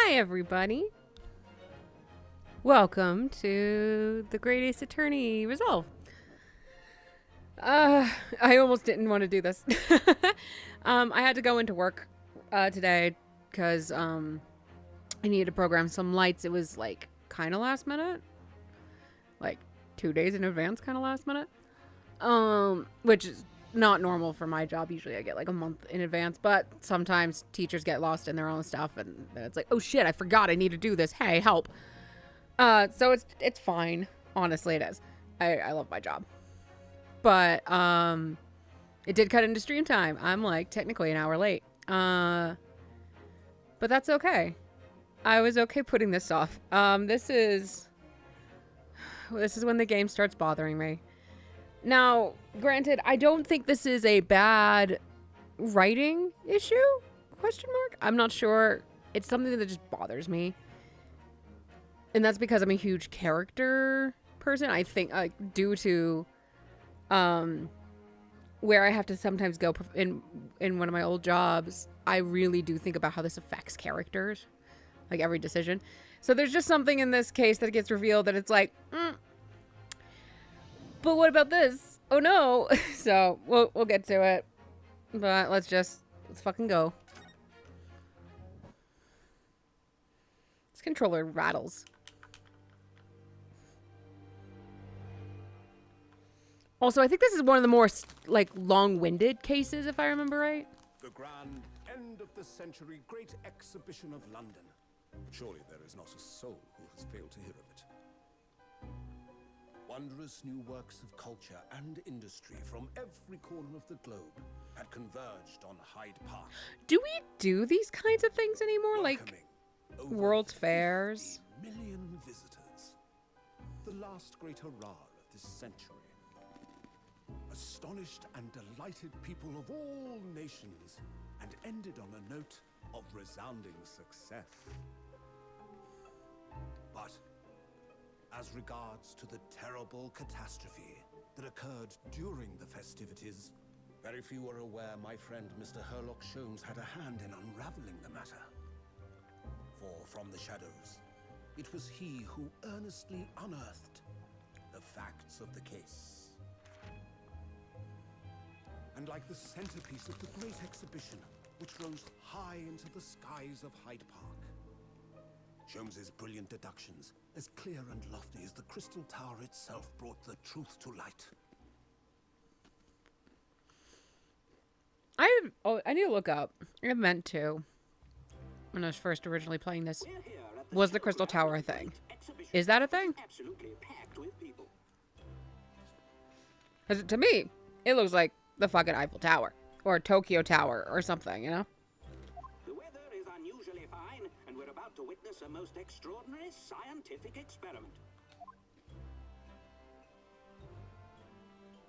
Hi, everybody. Welcome to the Great Ace Attorney Resolve. I almost didn't want to do this. I had to go into work today because I needed to program some lights. It was like kind of last minute, like 2 days in advance, kind of last minute. Which is not normal for my job. Usually I get like a month in advance, but sometimes teachers get lost in their own stuff and then it's like, oh shit, I forgot I need to do this. Hey, help. So it's fine. Honestly, it is. I love my job. But it did cut into stream time. I'm like technically an hour late. But that's okay. I was okay putting this off. This is when the game starts bothering me. Now, granted, I don't think this is a bad writing issue? Question mark? I'm not sure. It's something that just bothers me. And that's because I'm a huge character person. I think due to where I have to sometimes go in one of my old jobs, I really do think about how this affects characters, like every decision. So there's just something in this case that gets revealed that it's like, but what about this? Oh no. So we'll get to it, but let's fucking go. This controller rattles. Also, I think this is one of the more like long-winded cases, if I remember right. The grand end of the century great exhibition of London. Surely there is not a soul who has failed to hear of it. Wondrous new works of culture and industry from every corner of the globe had converged on Hyde Park. Do we do these kinds of things anymore? Like World's Fairs? Million visitors. The last great hurrah of this century. Astonished and delighted people of all nations, and ended on a note of resounding success. But as regards to the terrible catastrophe that occurred during the festivities, very few are aware my friend Mr. Herlock Sholmes had a hand in unraveling the matter. For from the shadows, it was he who earnestly unearthed the facts of the case. And like the centerpiece of the great exhibition, which rose high into the skies of Hyde Park, Sholmes's brilliant deductions, as clear and lofty as the crystal tower itself, brought the truth to light. I need to look up. I meant to when I was first originally playing this. Was the crystal tower a thing? Is that a thing? Because to me, it looks like the fucking Eiffel Tower or Tokyo Tower or something, you know? The weather is unusually fine, and we're about to witness a most extraordinary scientific experiment.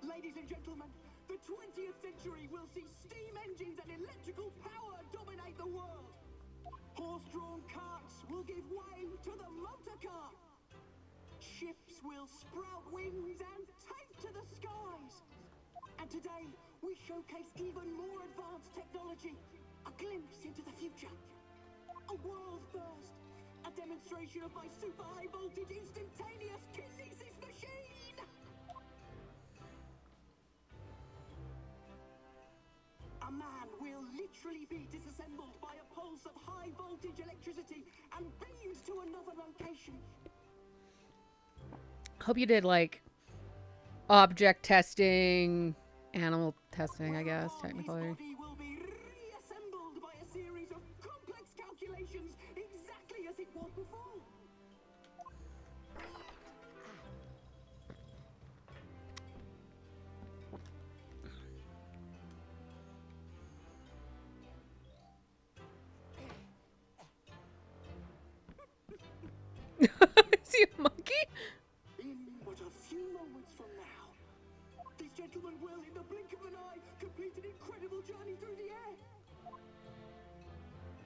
Ladies and gentlemen, the 20th century will see steam engines and electrical power dominate the world. Horse-drawn carts will give way to the motor car. Ships will sprout wings and take to the skies. And today, we showcase even more advanced technology, a glimpse into the future. A world first, a demonstration of my super high voltage instantaneous kinesis machine! A man will literally be disassembled by a pulse of high voltage electricity and beamed to another location. Hope you did like object testing, animal testing, I guess, technically. His body will be reassembled by a series of complex calculations exactly as it was before. Is he a monkey? In but a few moments from now, this gentleman will, in the blink of an eye, complete an incredible journey through the air.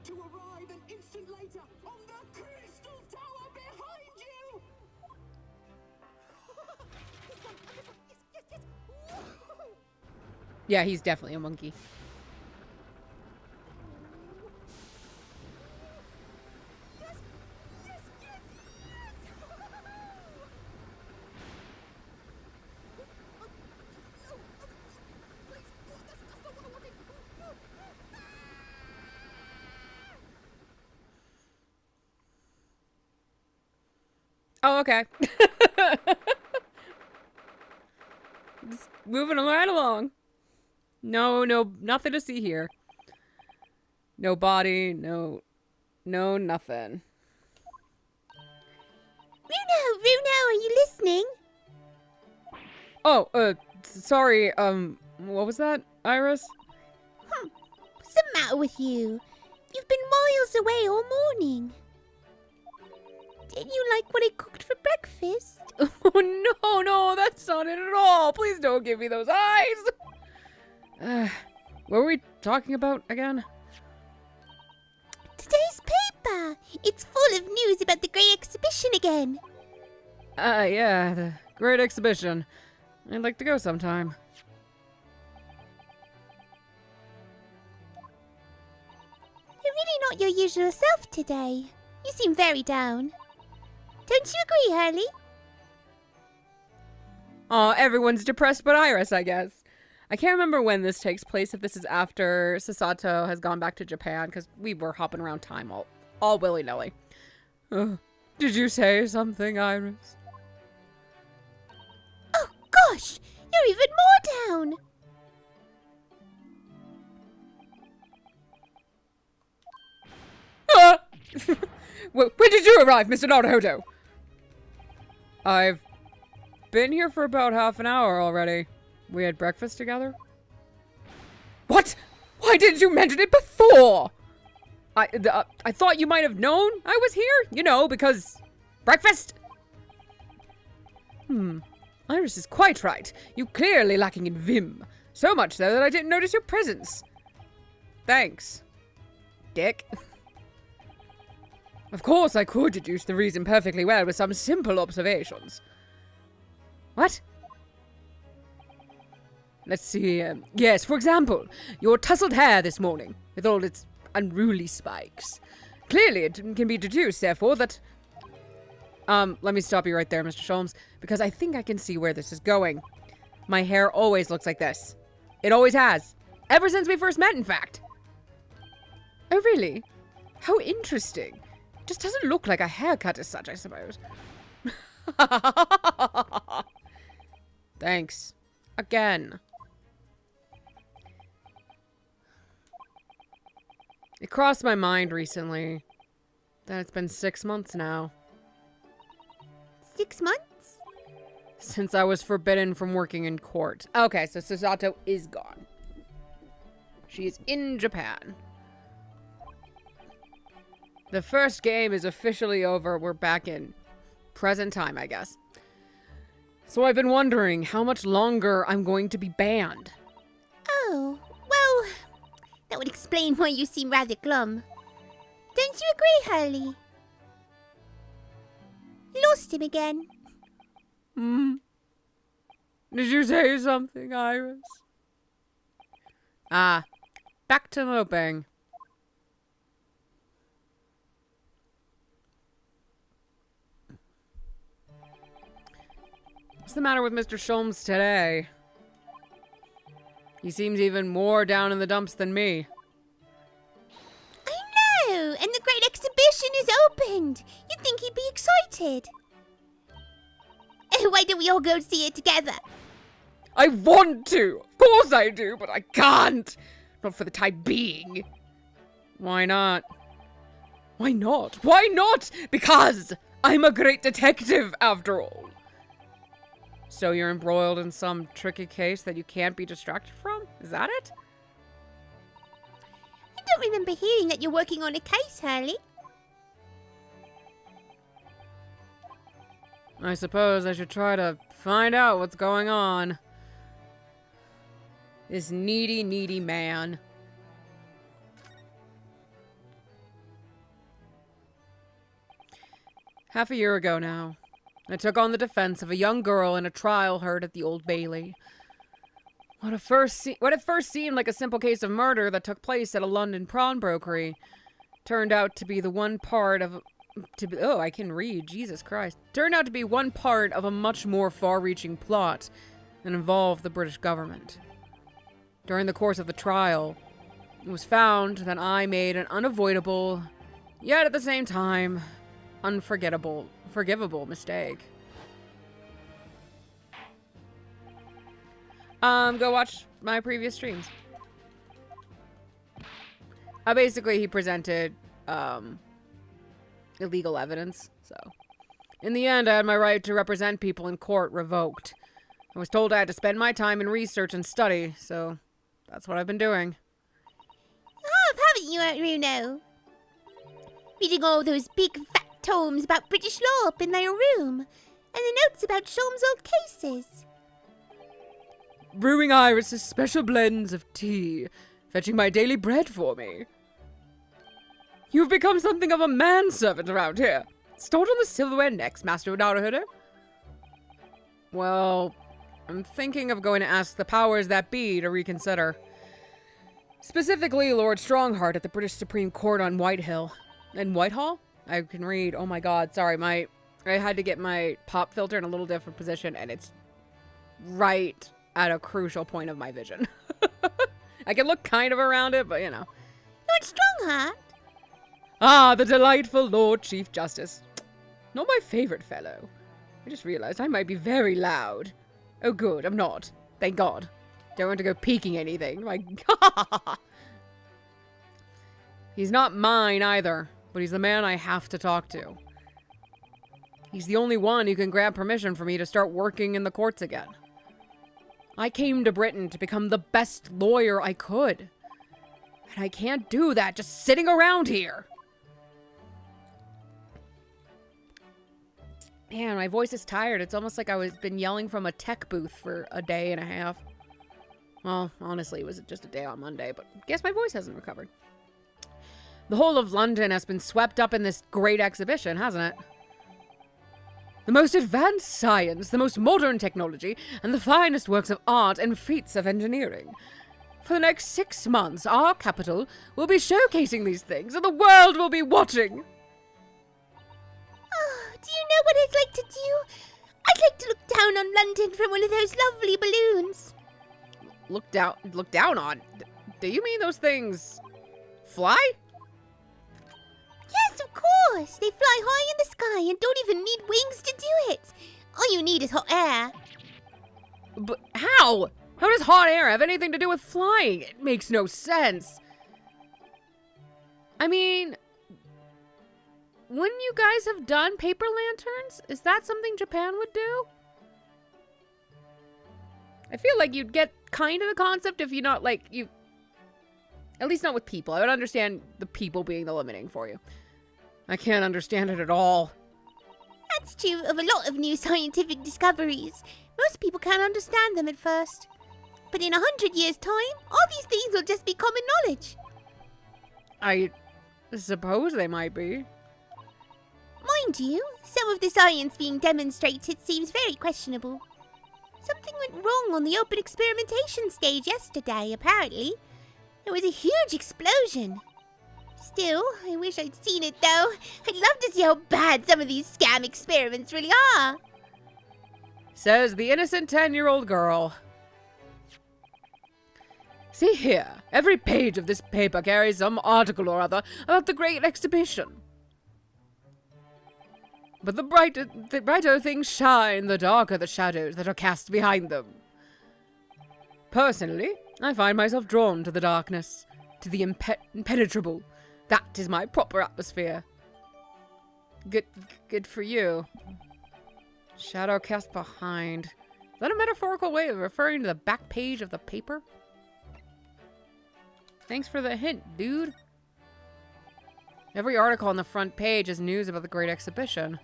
To arrive an instant later on the Crystal Tower behind you! Yeah, he's definitely a monkey. Yes, Oh, okay. Just moving right along. No, nothing to see here. No body, no, nothing. Runo, are you listening? Oh, sorry, what was that, Iris? What's the matter with you? You've been miles away all morning. Didn't you like what I cooked for breakfast? Oh, no, that's not it at all. Please don't give me those eyes. What were we talking about again? Today's paper. It's full of news about the Great Exhibition again. Yeah, the Great Exhibition. I'd like to go sometime. You're really not your usual self today. You seem very down. Don't you agree, Hurley? Aw, everyone's depressed but Iris, I guess. I can't remember when this takes place, if this is after Sasato has gone back to Japan, because we were hopping around time all willy-nilly. Did you say something, Iris? Oh, gosh! You're even more down! Ah! When did you arrive, Mr. Naruhodo? I've been here for about half an hour already. We had breakfast together? What? Why didn't you mention it before? I thought you might have known I was here, you know, because breakfast? Iris is quite right. You're clearly lacking in vim. So much so that I didn't notice your presence. Thanks, dick. Of course, I could deduce the reason perfectly well with some simple observations. What? Let's see. Yes, for example, your tousled hair this morning, with all its unruly spikes. Clearly, it can be deduced, therefore, that... let me stop you right there, Mr. Sholmes, because I think I can see where this is going. My hair always looks like this. It always has. Ever since we first met, in fact. Oh, really? How interesting. Just doesn't look like a haircut as such, I suppose. Thanks. Again. It crossed my mind recently that it's been 6 months now 6 months? since I was forbidden from working in court. Okay, so Susato is gone. She is in Japan. The first game is officially over. We're back in present time, I guess. So I've been wondering how much longer I'm going to be banned. Oh, well, that would explain why you seem rather glum. Don't you agree, Hurley? Lost him again. Did you say something, Iris? Back to moping. What's the matter with Mr. Sholmes today? He seems even more down in the dumps than me. I know, and the Great Exhibition is opened. You'd think he'd be excited. Why don't we all go see it together? I want to! Of course I do, but I can't! Not for the time being. Why not? Why not? Why not? Because I'm a great detective, after all. So you're embroiled in some tricky case that you can't be distracted from? Is that it? I don't remember hearing that you're working on a case, Hurley. I suppose I should try to find out what's going on. This needy, needy man. Half a year ago now, I took on the defense of a young girl in a trial heard at the Old Bailey. What at first seemed like a simple case of murder that took place at a London pawnbrokery turned out to be the one part of... oh, I can read. Jesus Christ. Turned out to be one part of a much more far-reaching plot that involved the British government. During the course of the trial, it was found that I made an unavoidable, yet at the same time, forgivable mistake. Go watch my previous streams. Basically, he presented, illegal evidence, so. In the end, I had my right to represent people in court revoked. I was told I had to spend my time in research and study, so that's what I've been doing. Oh, haven't you, Aunt Runo? Reading all those big fat tomes about British law up in their room, and the notes about Sholmes' old cases. Brewing Iris's special blends of tea, fetching my daily bread for me. You've become something of a manservant around here. Start on the silverware next, Master Naruhodo. Well, I'm thinking of going to ask the powers that be to reconsider. Specifically, Lord Strongheart at the British Supreme Court on Whitehall. I can read. Oh my god, sorry, I had to get my pop filter in a little different position, and it's right at a crucial point of my vision. I can look kind of around it, but you know. Lord Strongheart? Ah, the delightful Lord Chief Justice. Not my favorite fellow. I just realized I might be very loud. Oh good, I'm not. Thank God. Don't want to go peeking anything. My God. He's not mine either, but he's the man I have to talk to. He's the only one who can grant permission for me to start working in the courts again. I came to Britain to become the best lawyer I could. And I can't do that just sitting around here. Man, my voice is tired. It's almost like been yelling from a tech booth for a day and a half. Well, honestly, it was just a day on Monday, but I guess my voice hasn't recovered. The whole of London has been swept up in this great exhibition, hasn't it? The most advanced science, the most modern technology, and the finest works of art and feats of engineering. For the next 6 months, our capital will be showcasing these things, and the world will be watching. Oh, do you know what I'd like to do? I'd like to look down on London from one of those lovely balloons. Look down on? Do you mean those things fly? Yes, of course. They fly high in the sky and don't even need wings to do it. All you need is hot air. But how? How does hot air have anything to do with flying? It makes no sense. I mean, wouldn't you guys have done paper lanterns? Is that something Japan would do? I feel like you'd get kind of the concept if you're not like you. At least not with people. I would understand the people being the limiting for you. I can't understand it at all. That's true of a lot of new scientific discoveries. Most people can't understand them at first. But in 100 years' time, all these things will just be common knowledge. I suppose they might be. Mind you, some of the science being demonstrated seems very questionable. Something went wrong on the open experimentation stage yesterday, apparently. There was a huge explosion. Still, I wish I'd seen it, though. I'd love to see how bad some of these scam experiments really are. Says the innocent 10-year-old girl. See here, every page of this paper carries some article or other about the great exhibition. But the brighter things shine, the darker the shadows that are cast behind them. Personally, I find myself drawn to the darkness, to the impenetrable. That is my proper atmosphere. Good for you. Shadow cast behind. Is that a metaphorical way of referring to the back page of the paper? Thanks for the hint, dude. Every article on the front page is news about the Great Exhibition.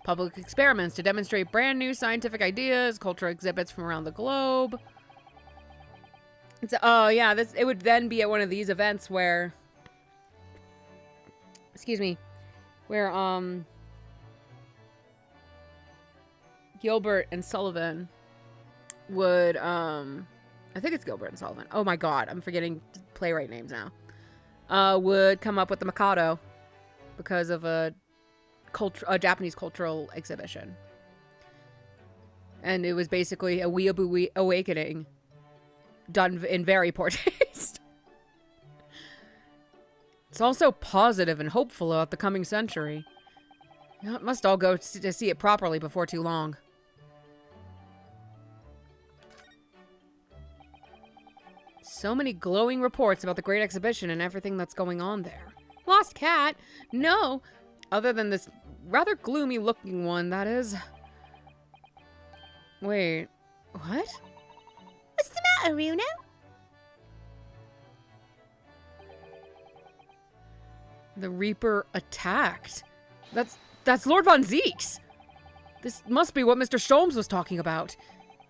Public experiments to demonstrate brand new scientific ideas, cultural exhibits from around the globe. Oh yeah, it would then be at one of these events where, where Gilbert and Sullivan would I think it's Gilbert and Sullivan. Oh my god, I'm forgetting playwright names now. Would come up with the Mikado because of a Japanese cultural exhibition. And it was basically a weeaboo awakening done in very poor taste. It's also positive and hopeful about the coming century. Yeah, must all go to see it properly before too long. So many glowing reports about the Great Exhibition and everything that's going on there. Lost cat? No. Other than this rather gloomy looking one, that is. Wait, what? What's the matter, Runo? The Reaper attacked. That's Lord Von Zeeks. This must be what Mr. Sholmes was talking about.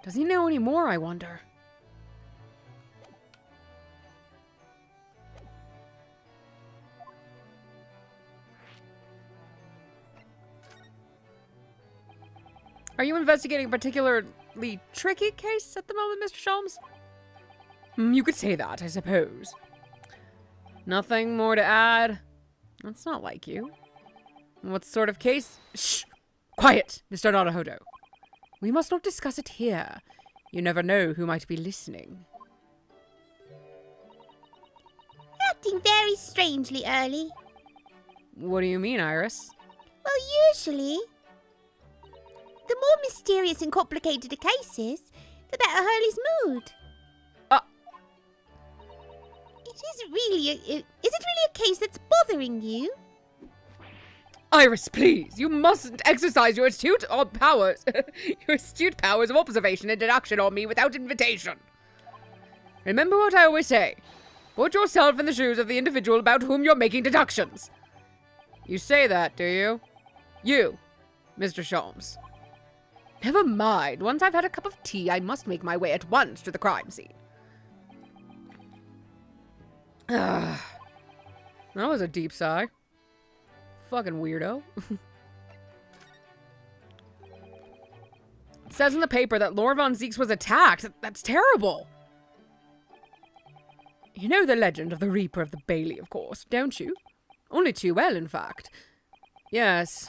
Does he know any more, I wonder? Are you investigating a particularly tricky case at the moment, Mr. Sholmes? You could say that, I suppose. Nothing more to add? That's not like you. What sort of case? Shh! Quiet, Mr. Naruhodo. We must not discuss it here. You never know who might be listening. Acting very strangely early. What do you mean, Iris? Well, usually, the more mysterious and complicated a case is, the better Hurley's mood. Is it really a case that's bothering you? Iris, please! You mustn't exercise your astute powers of observation and deduction on me without invitation. Remember what I always say. Put yourself in the shoes of the individual about whom you're making deductions. You say that, do you? You, Mr. Sholmes. Never mind. Once I've had a cup of tea, I must make my way at once to the crime scene. That was a deep sigh. Fucking weirdo. It says in the paper that Lord Von Zeeks was attacked. That's terrible. You know the legend of the Reaper of the Bailey, of course, don't you? Only too well, in fact. Yes.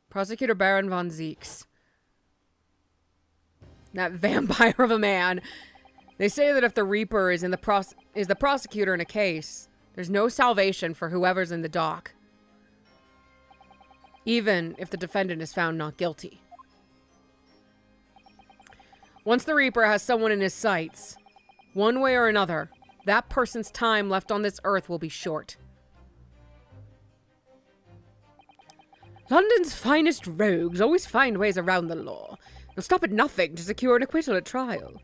Prosecutor Baron Von Zeeks. That vampire of a man. They say that if the Reaper is the prosecutor in a case, there's no salvation for whoever's in the dock. Even if the defendant is found not guilty. Once the Reaper has someone in his sights, one way or another, that person's time left on this earth will be short. London's finest rogues always find ways around the law. They'll stop at nothing to secure an acquittal at trial.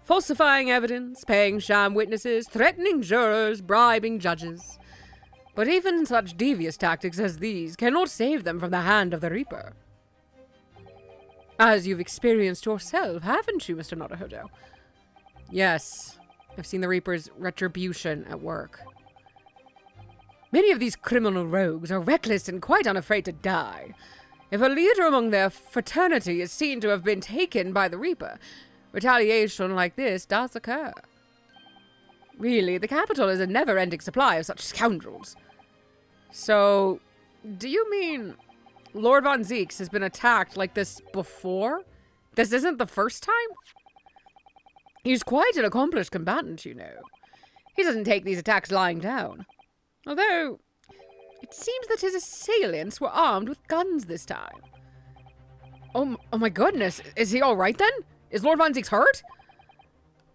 Falsifying evidence, paying sham witnesses, threatening jurors, bribing judges. But even such devious tactics as these cannot save them from the hand of the Reaper. As you've experienced yourself, haven't you, Mr. Naruhodo? Yes, I've seen the Reaper's retribution at work. Many of these criminal rogues are reckless and quite unafraid to die. If a leader among their fraternity is seen to have been taken by the Reaper, retaliation like this does occur. Really, the capital is a never-ending supply of such scoundrels. So, do you mean Lord Von Zeeks has been attacked like this before? This isn't the first time? He's quite an accomplished combatant, you know. He doesn't take these attacks lying down. Although, it seems that his assailants were armed with guns this time. Oh my goodness, is he alright then? Is Lord Von Zeeks hurt?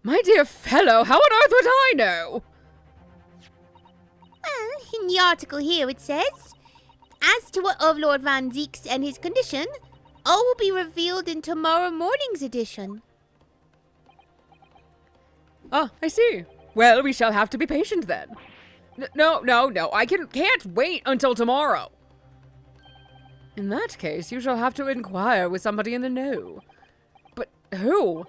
My dear fellow, how on earth would I know? Well, in the article here it says, as to what of Lord Van Zeeks and his condition, all will be revealed in tomorrow morning's edition. Ah, I see. Well, we shall have to be patient then. No, I can't wait until tomorrow. In that case, you shall have to inquire with somebody in the know. But who?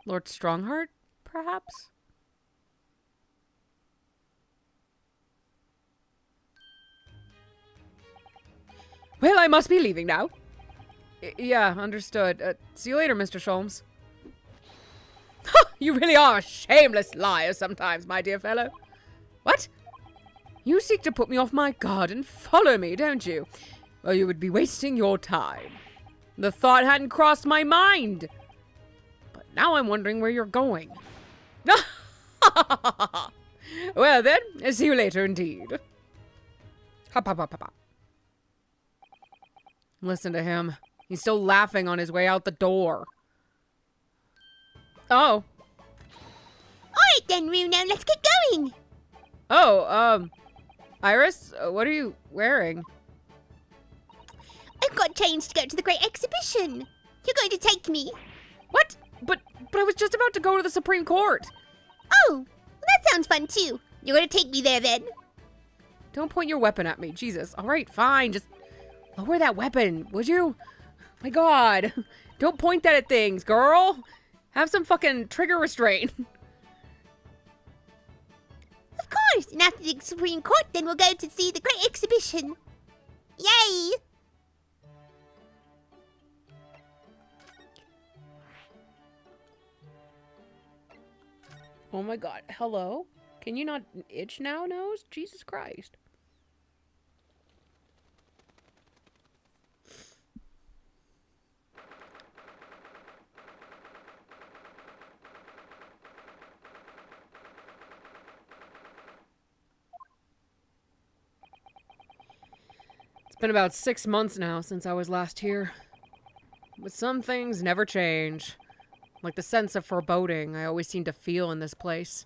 Lord Strongheart, perhaps? Well, I must be leaving now. Yeah, understood. See you later, Mr. Sholmes. You really are a shameless liar sometimes, my dear fellow. What? You seek to put me off my guard and follow me, don't you? Well, you would be wasting your time. The thought hadn't crossed my mind. But now I'm wondering where you're going. Well then, see you later indeed. Hop, hop, hop, hop, hop. Listen to him. He's still laughing on his way out the door. Oh. Alright then, Runo, let's get going. Oh, Iris, what are you wearing? I've got changed to go to the Great Exhibition. You're going to take me. What? But I was just about to go to the Supreme Court. Oh, well, that sounds fun too. You're going to take me there then. Don't point your weapon at me, Jesus. All right, fine, just lower that weapon, would you? My God, don't point that at things, girl. Have some fucking trigger restraint. Of course, and after the Supreme Court, then we'll go to see the Great Exhibition. Yay! Oh my God, hello? Can you not itch now, nose? Jesus Christ. It's been about 6 months now since I was last here. But some things never change. Like the sense of foreboding I always seem to feel in this place.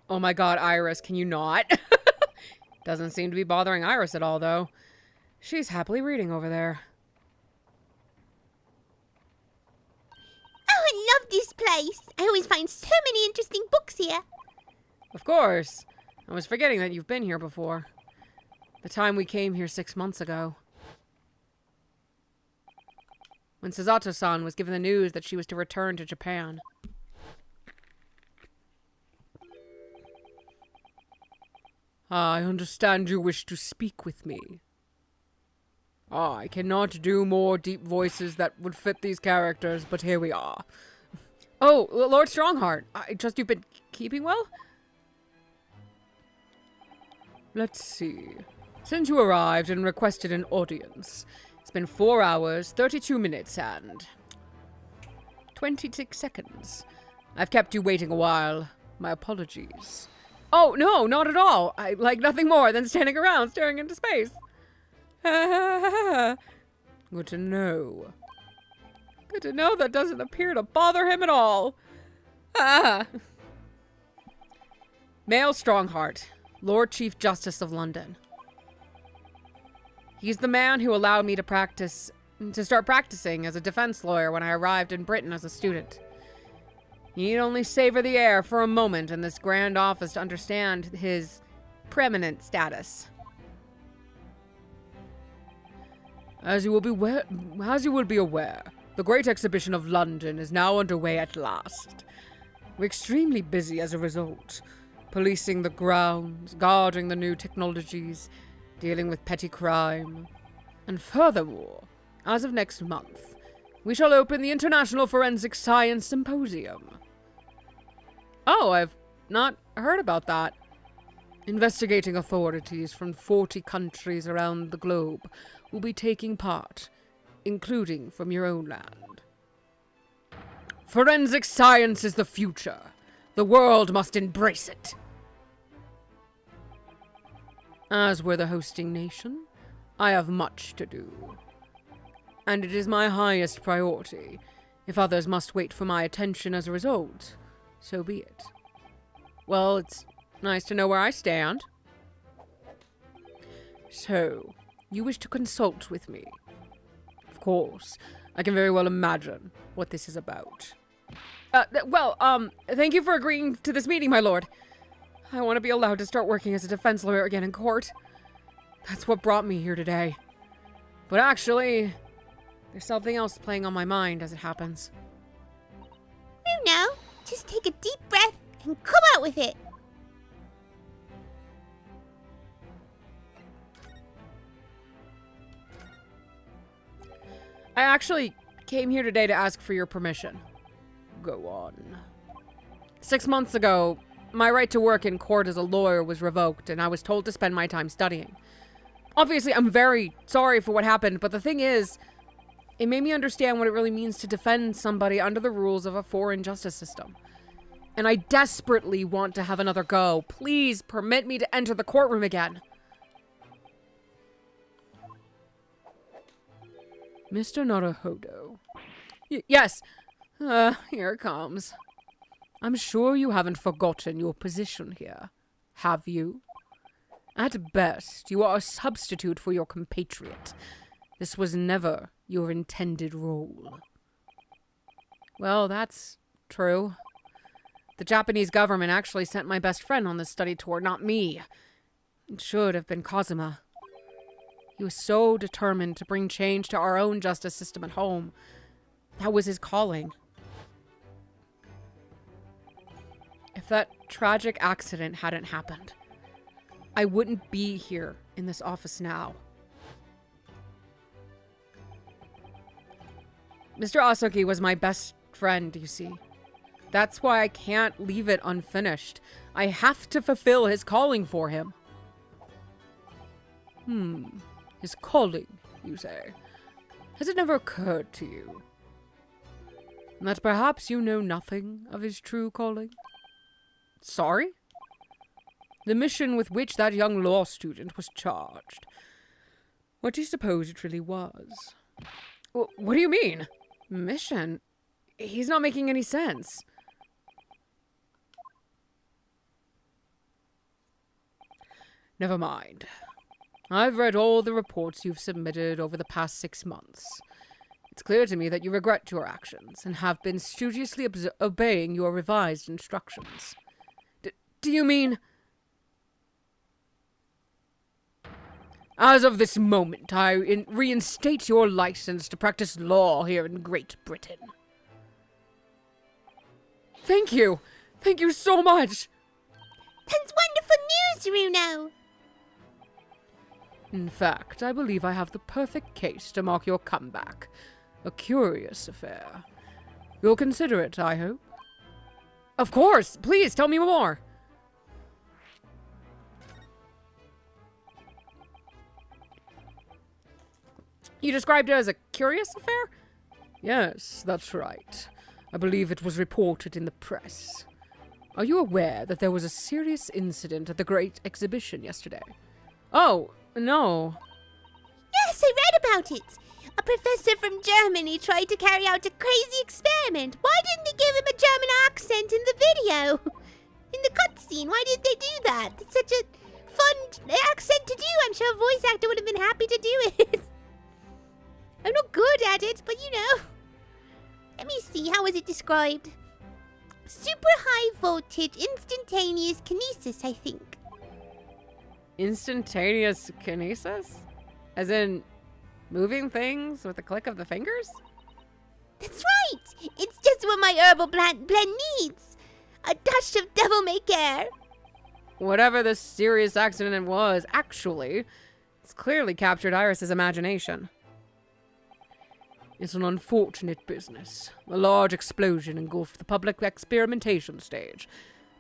Oh my God, Iris, can you not? Doesn't seem to be bothering Iris at all, though. She's happily reading over there. Oh, I love this place. I always find so many interesting books here. Of course. I was forgetting that you've been here before. The time we came here 6 months ago. When Susato-san was given the news that she was to return to Japan. I understand you wish to speak with me. I cannot do more deep voices that would fit these characters, but here we are. Oh, Lord Strongheart, I trust you've been keeping well? Let's see. Since you arrived and requested an audience, it's been 4 hours, 32 minutes, and 26 seconds. I've kept you waiting a while. My apologies. Oh, no, not at all. I like nothing more than standing around staring into space. Good to know. Good to know that doesn't appear to bother him at all. Male Strongheart, Lord Chief Justice of London. He's the man who allowed me to start practicing as a defense lawyer when I arrived in Britain as a student. You need only savor the air for a moment in this grand office to understand his preeminent status. As you will be aware, the Great Exhibition of London is now underway at last. We're extremely busy as a result, policing the grounds, guarding the new technologies, dealing with petty crime. And furthermore, as of next month, we shall open the International Forensic Science Symposium. Oh, I've not heard about that. Investigating authorities from 40 countries around the globe will be taking part, including from your own land. Forensic science is the future. The world must embrace it. As we're the hosting nation, I have much to do. And it is my highest priority. If others must wait for my attention as a result, so be it. Well, it's nice to know where I stand. So, you wish to consult with me? Of course, I can very well imagine what this is about. Thank you for agreeing to this meeting, my lord. I want to be allowed to start working as a defense lawyer again in court. That's what brought me here today. But actually, there's something else playing on my mind as it happens. Runo, just take a deep breath and come out with it. I actually came here today to ask for your permission. Go on. 6 months ago, my right to work in court as a lawyer was revoked, and I was told to spend my time studying. Obviously, I'm very sorry for what happened, but the thing is, it made me understand what it really means to defend somebody under the rules of a foreign justice system. And I desperately want to have another go. Please permit me to enter the courtroom again. Mr. Naruhodo. Yes. Here it comes. I'm sure you haven't forgotten your position here, have you? At best, you are a substitute for your compatriot. This was never your intended role. Well, that's true. The Japanese government actually sent my best friend on this study tour, not me. It should have been Kazuma. He was so determined to bring change to our own justice system at home. That was his calling. If that tragic accident hadn't happened, I wouldn't be here in this office now. Mr. Asoki was my best friend, you see. That's why I can't leave it unfinished. I have to fulfill his calling for him. His calling, you say? Has it never occurred to you that perhaps you know nothing of his true calling? Sorry? The mission with which that young law student was charged. What do you suppose it really was? What do you mean? Mission? He's not making any sense. Never mind. I've read all the reports you've submitted over the past 6 months. It's clear to me that you regret your actions and have been studiously obeying your revised instructions. Do you mean... As of this moment, I reinstate your license to practice law here in Great Britain. Thank you! Thank you so much! That's wonderful news, Runo! In fact, I believe I have the perfect case to mark your comeback. A curious affair. You'll consider it, I hope? Of course! Please, tell me more! You described it as a curious affair? Yes, that's right. I believe it was reported in the press. Are you aware that there was a serious incident at the Great Exhibition yesterday? Oh, no. Yes, I read about it. A professor from Germany tried to carry out a crazy experiment. Why didn't they give him a German accent in the video? In the cutscene, why did they do that? It's such a fun accent to do. I'm sure a voice actor would have been happy to do it. I'm not good at it, but you know. Let me see, how was it described? Super high voltage, instantaneous kinesis, I think. Instantaneous kinesis? As in, moving things with a click of the fingers? That's right! It's just what my herbal blend needs. A dash of devil-may-care. Whatever this serious accident was, actually, it's clearly captured Iris's imagination. It's an unfortunate business. A large explosion engulfed the public experimentation stage,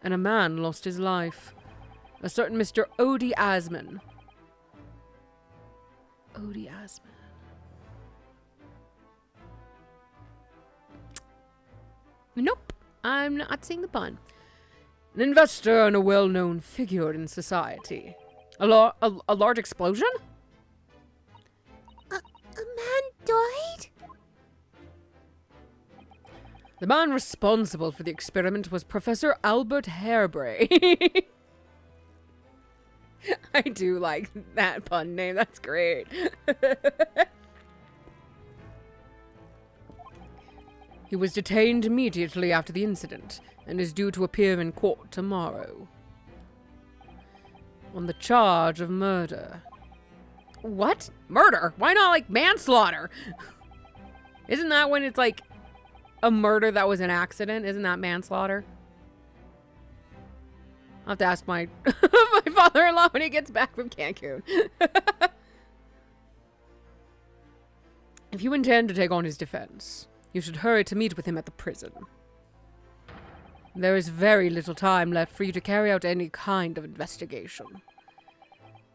and a man lost his life. A certain Mr. Odie Asman. Odie Asman. Nope, I'm not seeing the pun. An investor and a well-known figure in society. A large explosion? A man died? The man responsible for the experiment was Professor Albert Hairbrain. I do like that pun name. That's great. He was detained immediately after the incident and is due to appear in court tomorrow. On the charge of murder. What? Murder? Why not, like, manslaughter? Isn't that when it's, like, a murder that was an accident? Isn't that manslaughter? I'll have to ask my my father-in-law when he gets back from Cancun. If you intend to take on his defense, you should hurry to meet with him at the prison. There is very little time left for you to carry out any kind of investigation.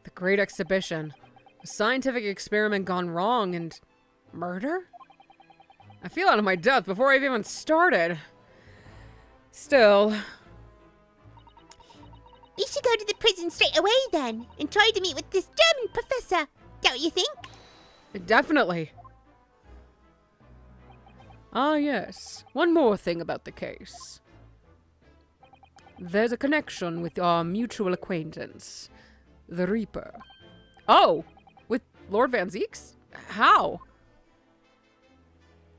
The Great Exhibition, a scientific experiment gone wrong, and murder? I feel out of my depth before I've even started. Still. We should go to the prison straight away then, and try to meet with this German professor. Don't you think? Definitely. Ah, yes. One more thing about the case. There's a connection with our mutual acquaintance, the Reaper. Oh! With Lord Van Zeeks? How?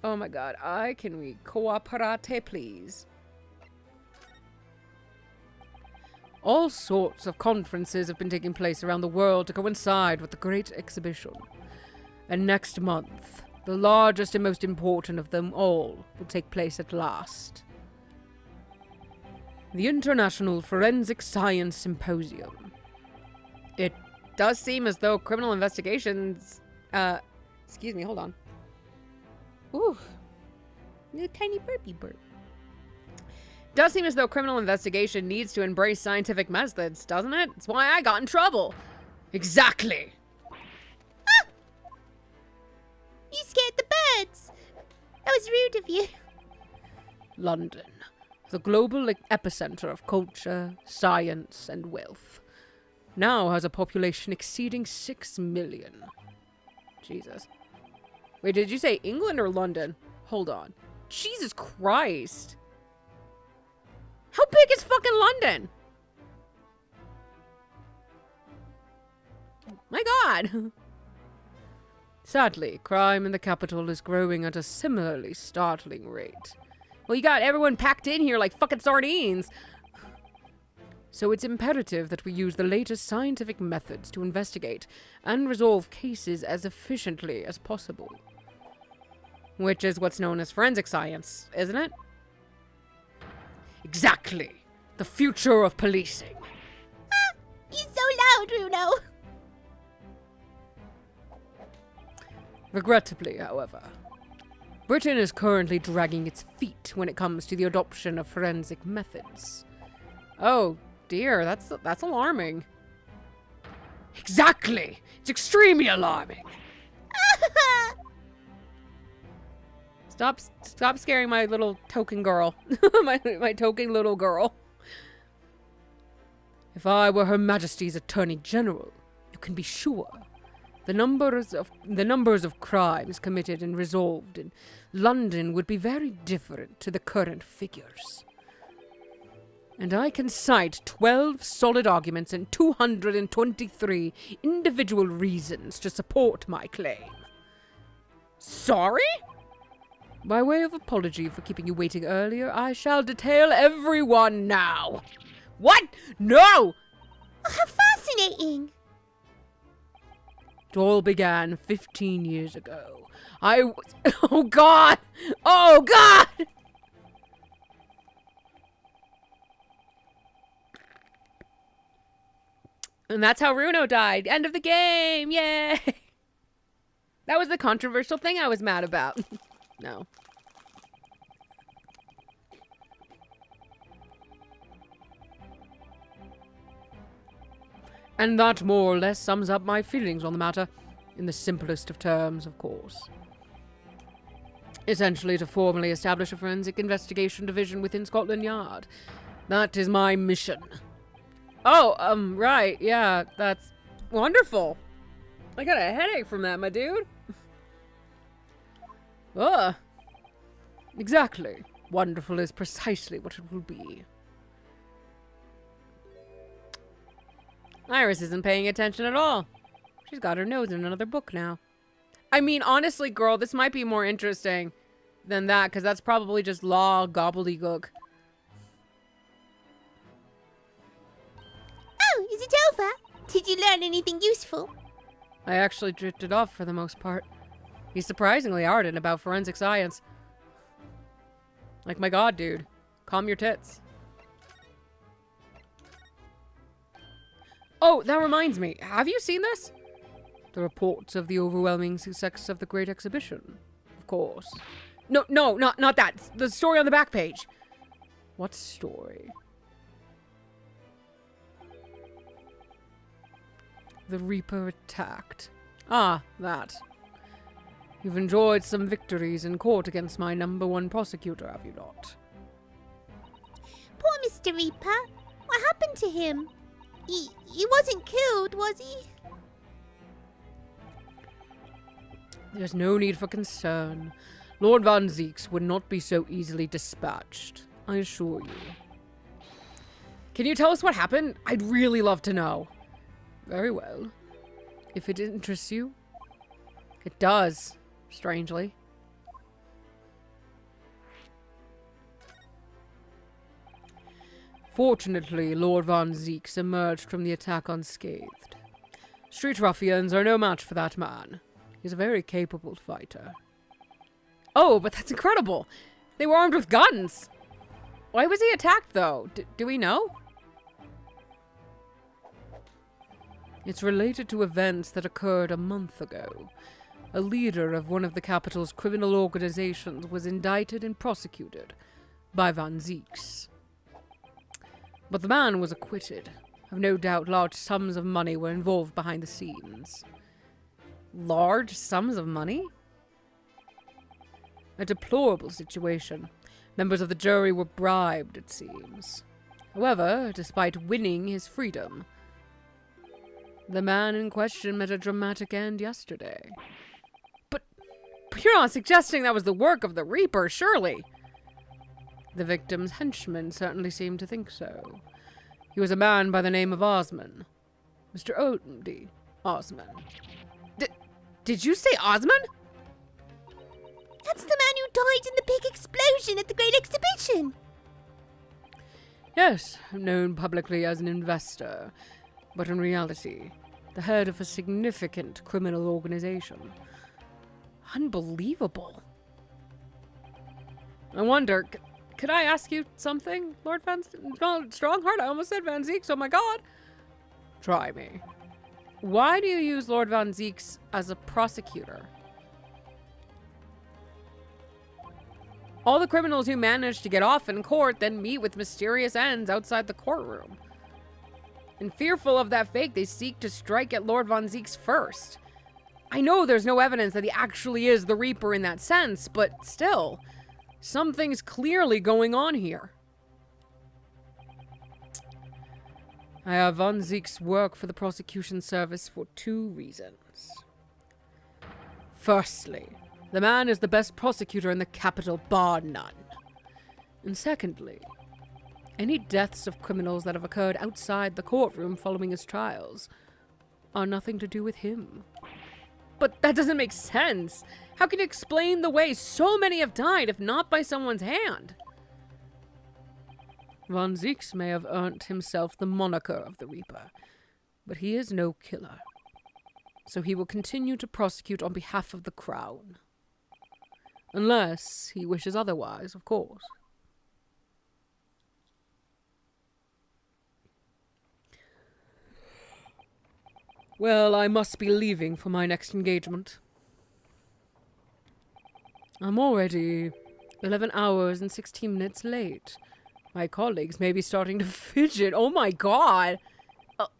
Oh my god. Can we cooperate, please? All sorts of conferences have been taking place around the world to coincide with the Great Exhibition. And next month, the largest and most important of them all will take place at last. The International Forensic Science Symposium. It does seem as though criminal investigations... excuse me, hold on. Ooh. Little tiny burpy burp. Does seem as though criminal investigation needs to embrace scientific methods, doesn't it? That's why I got in trouble. Exactly. Ah! You scared the birds. That was rude of you. London, the global epicenter of culture, science, and wealth, now has a population exceeding 6 million. Jesus. Wait, did you say England or London? Hold on. Jesus Christ. How big is fucking London? My god. Sadly, crime in the capital is growing at a similarly startling rate. Well, you got everyone packed in here like fucking sardines. So it's imperative that we use the latest scientific methods to investigate and resolve cases as efficiently as possible. Which is what's known as forensic science, isn't it? Exactly. The future of policing. Ah! You're so loud, Bruno. Regrettably, however, Britain is currently dragging its feet when it comes to the adoption of forensic methods. Oh dear, that's alarming. Exactly! It's extremely alarming! Stop scaring my little token girl. my token little girl. If I were Her Majesty's Attorney General, you can be sure the numbers of crimes committed and resolved in London would be very different to the current figures. And I can cite 12 solid arguments and 223 individual reasons to support my claim. Sorry? By way of apology for keeping you waiting earlier, I shall detail everyone now. What? No! Oh, how fascinating! It all began 15 years ago. Oh God! Oh God! And that's how Runo died. End of the game! Yay! That was the controversial thing I was mad about. No. And that more or less sums up my feelings on the matter, in the simplest of terms, of course. Essentially to formally establish a forensic investigation division within Scotland Yard. That is my mission. Oh, right, yeah, that's wonderful. I got a headache from that, my dude. Ugh. Exactly. Wonderful is precisely what it will be. Iris isn't paying attention at all. She's got her nose in another book now. I mean, honestly, girl, this might be more interesting than that, because that's probably just law gobbledygook. Oh, is it over? Did you learn anything useful? I actually drifted off for the most part. He's surprisingly ardent about forensic science. Like, my god, dude. Calm your tits. Oh, that reminds me. Have you seen this? The reports of the overwhelming success of the Great Exhibition. Of course. No, not that. The story on the back page. What story? The Reaper attacked. Ah, that. You've enjoyed some victories in court against my #1 prosecutor, have you not? Poor Mr. Reaper. What happened to him? He wasn't killed, was he? There's no need for concern. Lord Van Zieks would not be so easily dispatched, I assure you. Can you tell us what happened? I'd really love to know. Very well. If it interests you. It does, strangely. Fortunately, Lord Van Zieks emerged from the attack unscathed. Street ruffians are no match for that man. He's a very capable fighter. Oh, but that's incredible! They were armed with guns! Why was he attacked, though? Do we know? It's related to events that occurred a month ago. A leader of one of the capital's criminal organizations was indicted and prosecuted by Van Zieks. But the man was acquitted. I've no doubt large sums of money were involved behind the scenes. Large sums of money? A deplorable situation. Members of the jury were bribed, it seems. However, despite winning his freedom, the man in question met a dramatic end yesterday. But you're not suggesting that was the work of the Reaper, surely? The victim's henchman certainly seemed to think so. He was a man by the name of Osman. Mr. Odie Osman. Did you say Osman? That's the man who died in the big explosion at the Great Exhibition. Yes, known publicly as an investor, but in reality, the head of a significant criminal organization. Unbelievable. I wonder, could I ask you something, Lord Strongheart? I almost said Van Zieks, oh my god. Try me. Why do you use Lord Van Zieks as a prosecutor? All the criminals who manage to get off in court then meet with mysterious ends outside the courtroom. And fearful of that fate, they seek to strike at Lord Van Zieks first. I know there's no evidence that he actually is the Reaper in that sense, but still, something's clearly going on here. I have Van Zieks work for the prosecution service for 2 reasons. Firstly, the man is the best prosecutor in the capital, bar none. And secondly, any deaths of criminals that have occurred outside the courtroom following his trials are nothing to do with him. But that doesn't make sense. How can you explain the way so many have died if not by someone's hand? Van Zieks may have earned himself the moniker of the Reaper, but he is no killer. So he will continue to prosecute on behalf of the Crown. Unless he wishes otherwise, of course. Well, I must be leaving for my next engagement. I'm already 11 hours and 16 minutes late. My colleagues may be starting to fidget. Oh my god!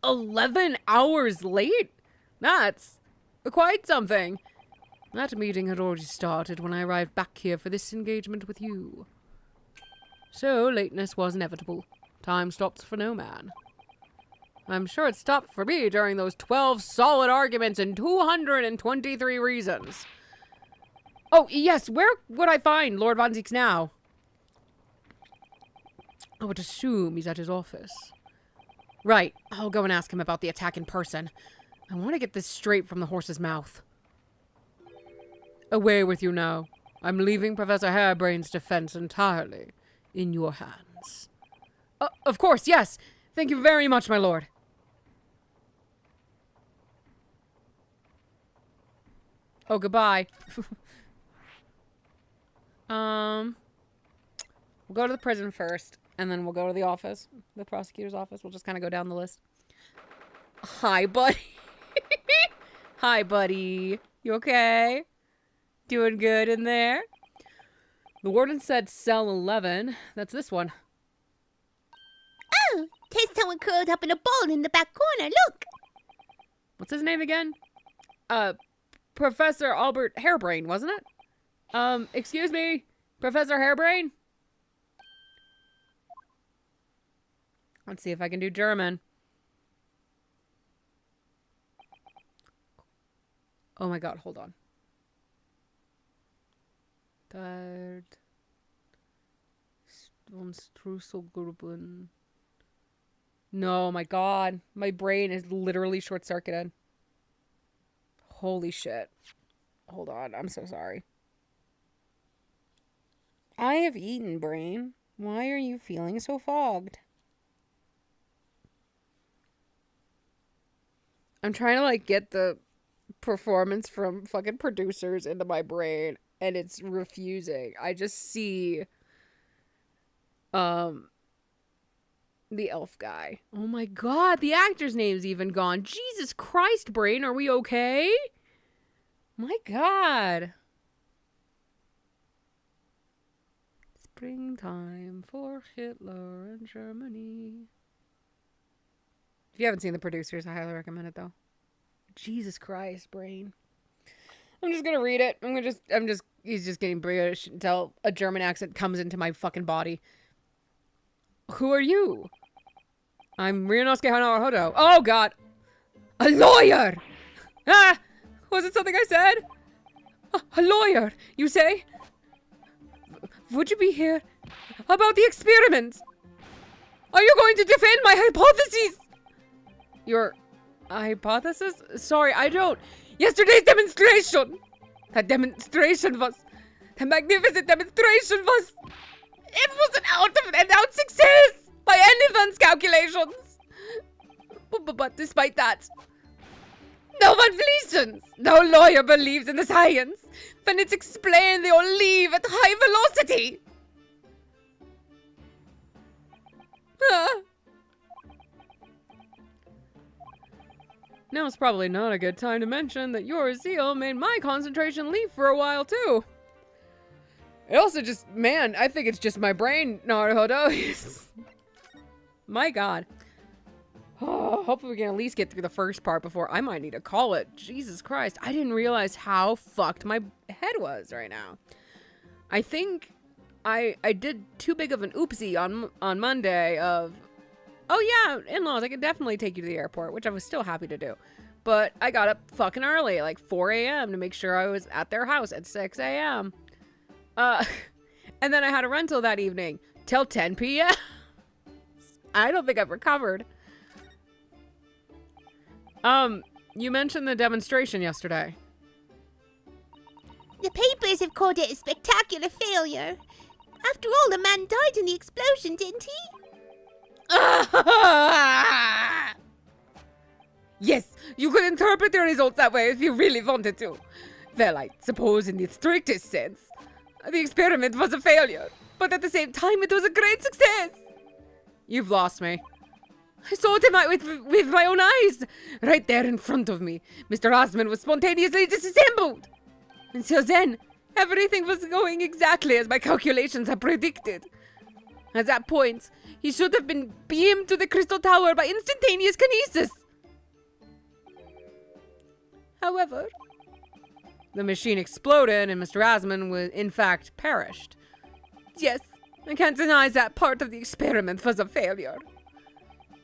11 hours late? That's quite something. That meeting had already started when I arrived back here for this engagement with you. So, lateness was inevitable. Time stops for no man. I'm sure it stopped for me during those 12 solid arguments and 223 reasons. Oh, yes, where would I find Lord Van Zieks now? I would assume he's at his office. Right, I'll go and ask him about the attack in person. I want to get this straight from the horse's mouth. Away with you now. I'm leaving Professor Harebrain's defense entirely in your hands. Of course, yes. Thank you very much, my lord. Oh, goodbye. We'll go to the prison first, and then we'll go to the office, the prosecutor's office. We'll just kind of go down the list. Hi, buddy. Hi, buddy. You okay? Doing good in there? The warden said cell 11. That's this one. Oh, there's someone curled up in a ball in the back corner. Look. What's his name again? Professor Albert Harebrain, wasn't it? Excuse me, Professor Harebrain? Let's see if I can do German. Oh my god, hold on. Tired. Von Strusselgruppen. No, my god. My brain is literally short-circuited. Holy shit. Hold on, I'm so sorry. I have eaten, brain. Why are you feeling so fogged? I'm trying to, like, get the performance from fucking producers into my brain, and it's refusing. I just see, the elf guy. Oh my god, the actor's name's even gone. Jesus Christ, brain, are we okay? My god. Springtime for Hitler and Germany. If you haven't seen The Producers, I highly recommend it, though. Jesus Christ, brain. I'm just gonna read it. He's just getting British until a German accent comes into my fucking body. Who are you? I'm Ryunosuke Hanahodo. Oh, God. A lawyer! Ah! Was it something I said? A lawyer, you say? Would you be here about the experiment? Are you going to defend my hypotheses? Your hypothesis? Sorry, I don't. Yesterday's demonstration! That demonstration was... The magnificent demonstration was... It was an out success! By anyone's calculations! But despite that... No one listens! No lawyer believes in the science! When it's explained, they all leave at high velocity! Now it's probably not a good time to mention that your zeal made my concentration leap for a while, too. It also just, man, I think it's just my brain, Naruhodo. My god. Oh, hopefully we can at least get through the first part before I might need to call it. Jesus Christ, I didn't realize how fucked my head was right now. I think I did too big of an oopsie on Monday of... Oh yeah, in-laws, I could definitely take you to the airport, which I was still happy to do. But I got up fucking early, like 4 a.m. to make sure I was at their house at 6 a.m. And then I had a rental that evening till 10 p.m. I don't think I've recovered. You mentioned the demonstration yesterday. The papers have called it a spectacular failure. After all, the man died in the explosion, didn't he? Yes, you could interpret the results that way if you really wanted to. Well, I suppose in the strictest sense, the experiment was a failure, but at the same time it was a great success. You've lost me. I saw it with my own eyes, right there in front of me. Mr. Osmond was spontaneously disassembled. Until then, everything was going exactly as my calculations had predicted. At that point, he should have been beamed to the Crystal Tower by instantaneous kinesis. However, the machine exploded and Mr. Osmond was, in fact, perished. Yes, I can't deny that part of the experiment was a failure.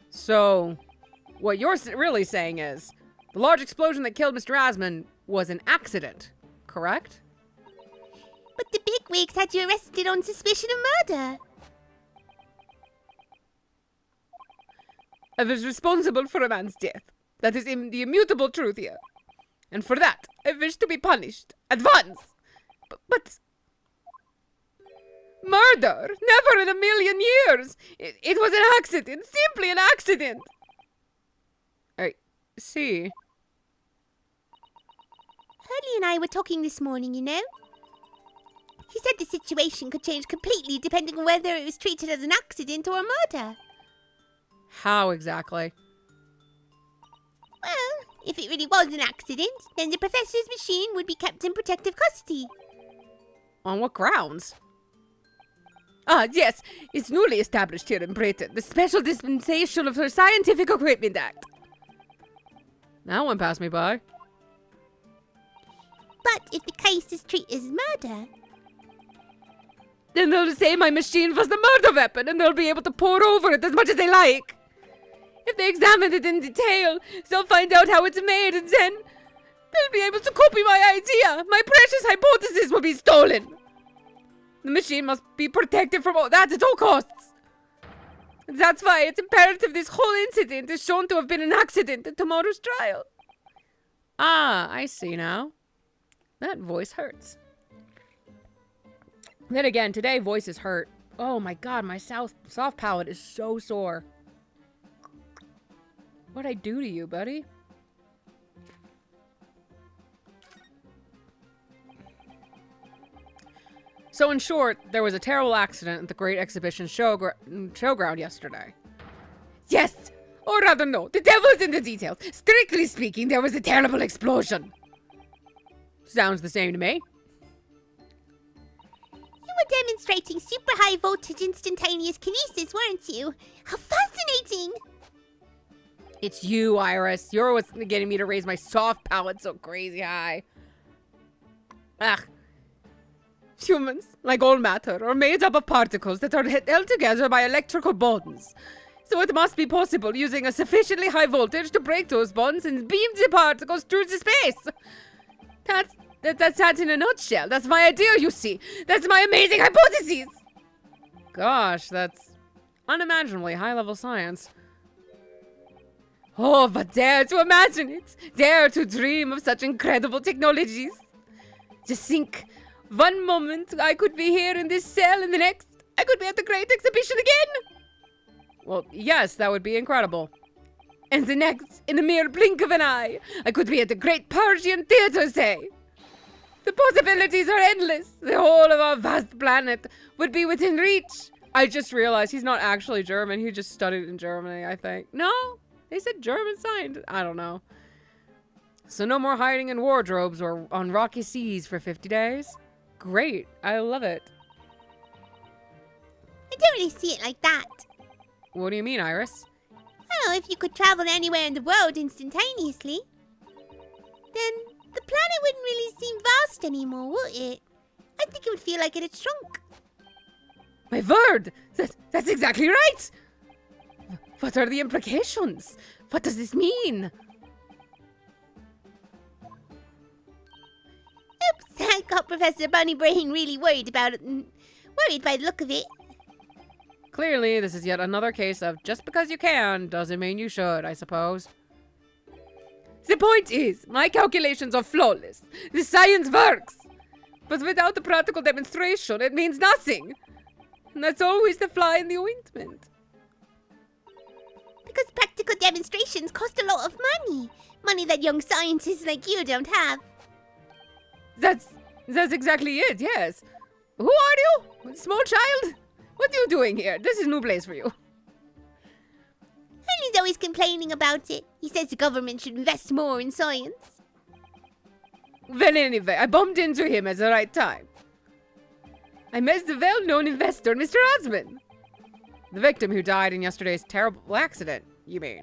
So, what you're really saying is, the large explosion that killed Mr. Osmond was an accident, correct? But the bigwigs had you arrested on suspicion of murder. I was responsible for a man's death. That is the immutable truth here. And for that, I wish to be punished. At once! But... Murder! Never in a million years! It was an accident! Simply an accident! I see. Hurley and I were talking this morning, you know. He said the situation could change completely depending on whether it was treated as an accident or a murder. How exactly? Well, if it really was an accident, then the professor's machine would be kept in protective custody. On what grounds? Ah, yes, it's newly established here in Britain, the Special Dispensation of the Scientific Equipment Act. That one passed me by. But if the case is treated as murder... Then they'll say my machine was the murder weapon and they'll be able to pour over it as much as they like. If they examine it in detail, they'll find out how it's made and then they'll be able to copy my idea. My precious hypothesis will be stolen. The machine must be protected from all that at all costs. That's why it's imperative this whole incident is shown to have been an accident at tomorrow's trial. Ah, I see now. That voice hurts. Then again, today voices hurt. Oh my god, my soft palate is so sore. What'd I do to you, buddy? So in short, there was a terrible accident at the Great Exhibition Showground yesterday. Yes! Or rather no, the devil's in the details. Strictly speaking, there was a terrible explosion. Sounds the same to me. You were demonstrating super high voltage instantaneous kinesis, weren't you? How fascinating! It's you, Iris. You're what's getting me to raise my soft palate so crazy high. Ugh. Humans, like all matter, are made up of particles that are held together by electrical bonds. So it must be possible using a sufficiently high voltage to break those bonds and beam the particles through the space. That's that in a nutshell. That's my idea, you see. That's my amazing hypothesis. Gosh, that's unimaginably high-level science. Oh, but dare to imagine it. Dare to dream of such incredible technologies. Just think, one moment I could be here in this cell, and the next I could be at the Great Exhibition again. Well, yes, that would be incredible. And the next, in a mere blink of an eye, I could be at the Great Persian Theatre, say. The possibilities are endless. The whole of our vast planet would be within reach. I just realized he's not actually German. He just studied in Germany, I think. No, they said German scientist. I don't know. So no more hiding in wardrobes or on rocky seas for 50 days. Great. I love it. I don't really see it like that. What do you mean, Iris? Well, if you could travel anywhere in the world instantaneously, then the planet wouldn't really seem vast anymore, would it? I think it would feel like it had shrunk. My word! That's exactly right! What are the implications? What does this mean? Oops, I got Professor Bunnybrain really worried by the look of it. Clearly, this is yet another case of just because you can doesn't mean you should, I suppose. The point is, my calculations are flawless. The science works. But without the practical demonstration, it means nothing. And that's always the fly in the ointment. Because practical demonstrations cost a lot of money. Money that young scientists like you don't have. That's exactly it, yes. Who are you? Small child? What are you doing here? This is a new place for you. Henry's always complaining about it. He says the government should invest more in science. Well, anyway, I bumped into him at the right time. I met the well-known investor, Mr. Osmond. The victim who died in yesterday's terrible accident, you mean?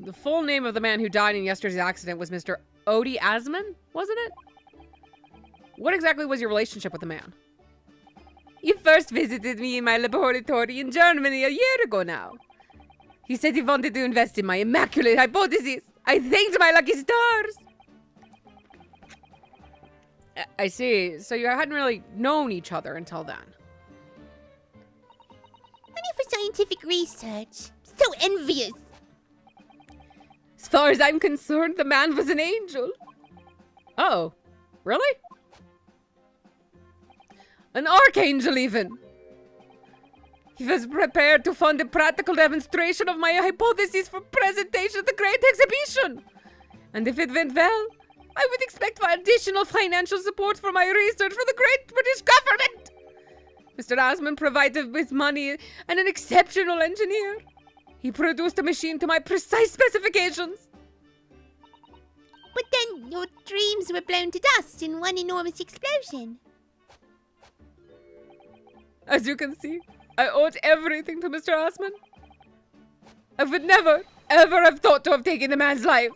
The full name of the man who died in yesterday's accident was Mr. Odie Asman, wasn't it? What exactly was your relationship with the man? He first visited me in my laboratory in Germany a year ago now. He said he wanted to invest in my immaculate hypothesis. I thanked my lucky stars. I see. So you hadn't really known each other until then. Money for scientific research. So envious. As far as I'm concerned, the man was an angel. Oh, really? An archangel, even. He was prepared to fund a practical demonstration of my hypothesis for presentation at the Great Exhibition. And if it went well, I would expect for additional financial support for my research for the great British government. Mr. Osmond provided with money and an exceptional engineer. He produced a machine to my precise specifications. But then your dreams were blown to dust in one enormous explosion. As you can see, I owed everything to Mr. Osmond. I would never, ever have thought to have taken the man's life.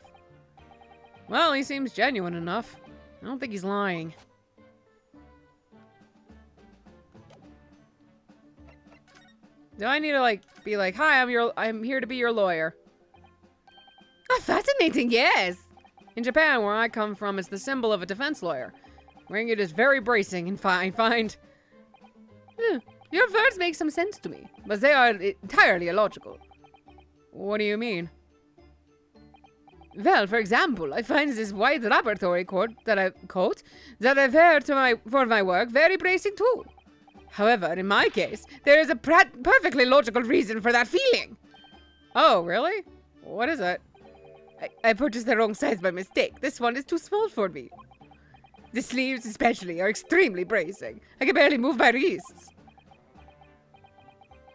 Well, he seems genuine enough. I don't think he's lying. Do I need to, be like, hi, I'm here to be your lawyer? Ah, fascinating, yes. In Japan, where I come from, it's the symbol of a defense lawyer. Wearing it is very bracing and I find... Your words make some sense to me, but they are entirely illogical. What do you mean? Well, for example, I find this white laboratory coat that I wear for my work very bracing too. However, in my case, there is a perfectly logical reason for that feeling. Oh, really? What is it? I purchased the wrong size by mistake. This one is too small for me. The sleeves especially are extremely bracing. I can barely move my wrists.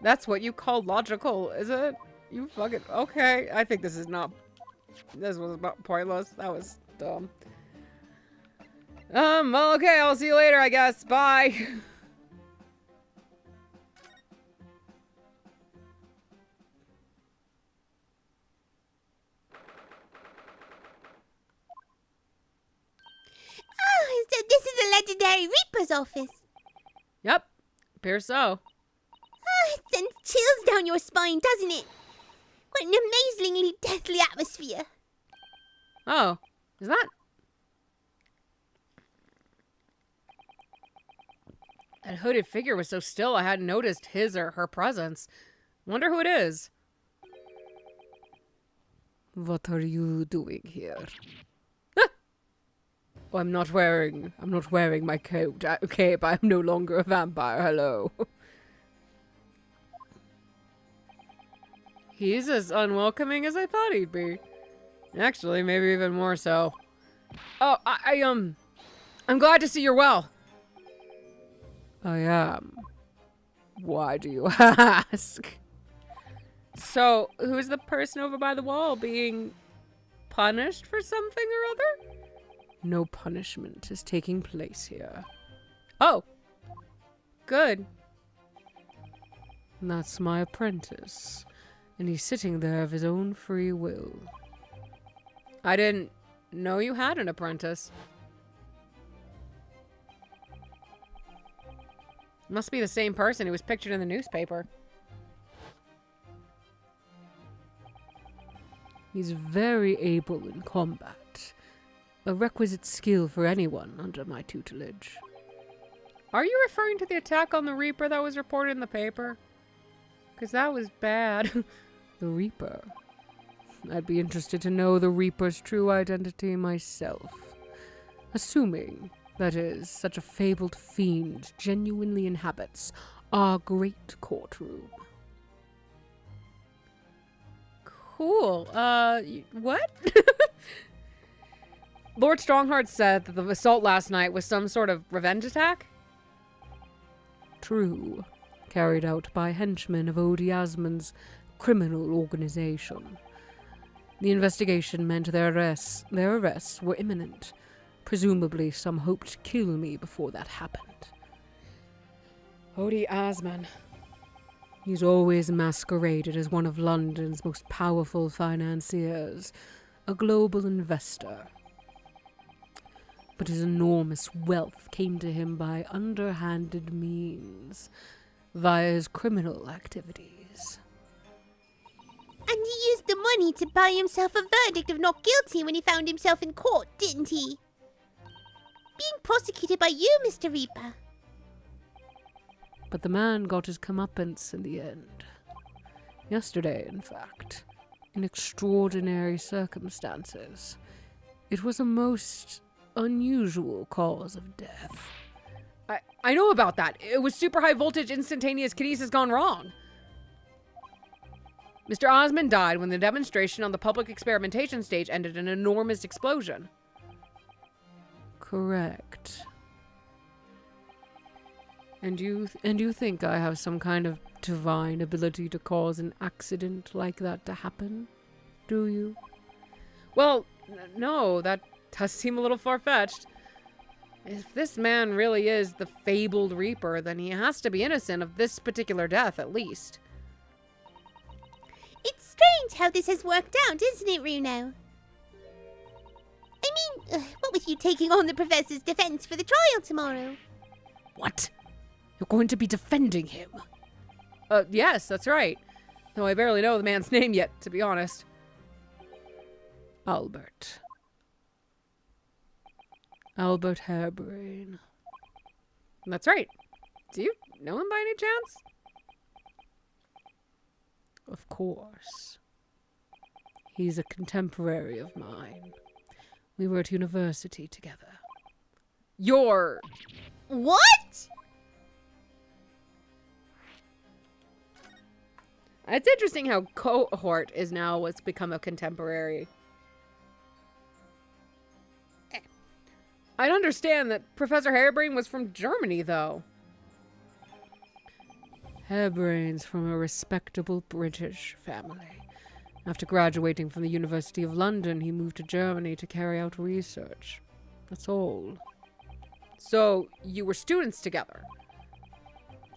That's what you call logical, is it? You fucking... Okay, I think this is not... This was about pointless. That was dumb. Well, okay, I'll see you later, I guess. Bye. Oh, so this is the legendary Reaper's office. Yep, appears so. Oh, it sends chills down your spine, doesn't it? What an amazingly deathly atmosphere. Oh, is that... That hooded figure was so still I hadn't noticed his or her presence. Wonder who it is. What are you doing here? Oh, I'm not wearing my coat. Cape. I'm no longer a vampire. Hello. He's as unwelcoming as I thought he'd be. Actually, maybe even more so. Oh, I'm glad to see you're well. I am. Why do you ask? So, who's the person over by the wall being punished for something or other? No punishment is taking place here. Oh. Good. That's my apprentice. And he's sitting there of his own free will. I didn't know you had an apprentice. Must be the same person who was pictured in the newspaper. He's very able in combat. A requisite skill for anyone under my tutelage. Are you referring to the attack on the Reaper that was reported in the paper? Because that was bad. The Reaper. I'd be interested to know the Reaper's true identity myself. Assuming, that is, such a fabled fiend genuinely inhabits our great courtroom. Cool. What? Lord Strongheart said that the assault last night was some sort of revenge attack? True. Carried out by henchmen of Odie Asmon's criminal organization. The investigation meant their arrests were imminent. Presumably, some hoped to kill me before that happened. Odie Asmon. He's always masqueraded as one of London's most powerful financiers, a global investor. But his enormous wealth came to him by underhanded means, via his criminal activities. And he used the money to buy himself a verdict of not guilty when he found himself in court, didn't he? Being prosecuted by you, Mr. Reaper. But the man got his comeuppance in the end. Yesterday, in fact. In extraordinary circumstances. It was a most unusual cause of death. I know about that. It was super high voltage instantaneous kinesis gone wrong. Mr. Osmond died when the demonstration on the public experimentation stage ended in an enormous explosion. Correct. And you think I have some kind of divine ability to cause an accident like that to happen? Do you? Well, no, that does seem a little far-fetched. If this man really is the fabled Reaper, then he has to be innocent of this particular death, at least. It's strange how this has worked out, isn't it, Runo? I mean, what with you taking on the Professor's defense for the trial tomorrow? What? You're going to be defending him? Yes, that's right. Though I barely know the man's name yet, to be honest. Albert. Albert Harebrain. That's right. Do you know him by any chance? Of course. He's a contemporary of mine. We were at university together. You're... What? It's interesting how cohort is now what's become a contemporary. I'd understand that Professor Harebrain was from Germany, though. Harebrain's from a respectable British family. After graduating from the University of London, he moved to Germany to carry out research. That's all. So, you were students together?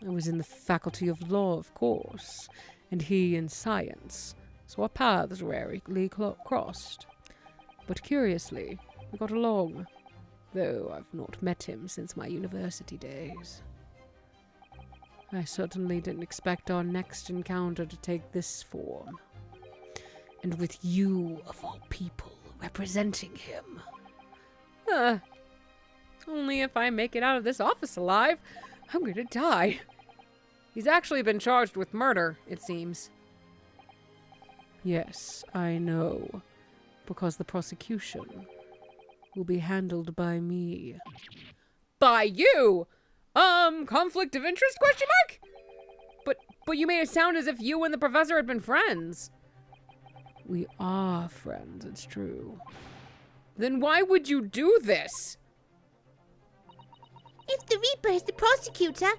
I was in the Faculty of Law, of course, and he in science, so our paths rarely crossed. But curiously, we got along, though I've not met him since my university days. I certainly didn't expect our next encounter to take this form. And with you, of all people, representing him. Only if I make it out of this office alive, I'm gonna die. He's actually been charged with murder, it seems. Yes, I know. Because the prosecution will be handled by me. By you? Conflict of interest, question mark? But you made it sound as if you and the professor had been friends. We are friends, it's true. Then why would you do this? If the Reaper is the prosecutor,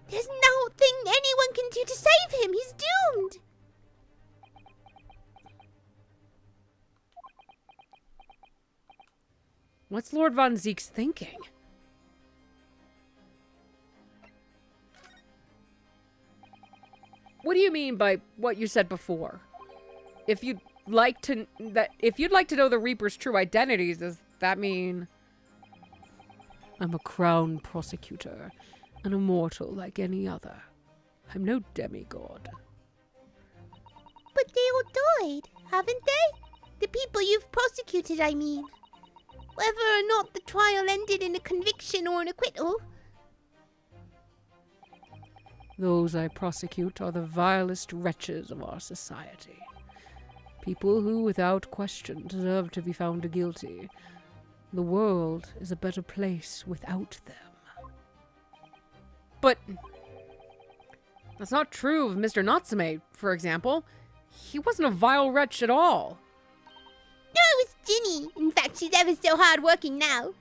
there's nothing anyone can do to save him. He's doomed. What's Lord Von Zeke's thinking? What do you mean by what you said before? If you'd like to know the Reaper's true identities, does that mean... I'm a crown prosecutor, an immortal like any other. I'm no demigod. But they all died, haven't they? The people you've prosecuted, I mean. Whether or not the trial ended in a conviction or an acquittal. Those I prosecute are the vilest wretches of our society. People who, without question, deserve to be found guilty. The world is a better place without them. But that's not true of Mr. Natsume, for example. He wasn't a vile wretch at all. No, it was Ginny. In fact, she's ever so hard-working now.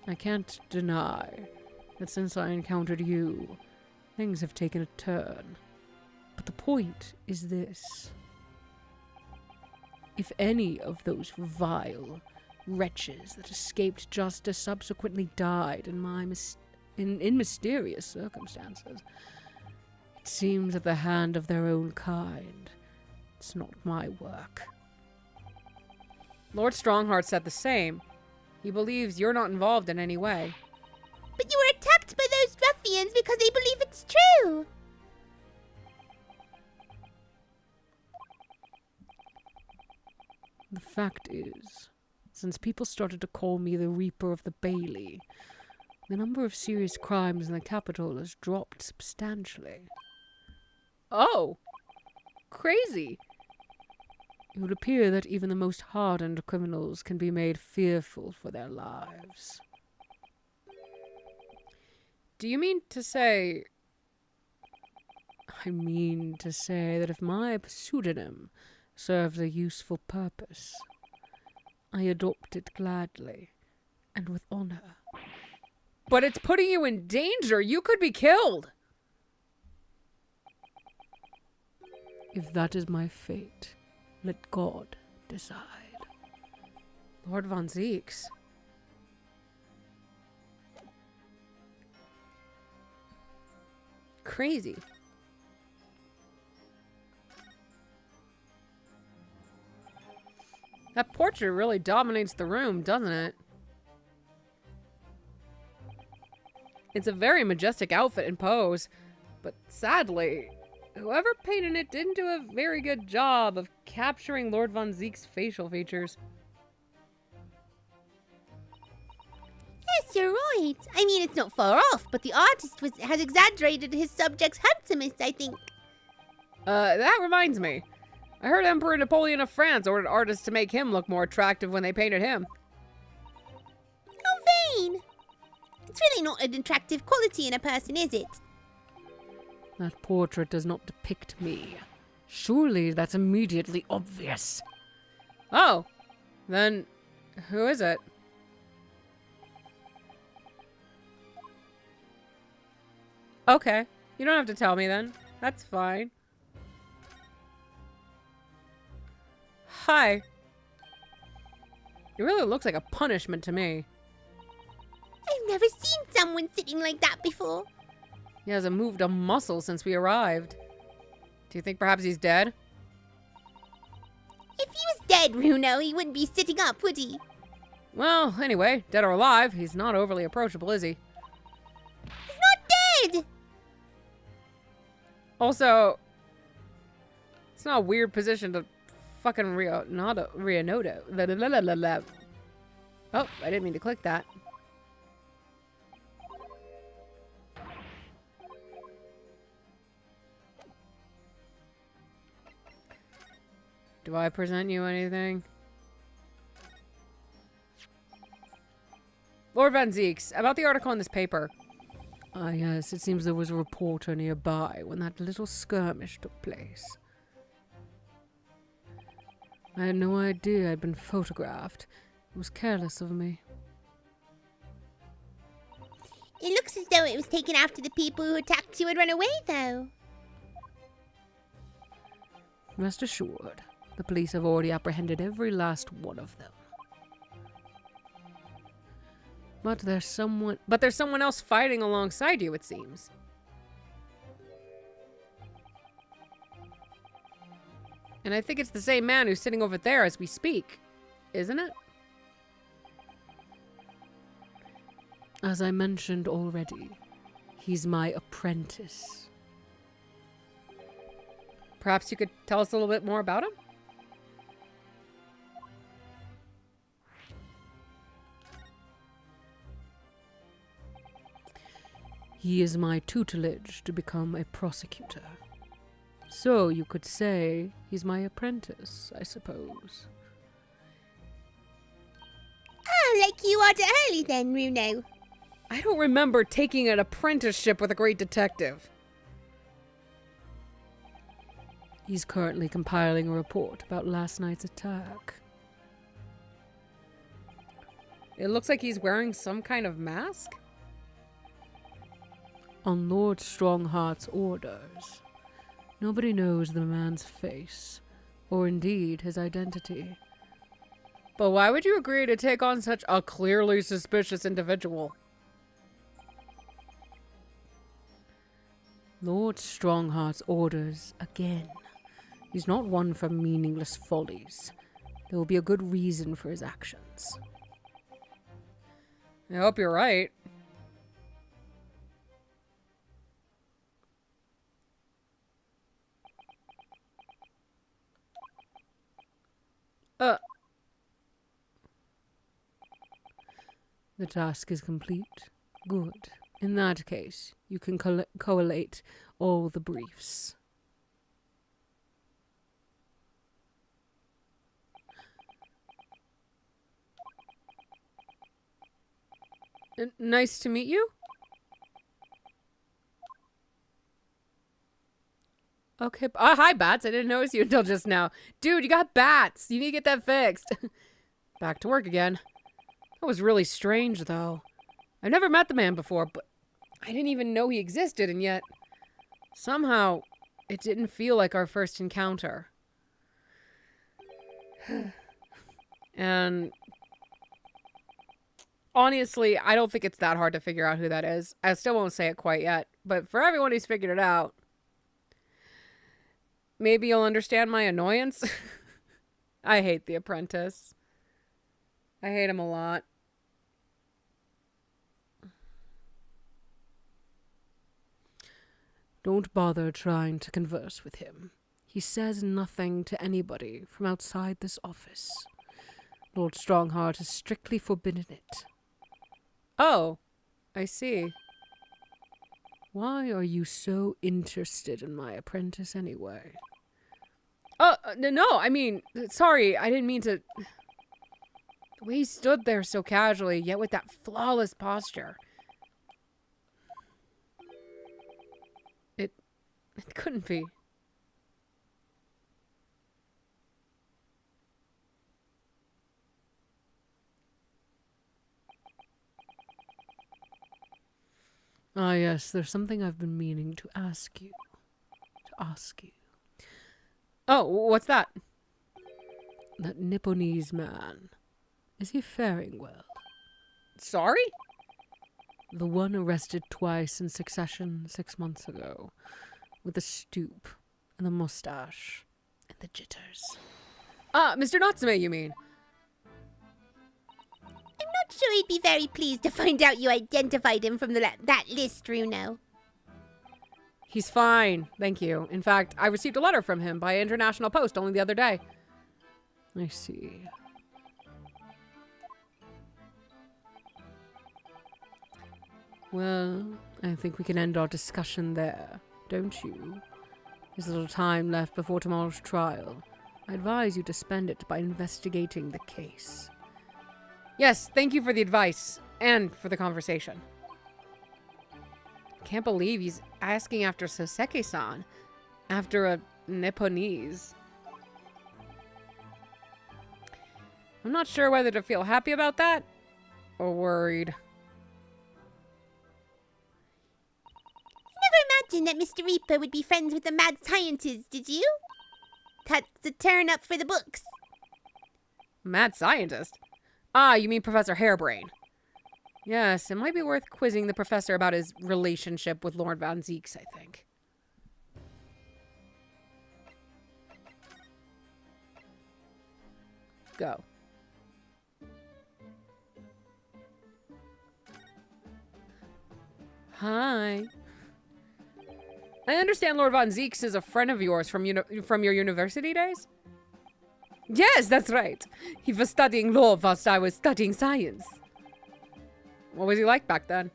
I can't deny that since I encountered you, things have taken a turn. But the point is this. If any of those vile wretches that escaped justice subsequently died in mysterious circumstances, it seems at the hand of their own kind. It's not my work. Lord Strongheart said the same. He believes you're not involved in any way. But you were attacked by those ruffians because they believe it's true. The fact is, since people started to call me the Reaper of the Bailey, the number of serious crimes in the capital has dropped substantially. Oh! Crazy! It would appear that even the most hardened criminals can be made fearful for their lives. Do you mean to say... I mean to say that if my pseudonym serves a useful purpose, I adopt it gladly and with honor. But it's putting you in danger! You could be killed! If that is my fate, let God decide. Lord Von Zeeks. Crazy. That portrait really dominates the room, doesn't it? It's a very majestic outfit and pose, but sadly, Whoever painted it didn't do a very good job of capturing Lord Von Zeke's facial features. Yes, you're right. I mean, it's not far off, but the artist has exaggerated his subject's handsomeness, I think. That reminds me. I heard Emperor Napoleon of France ordered artists to make him look more attractive when they painted him. How vain! It's really not an attractive quality in a person, is it? That portrait does not depict me. Surely that's immediately obvious. Oh, then who is it? Okay, you don't have to tell me then. That's fine. Hi. It really looks like a punishment to me. I've never seen someone sitting like that before. He hasn't moved a muscle since we arrived. Do you think perhaps he's dead? If he was dead, Runo, he wouldn't be sitting up, would he? Well, anyway, dead or alive, he's not overly approachable, is he? He's not dead! Also, it's not a weird position to fucking Rianodo. Oh, I didn't mean to click that. Do I present you anything? Lord Van Zeeks, about the article in this paper. Ah, yes, it seems there was a reporter nearby when that little skirmish took place. I had no idea I'd been photographed. It was careless of me. It looks as though it was taken after the people who attacked you had run away, though. Rest assured, the police have already apprehended every last one of them. But there's someone else fighting alongside you, it seems. And I think it's the same man who's sitting over there as we speak, isn't it? As I mentioned already, he's my apprentice. Perhaps you could tell us a little bit more about him? He is my tutelage to become a prosecutor. So you could say he's my apprentice, I suppose. Ah, like you are to early then, Runo. I don't remember taking an apprenticeship with a great detective. He's currently compiling a report about last night's attack. It looks like he's wearing some kind of mask? On Lord Strongheart's orders. Nobody knows the man's face, or indeed his identity. But why would you agree to take on such a clearly suspicious individual? Lord Strongheart's orders again. He's not one for meaningless follies. There will be a good reason for his actions. I hope you're right. The task is complete. Good. In that case, you can collate all the briefs. Nice to meet you. Okay. Hi, Bats. I didn't notice you until just now. Dude, you got bats. You need to get that fixed. Back to work again. That was really strange, though. I've never met the man before, but I didn't even know he existed, and yet somehow it didn't feel like our first encounter. And honestly, I don't think it's that hard to figure out who that is. I still won't say it quite yet, but for everyone who's figured it out, maybe you'll understand my annoyance. I hate the apprentice. I hate him a lot. Don't bother trying to converse with him. He says nothing to anybody from outside this office. Lord Strongheart has strictly forbidden it. Oh, I see. Why are you so interested in my apprentice anyway? Oh, no, I mean, sorry, I didn't mean to... The way he stood there so casually, yet with that flawless posture. It couldn't be. Ah, yes, there's something I've been meaning to ask you. Oh, what's that? That Nipponese man. Is he faring well? Sorry? The one arrested twice in succession 6 months ago. With the stoop, and the mustache, and the jitters. Ah, Mr. Natsume, you mean? I'm not sure he'd be very pleased to find out you identified him from that list, Runo. He's fine, thank you. In fact, I received a letter from him by international post only the other day. I see. Well, I think we can end our discussion there, don't you? There's little time left before tomorrow's trial. I advise you to spend it by investigating the case. Yes, thank you for the advice, and for the conversation. Can't believe he's asking after Soseki-san, after a Nipponese. I'm not sure whether to feel happy about that, or worried. Never imagined that Mr. Reaper would be friends with the mad scientist, did you? That's a turn up for the books. Mad scientist? Ah, you mean Professor Hairbrain. Yes, it might be worth quizzing the professor about his relationship with Lord Von Zeeks, I think. Go. Hi. I understand Lord Von Zeeks is a friend of yours from your university days? Yes, that's right. He was studying law whilst I was studying science. What was he like back then?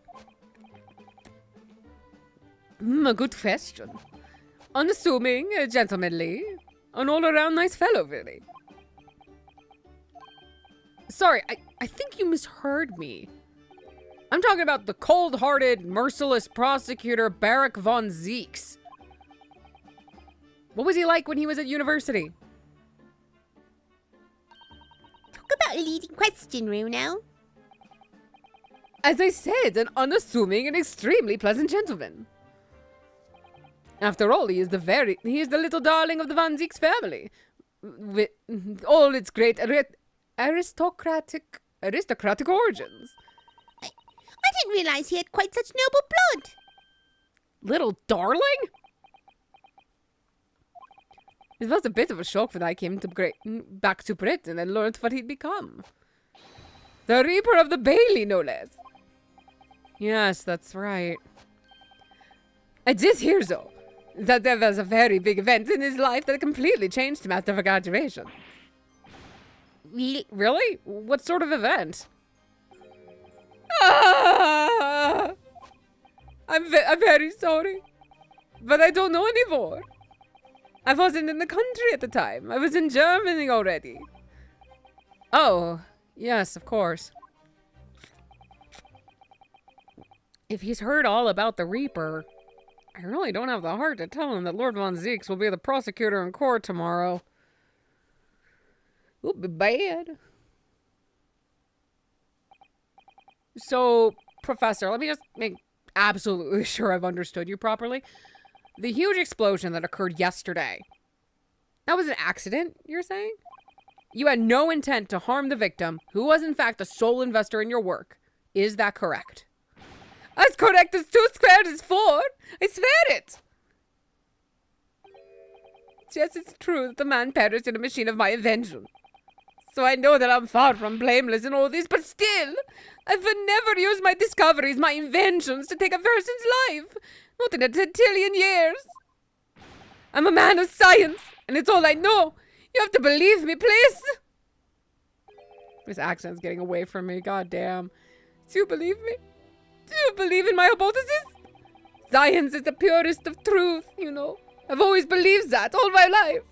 A good question. Unassuming, gentlemanly, an all-around nice fellow, really. Sorry, I think you misheard me. I'm talking about the cold-hearted, merciless prosecutor Barak von Zeeks. What was he like when he was at university? Talk about a leading question, Runo. As I said, an unassuming and extremely pleasant gentleman. After all, he is the little darling of the Von Zeeks family, with all its great aristocratic origins. I didn't realize he had quite such noble blood. Little darling? It was a bit of a shock when I came back to Britain and learned what he'd become. The Reaper of the Bailey, no less. Yes, that's right. I did hear, though, that there was a very big event in his life that completely changed him after graduation. Really? What sort of event? Ah! I'm very sorry, but I don't know anymore. I wasn't in the country at the time. I was in Germany already. Oh, yes, of course. If he's heard all about the Reaper, I really don't have the heart to tell him that Lord Von Zeeks will be the prosecutor in court tomorrow. It would be bad. So, Professor, let me just make absolutely sure I've understood you properly. The huge explosion that occurred yesterday, that was an accident, you're saying? You had no intent to harm the victim, who was in fact a sole investor in your work. Is that correct? As correct as 2 squared is 4. I swear it. Yes, it's true that the man perished in a machine of my invention. So I know that I'm far from blameless in all this, but still, I would never use my discoveries, my inventions, to take a person's life. Not in a tintillion years. I'm a man of science, and it's all I know. You have to believe me, please. This accent's getting away from me, goddamn. Do you believe me? Do you believe in my hypothesis? Science is the purest of truth, you know. I've always believed that all my life.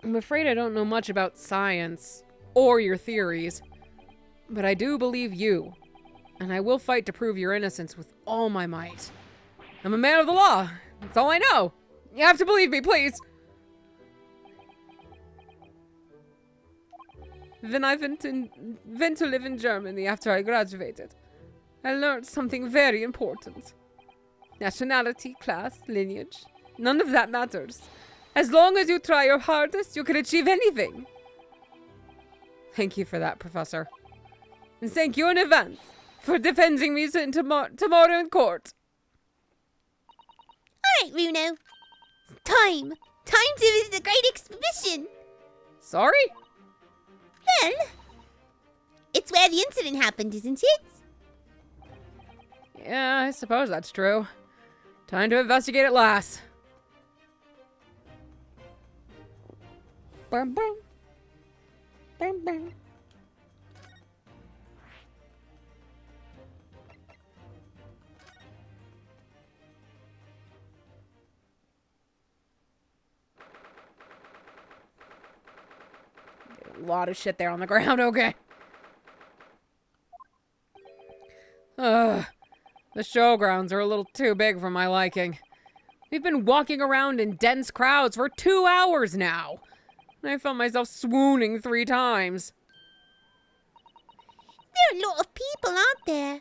I'm afraid I don't know much about science or your theories, but I do believe you, and I will fight to prove your innocence with all my might. I'm a man of the law. That's all I know. You have to believe me, please. When I went to live in Germany after I graduated, I learned something very important. Nationality, class, lineage, none of that matters. As long as you try your hardest, you can achieve anything. Thank you for that, Professor. And thank you in advance for defending me tomorrow in court. Alright, Runo. Time. Time to visit the Great Exhibition. Sorry? Well, it's where the incident happened, isn't it? Yeah, I suppose that's true. Time to investigate at last. Bum, bum. Bum, bum. A lot of shit there on the ground, okay. The showgrounds are a little too big for my liking. We've been walking around in dense crowds for 2 hours now. And I felt myself swooning 3 times. There are a lot of people, aren't there?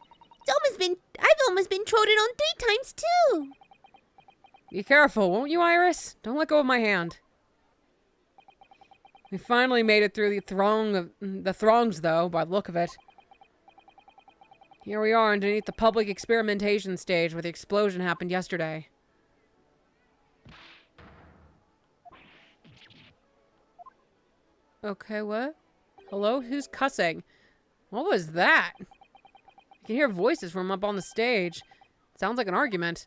I've almost been trodden on 3 times too. Be careful, won't you, Iris? Don't let go of my hand. We finally made it through the throngs, though, by the look of it. Here we are underneath the public experimentation stage where the explosion happened yesterday. Okay, what? Hello? Who's cussing? What was that? I can hear voices from up on the stage. It sounds like an argument.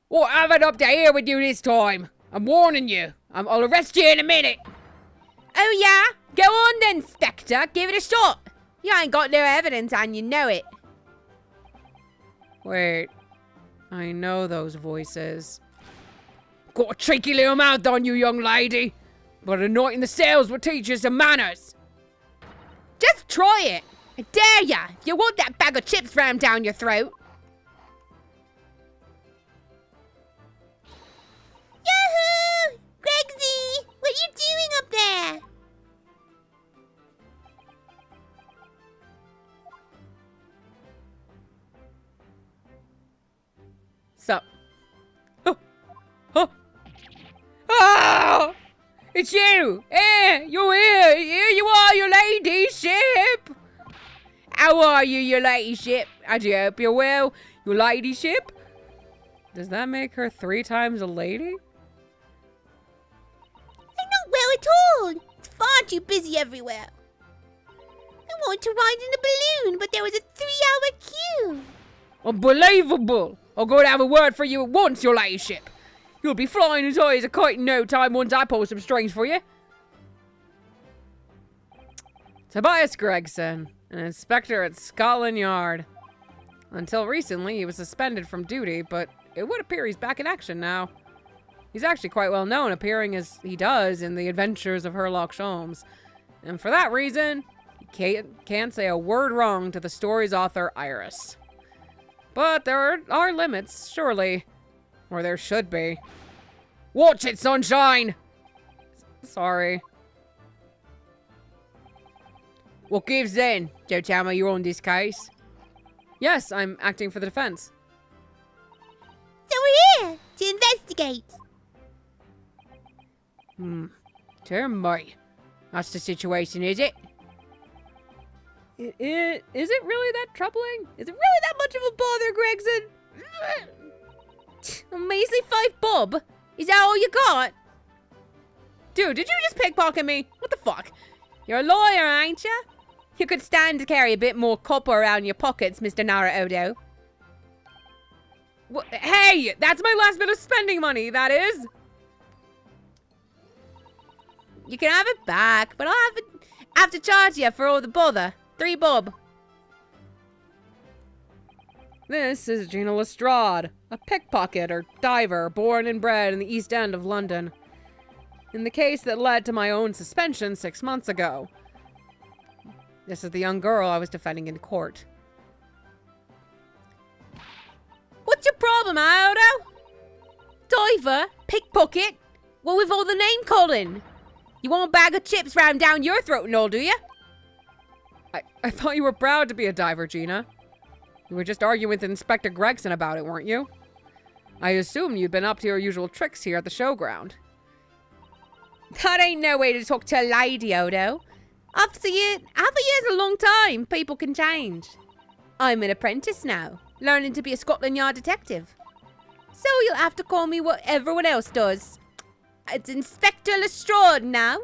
What have I up to here with you this time? I'm warning you. I'll arrest you in a minute. Oh yeah? Go on then, Spectre. Give it a shot. You ain't got no evidence and you know it. Wait. I know those voices. Got a cheeky little mouth on you, young lady. But a night in the cells will teach you some manners. Just try it. I dare ya. If you want that bag of chips rammed down your throat. Yahoo! Gregsy! What are you doing up there? Sup? Oh! Oh! Oh! It's you! You're here! Here you are, your ladyship! How are you, your ladyship? I do hope you're well, your ladyship. Does that make her 3 times a lady? I'm not well at all. It's far too busy everywhere. I wanted to ride in a balloon, but there was a 3-hour queue. Unbelievable! I'll go and have a word for you at once, your ladyship. You'll be flying as high as a kite in no time once I pull some strings for you. Tobias Gregson, an inspector at Scotland Yard. Until recently, he was suspended from duty, but it would appear he's back in action now. He's actually quite well known, appearing as he does in the adventures of Sherlock Holmes. And for that reason, he can't say a word wrong to the story's author, Iris. But there are limits, surely. Or there should be. Watch it, sunshine! Sorry. What gives then? Joe tell me you're on this case? Yes, I'm acting for the defense. So we're here to investigate. Dear me. That's the situation, is it? Is it really that troubling? Is it really that much of a bother, Gregson? A measly 5 bob? Is that all you got? Dude, did you just pickpocket me? What the fuck? You're a lawyer, ain't you? You could stand to carry a bit more copper around your pockets, Mr. Naruto. Hey, that's my last bit of spending money, that is. You can have it back, but I'll have to charge you for all the bother. 3 bob. This is Gina Lestrade, a pickpocket or diver born and bred in the East End of London. In the case that led to my own suspension 6 months ago. This is the young girl I was defending in court. What's your problem, Odo? Diver? Pickpocket? What with all the name calling? You want a bag of chips rammed down your throat and all, do you? I thought you were proud to be a diver, Gina. You were just arguing with Inspector Gregson about it, weren't you? I assumed you'd been up to your usual tricks here at the showground. That ain't no way to talk to a lady, Odo. Half a year's a long time. People can change. I'm an apprentice now, learning to be a Scotland Yard detective. So you'll have to call me what everyone else does. It's Inspector Lestrade now.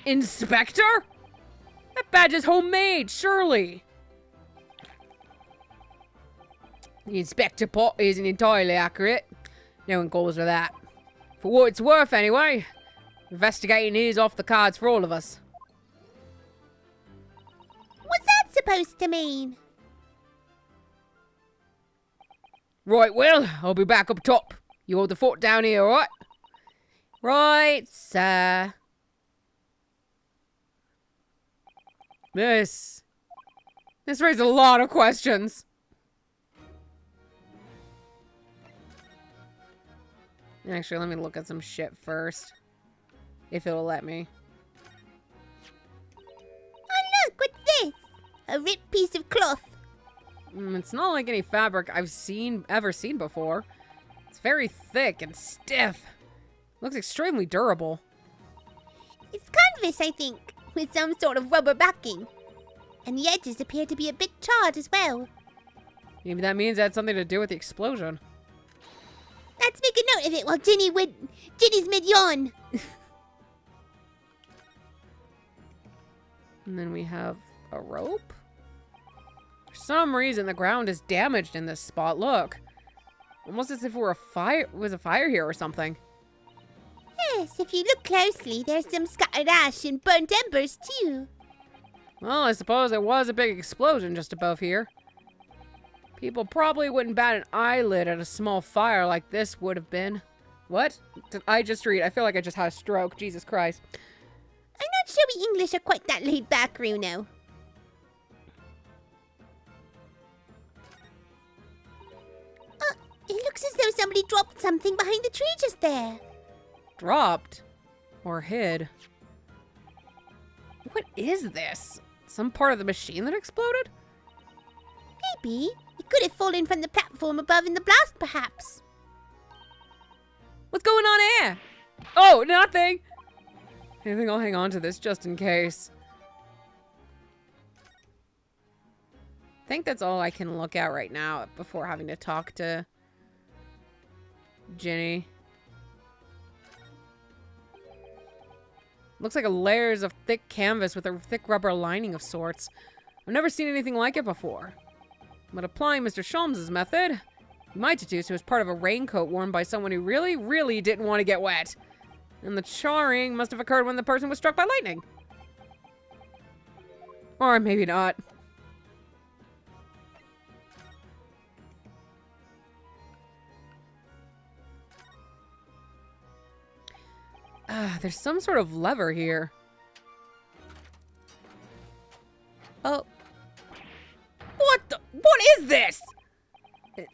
Inspector? That badge is homemade, surely. The inspector pot isn't entirely accurate. No one calls her that. For what it's worth, anyway. Investigating is off the cards for all of us. What's that supposed to mean? Right, Will. I'll be back up top. You hold the fort down here, alright? Right, sir. This raises a lot of questions. Actually, let me look at some shit first. If it'll let me. Oh look, what's this? A ripped piece of cloth. It's not like any fabric I've ever seen before. It's very thick and stiff. Looks extremely durable. It's canvas, I think, with some sort of rubber backing. And the edges appear to be a bit charred as well. Maybe that means it had something to do with the explosion. Let's make a note of it while Ginny's mid-yawn. And then we have a rope. For some reason, the ground is damaged in this spot. Look. Almost as if was a fire here or something. Yes, if you look closely, there's some scattered ash and burnt embers too. Well, I suppose there was a big explosion just above here. People probably wouldn't bat an eyelid at a small fire like this would have been. What? Did I just read? I feel like I just had a stroke. Jesus Christ. I'm not sure we English are quite that laid back, Bruno. It looks as though somebody dropped something behind the tree just there. Dropped? Or hid? What is this? Some part of the machine that exploded? Maybe. It could have fallen from the platform above in the blast, perhaps. What's going on here? Oh, nothing! I think I'll hang on to this just in case. I think that's all I can look at right now before having to talk to Ginny. Looks like a layers of thick canvas with a thick rubber lining of sorts. I've never seen anything like it before. But applying Mr. Sholmes' method, you might deduce it was part of a raincoat worn by someone who really, really didn't want to get wet. And the charring must have occurred when the person was struck by lightning. Or maybe not. There's some sort of lever here. Oh. What is this? It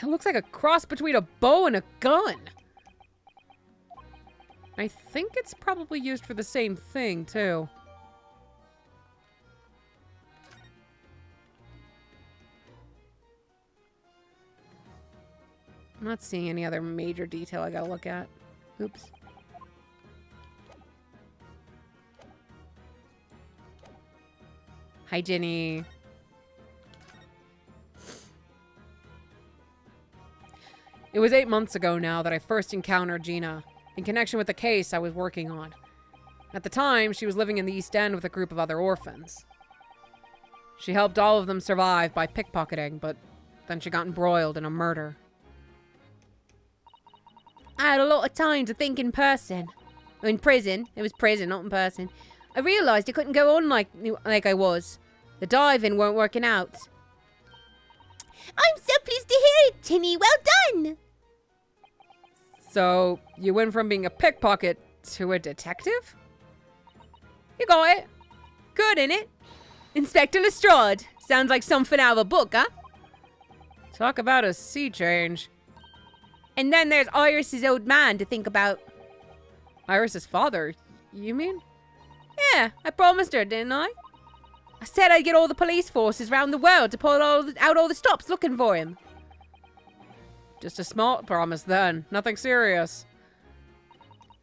looks like a cross between a bow and a gun. I think it's probably used for the same thing, too. I'm not seeing any other major detail I gotta look at. Oops. Hi, Ginny. It was 8 months ago now that I first encountered Gina, in connection with the case I was working on. At the time, she was living in the East End with a group of other orphans. She helped all of them survive by pickpocketing, but then she got embroiled in a murder. I had a lot of time to think in person. In prison. It was prison, not in person. I realised I couldn't go on like I was. The diving weren't working out. I'm so pleased to hear it, Ginny. Well done! So, you went from being a pickpocket to a detective? You got it. Good, innit? Inspector Lestrade. Sounds like something out of a book, huh? Talk about a sea change. And then there's Iris's old man to think about. Iris's father, you mean? Yeah, I promised her, didn't I? I said I'd get all the police forces round the world to pull out all the stops looking for him. Just a small promise then. Nothing serious.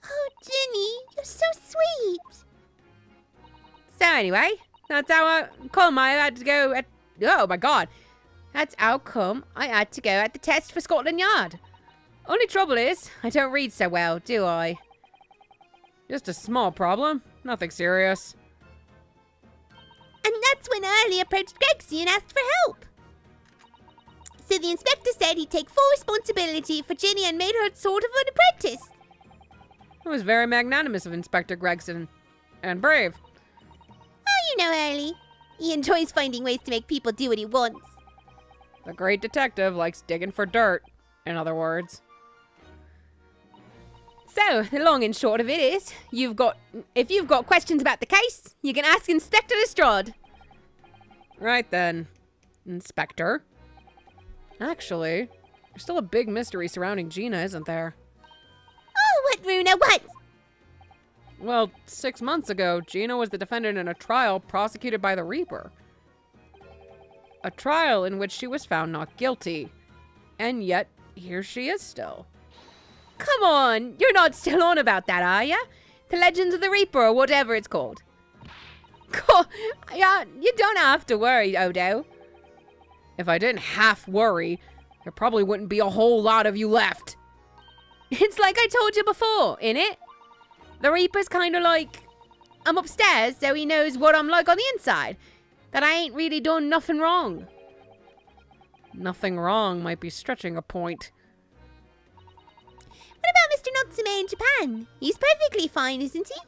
Oh, Ginny, you're so sweet. So anyway, that's how I had to go at... Oh, my God. That's how come I had to go at the test for Scotland Yard. Only trouble is, I don't read so well, do I? Just a small problem. Nothing serious. And that's when Early approached Gregson and asked for help. So the inspector said he'd take full responsibility for Ginny and made her sort of an apprentice. It was very magnanimous of Inspector Gregson. And brave. Oh, you know Early. He enjoys finding ways to make people do what he wants. The great detective likes digging for dirt, in other words. So, the long and short of it is, if you've got questions about the case, you can ask Inspector Lestrade. Right then, Inspector. Actually, there's still a big mystery surrounding Gina, isn't there? Oh, what, Runa, what? Well, 6 months ago, Gina was the defendant in a trial prosecuted by the Reaper. A trial in which she was found not guilty. And yet, here she is still. Come on, you're not still on about that, are ya? The Legends of the Reaper, or whatever it's called. Yeah, you don't have to worry, Odo. If I didn't half worry, there probably wouldn't be a whole lot of you left. It's like I told you before, innit? The Reaper's kind of like, I'm upstairs, so he knows what I'm like on the inside. That I ain't really done nothing wrong. Nothing wrong might be stretching a point. What about Mr. Natsume in Japan? He's perfectly fine, isn't he?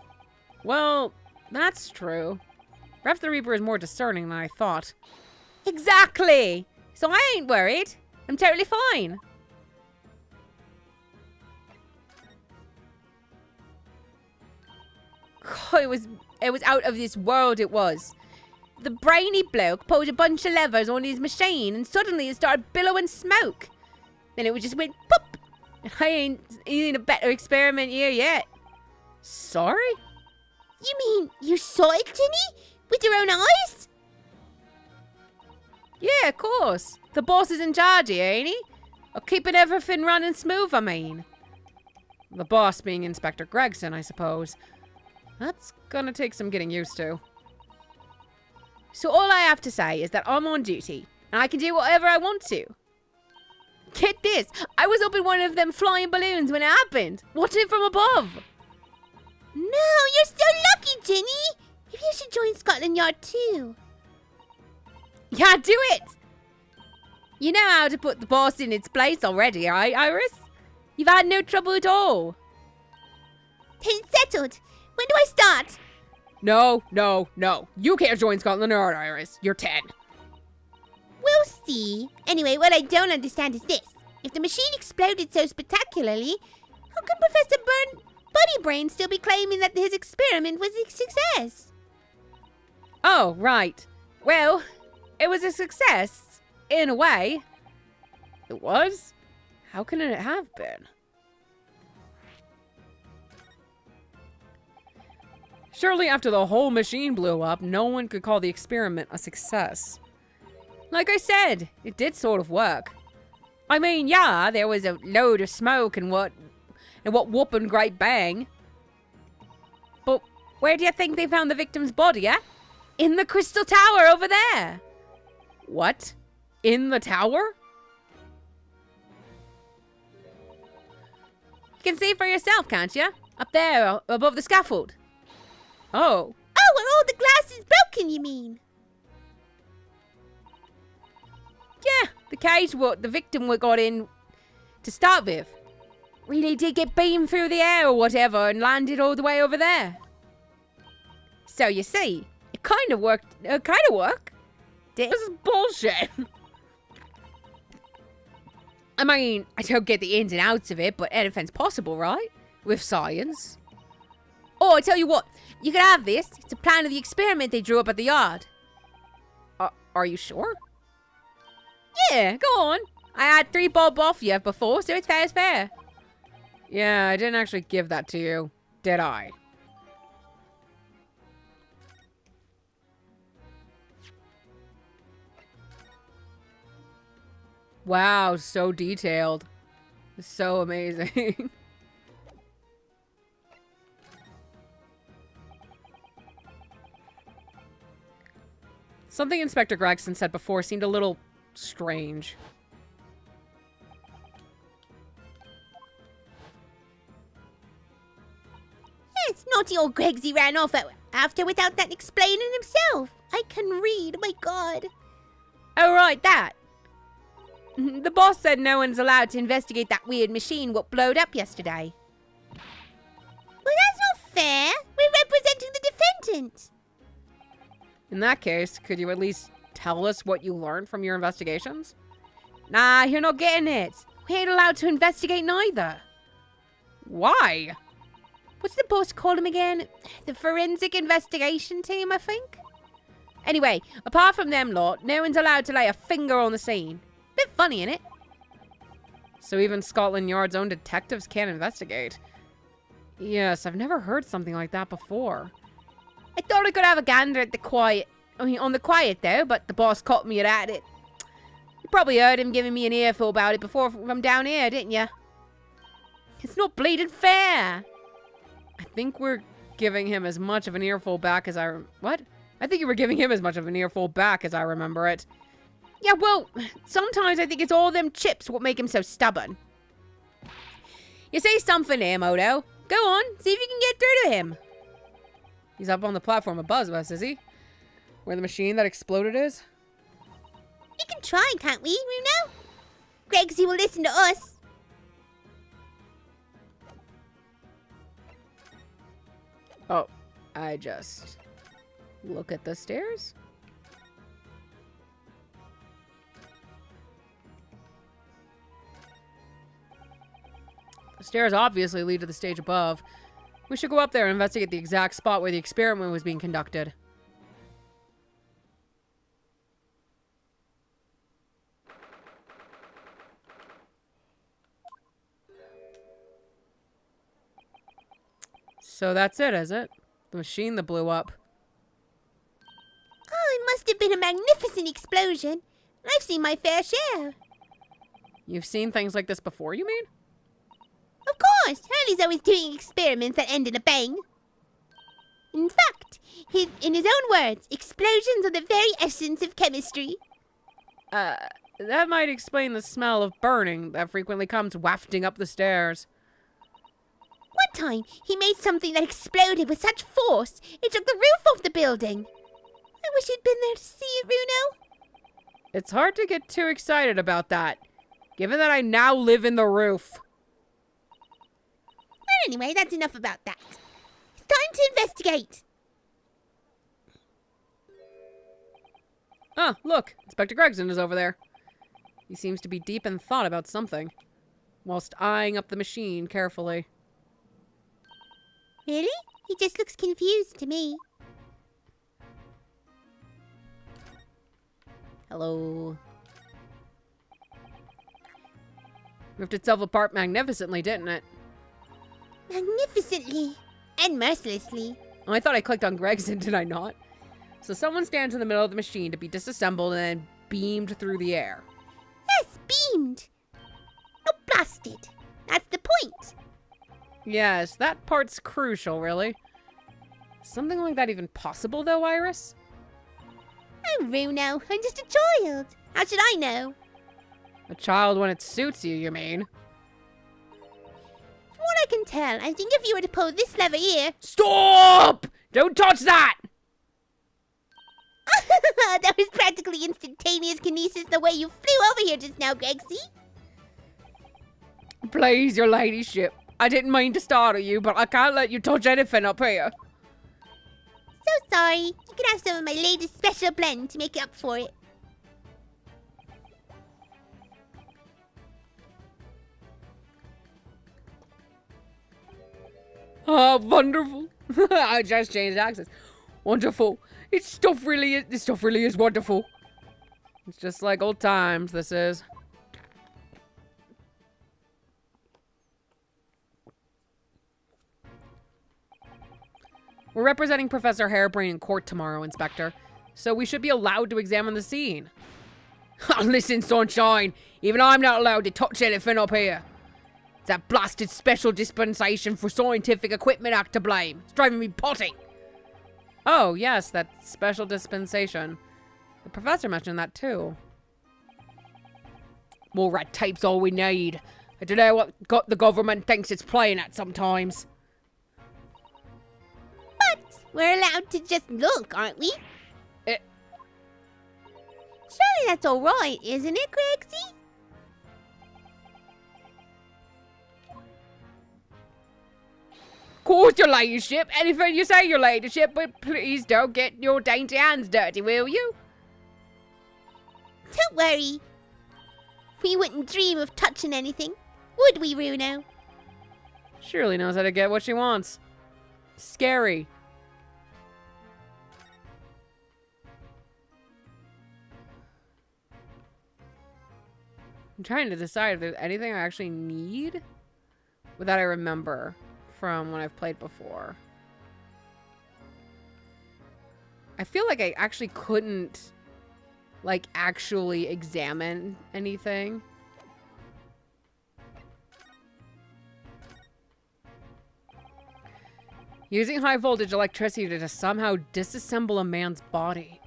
Well, that's true. Perhaps the Reaper is more discerning than I thought. Exactly! So I ain't worried. I'm totally fine. God, it was out of this world, it was. The brainy bloke pulled a bunch of levers on his machine and suddenly it started billowing smoke. Then it just went pop. I ain't seen a better experiment here yet. Sorry? You mean you saw it, Ginny? With your own eyes? Yeah, of course. The boss is in charge here, ain't he? Of keeping everything running smooth, I mean. The boss being Inspector Gregson, I suppose. That's gonna take some getting used to. So all I have to say is that I'm on duty, and I can do whatever I want to. Get this, I was up in one of them flying balloons when it happened, watching it from above. No, you're so lucky, Ginny. Maybe you should join Scotland Yard too. Yeah, do it. You know how to put the boss in its place already, right, Iris? You've had no trouble at all. It's settled. When do I start? No. You can't join Scotland Yard, Iris. You're 10. We'll see. Anyway, what I don't understand is this. If the machine exploded so spectacularly, how can Professor Buddybrain still be claiming that his experiment was a success? Oh, right. Well, it was a success, in a way. It was? How can it have been? Surely after the whole machine blew up, no one could call the experiment a success. Like I said, it did sort of work. I mean, yeah, there was a load of smoke and what whooping great bang. But where do you think they found the victim's body, eh? In the crystal tower over there. What? In the tower? You can see for yourself, can't you? Up there, above the scaffold. Oh. Oh, where all the glass is broken, you mean? Yeah, the cage what the victim got in to start with. Really did get beamed through the air or whatever and landed all the way over there. So you see, it kind of worked. This is bullshit. I mean, I don't get the ins and outs of it, but anything's possible, right? With science. Oh, I tell you what, you can have this. It's a plan of the experiment they drew up at the yard. Are you sure? Yeah, go on. I had 3 bob off you before, so it's fair as fair. Yeah, I didn't actually give that to you, did I? Wow, so detailed. So amazing. Something Inspector Gregson said before seemed a little strange. Yes, naughty old Gregsy ran off after without that explaining himself. I can read, my god. Oh, right, that. The boss said no one's allowed to investigate that weird machine what blowed up yesterday. Well, that's not fair. We're representing the defendant. In that case, could you at least tell us what you learned from your investigations? Nah, you're not getting it. We ain't allowed to investigate neither. Why? What's the boss call him again? The forensic investigation team, I think? Anyway, apart from them lot, no one's allowed to lay a finger on the scene. Bit funny, innit? So even Scotland Yard's own detectives can't investigate. Yes, I've never heard something like that before. I thought I could have a gander at the quiet. On the quiet though, but the boss caught me at it. You probably heard him giving me an earful about it before from down here, didn't you? It's not bleeding fair. I think we're giving him as much of an earful back as what? I think you were giving him as much of an earful back as I remember it. Yeah, well, sometimes I think it's all them chips what make him so stubborn. You say something there, Moto. Go on, see if you can get through to him. He's up on the platform above us, is he? Where the machine that exploded is? We can try, can't we, Runo? Gregsy will listen to us. Oh, I just look at the stairs. The stairs obviously lead to the stage above. We should go up there and investigate the exact spot where the experiment was being conducted. So that's it, is it? The machine that blew up. Oh, it must have been a magnificent explosion. I've seen my fair share. You've seen things like this before, you mean? Of course, Hurley's always doing experiments that end in a bang. In fact, in his own words, explosions are the very essence of chemistry. That might explain the smell of burning that frequently comes wafting up the stairs. One time, he made something that exploded with such force, it took the roof off the building. I wish you'd been there to see it, Runo. It's hard to get too excited about that, given that I now live in the roof. Well, anyway, that's enough about that. It's time to investigate. Ah, look, Inspector Gregson is over there. He seems to be deep in thought about something, whilst eyeing up the machine carefully. Really? He just looks confused to me. Hello. Ripped itself apart magnificently, didn't it? Magnificently. And mercilessly. Oh, I thought I clicked on Gregson, did I not? So someone stands in the middle of the machine to be disassembled and then beamed through the air. Yes, beamed. Oh, blasted. That's the point. Yes, that part's crucial, really. Something like that even possible, though, Iris? Oh, Runo, I'm just a child. How should I know? A child when it suits you, you mean? From what I can tell, I think if you were to pull this lever here... Stop! Don't touch that! That was practically instantaneous kinesis the way you flew over here just now, Gregsy. Please, your ladyship. I didn't mean to startle you, but I can't let you touch anything up here. So sorry. You can have some of my latest special blend to make up for it. Oh, wonderful. I just changed access. Wonderful. This stuff really is wonderful. It's just like old times, this is. We're representing Professor Harebrain in court tomorrow, Inspector. So we should be allowed to examine the scene. Listen, Sunshine. Even I'm not allowed to touch anything up here. It's that blasted Special Dispensation for Scientific Equipment Act to blame. It's driving me potty. Oh, yes, that special dispensation. The professor mentioned that, too. More red tape's all we need. I don't know what the government thinks it's playing at sometimes. But we're allowed to just look, aren't we? Surely that's all right, isn't it, Gregsy? Of course, your ladyship. Anything you say, your ladyship, but please don't get your dainty hands dirty, will you? Don't worry. We wouldn't dream of touching anything, would we, Runo? Surely knows how to get what she wants. Scary. I'm trying to decide if there's anything I actually need that I remember from when I've played before. I feel like I actually couldn't, like, actually examine anything. Using high voltage electricity to somehow disassemble a man's body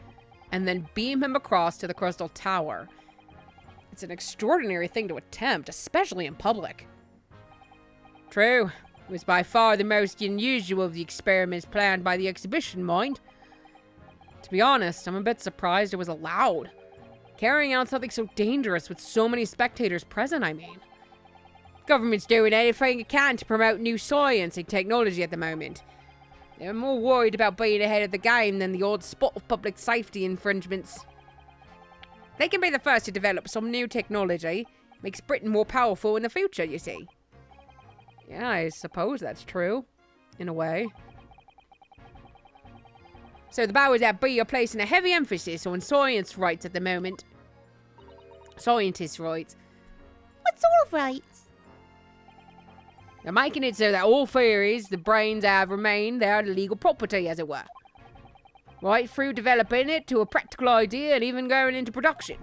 and then beam him across to the Crystal Tower. It's an extraordinary thing to attempt, especially in public. True. It was by far the most unusual of the experiments planned by the exhibition, mind. To be honest, I'm a bit surprised it was allowed. Carrying out something so dangerous with so many spectators present, I mean. The government's doing anything it can to promote new science and technology at the moment. They're more worried about being ahead of the game than the odd spot of public safety infringements. They can be the first to develop some new technology. Makes Britain more powerful in the future, you see. Yeah, I suppose that's true. In a way. So the powers that be are placing a heavy emphasis on science rights at the moment. Scientist rights. What sort of rights? They're making it so that all theories the brains have remain their legal property, as it were. Right through developing it to a practical idea and even going into production.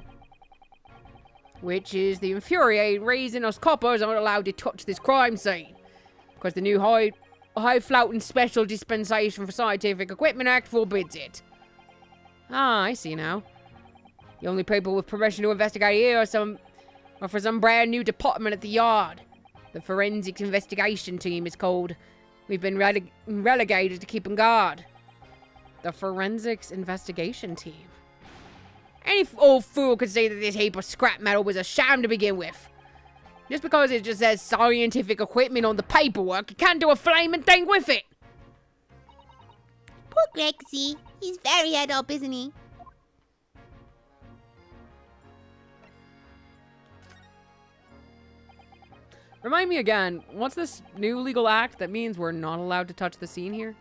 Which is the infuriating reason us coppers aren't allowed to touch this crime scene. Because the new high-flouting Special Dispensation for Scientific Equipment Act forbids it. Ah, I see now. The only people with permission to investigate here are for some brand new department at the Yard. The Forensics Investigation Team is called. We've been relegated to keeping guard. The Forensics Investigation Team. Any old fool could see that this heap of scrap metal was a sham to begin with. Just because it just says scientific equipment on the paperwork, you can't do a flaming thing with it. Poor Gregsy. He's very head up, isn't he? Remind me again, what's this new legal act that means we're not allowed to touch the scene here?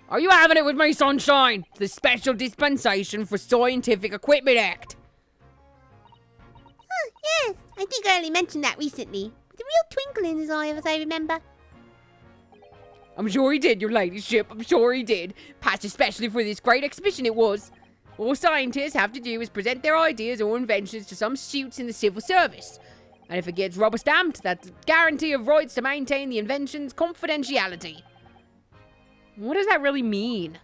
Are you having it with me, Sunshine? It's the Special Dispensation for Scientific Equipment Act. Oh, yes. I think I only mentioned that recently. With a real twinkle in his eye, as I remember. I'm sure he did, your ladyship. I'm sure he did. Passed especially for this great exhibition it was. All scientists have to do is present their ideas or inventions to some suits in the civil service. And if it gets rubber stamped, that's a guarantee of rights to maintain the invention's confidentiality. What does that really mean?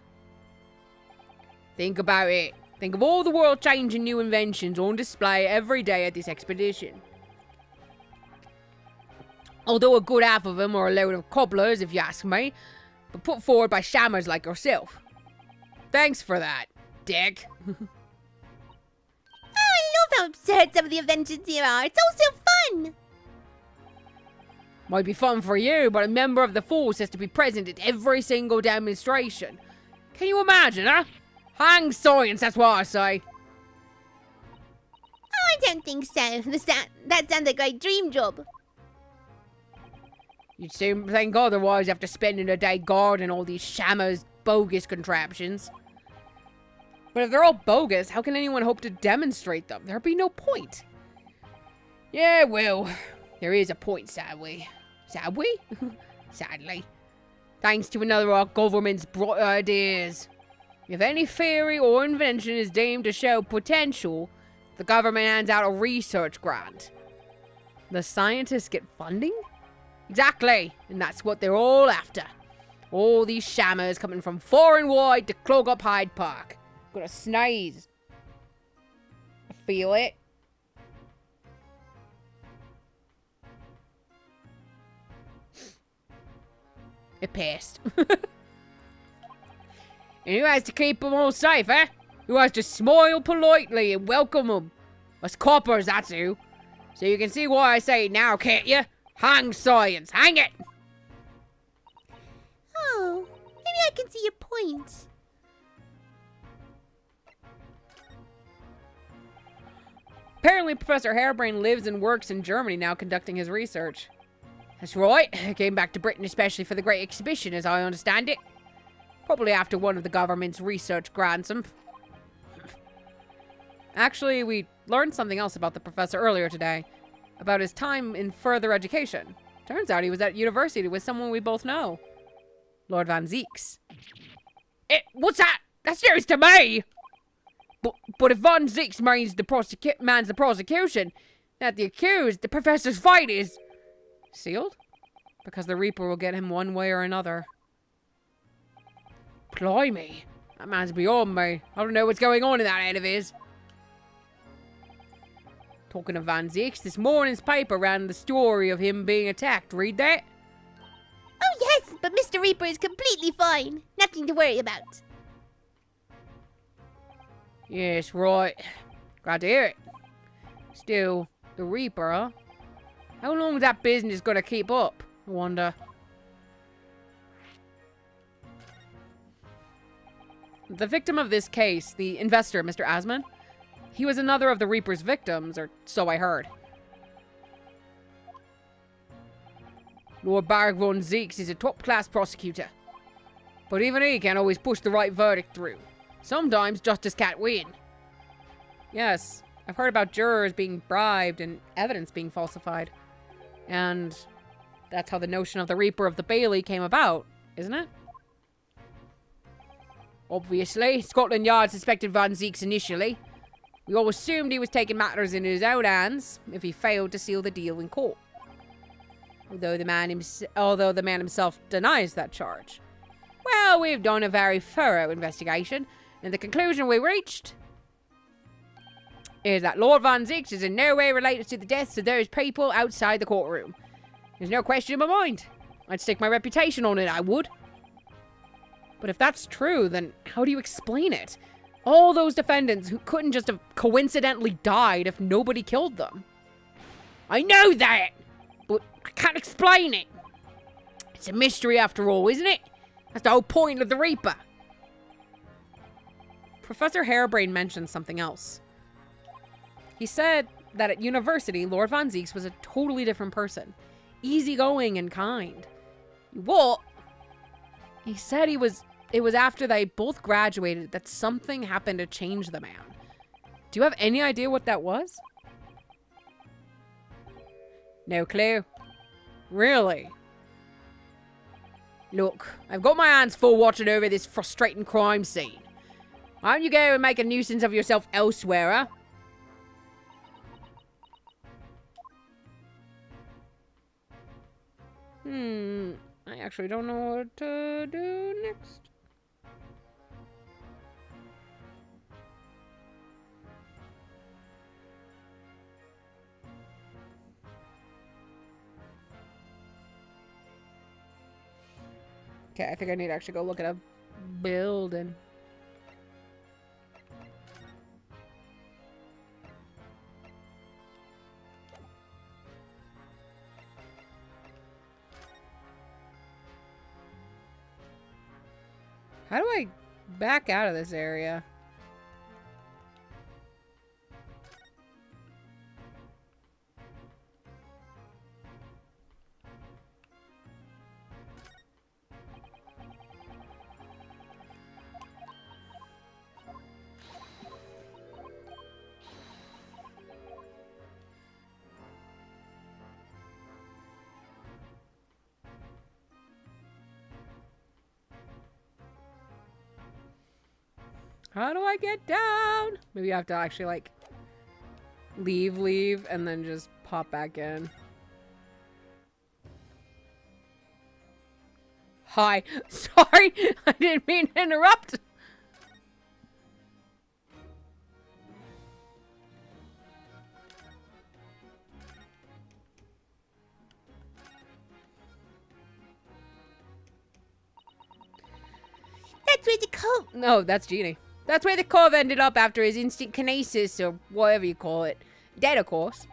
Think about it. Think of all the world-changing new inventions on display every day at this expedition. Although a good half of them are a load of cobblers, if you ask me, but put forward by shammers like yourself. Thanks for that, Dick. Oh, I love how absurd some of the inventions here are. It's all so fun. Might be fun for you, but a member of the force has to be present at every single demonstration. Can you imagine, huh? Hang science, that's what I say. Oh, I don't think so. That sounds like a dream job. You'd seem to think otherwise after spending a day guarding all these shammers' bogus contraptions. But if they're all bogus, how can anyone hope to demonstrate them? There'd be no point. Yeah, well, there is a point, sadly. Sadly? Sadly. Thanks to another of our government's bright ideas. If any theory or invention is deemed to show potential, the government hands out a research grant. The scientists get funding? Exactly, and that's what they're all after. All these shammers coming from far and wide to clog up Hyde Park. Gonna sneeze. I feel it. It passed. And who has to keep them all safe, eh? Who has to smile politely and welcome them? Us coppers, that's who. So you can see why I say it now, can't you? Hang science, hang it! Oh, maybe I can see your point. Apparently, Professor Harebrain lives and works in Germany now, conducting his research. That's right. I came back to Britain especially for the Great Exhibition, as I understand it. Probably after one of the government's research grants. Actually, we learned something else about the professor earlier today. About his time in further education. Turns out he was at university with someone we both know. Lord Van Zieks. What's that? That's news to me! But if Van Zieks means the prosecution, not the accused, the professor's fate is sealed? Because the Reaper will get him one way or another. Blimey. That man's beyond me. I don't know what's going on in that head of his. Talking of Van Zieks, this morning's paper ran the story of him being attacked. Read that? Oh yes, but Mr. Reaper is completely fine. Nothing to worry about. Yes, right. Glad to hear it. Still, the Reaper, huh? How long is that business gonna keep up, I wonder? The victim of this case, the investor, Mr. Asman, he was another of the Reaper's victims, or so I heard. Lord Barg von Zieks is a top-class prosecutor. But even he can't always push the right verdict through. Sometimes justice can't win. Yes, I've heard about jurors being bribed and evidence being falsified. And that's how the notion of the Reaper of the Bailey came about, isn't it? Obviously, Scotland Yard suspected Van Zieks initially. We all assumed he was taking matters in his own hands if he failed to seal the deal in court. Although the man himself denies that charge. Well, we've done a very thorough investigation, and the conclusion we reached is that Lord Van Zieks is in no way related to the deaths of those people outside the courtroom. There's no question in my mind. I'd stake my reputation on it, I would. But if that's true, then how do you explain it? All those defendants who couldn't just have coincidentally died if nobody killed them. I know that, but I can't explain it. It's a mystery after all, isn't it? That's the whole point of the Reaper. Professor Harebrain mentioned something else. He said that at university, Lord Van Zieks was a totally different person. Easygoing and kind. What? He said it was after they both graduated that something happened to change the man. Do you have any idea what that was? No clue. Really? Look, I've got my hands full watching over this frustrating crime scene. Why don't you go and make a nuisance of yourself elsewhere, huh? I actually don't know what to do next. Okay, I think I need to actually go look at a building. How do I back out of this area? How do I get down? Maybe I have to actually, like, leave, and then just pop back in. Hi. Sorry, I didn't mean to interrupt. That's where the cove. No, that's Genie. That's where the cove ended up after his instant kinesis, or whatever you call it. Dead, of course.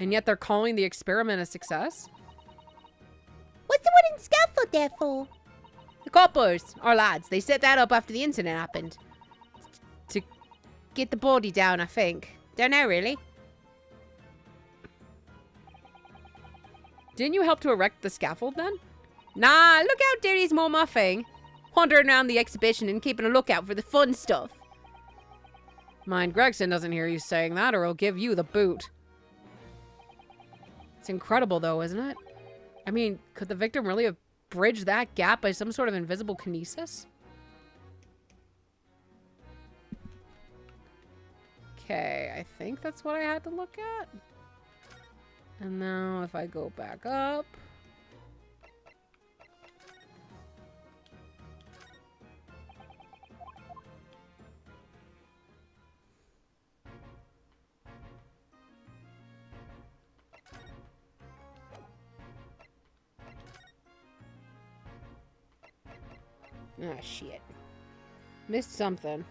And yet they're calling the experiment a success? What's the wooden scaffold there for? The coppers, our lads, they set that up after the incident happened. To get the body down, I think. Don't know, really. Didn't you help to erect the scaffold, then? Nah, look out, Dirty's more my thing. Wandering around the exhibition and keeping a lookout for the fun stuff. Mind Gregson doesn't hear you saying that, or he'll give you the boot. It's incredible, though, isn't it? I mean, could the victim really have bridged that gap by some sort of invisible kinesis? Okay, I think that's what I had to look at. And now if I go back up... Ah, shit. Missed something.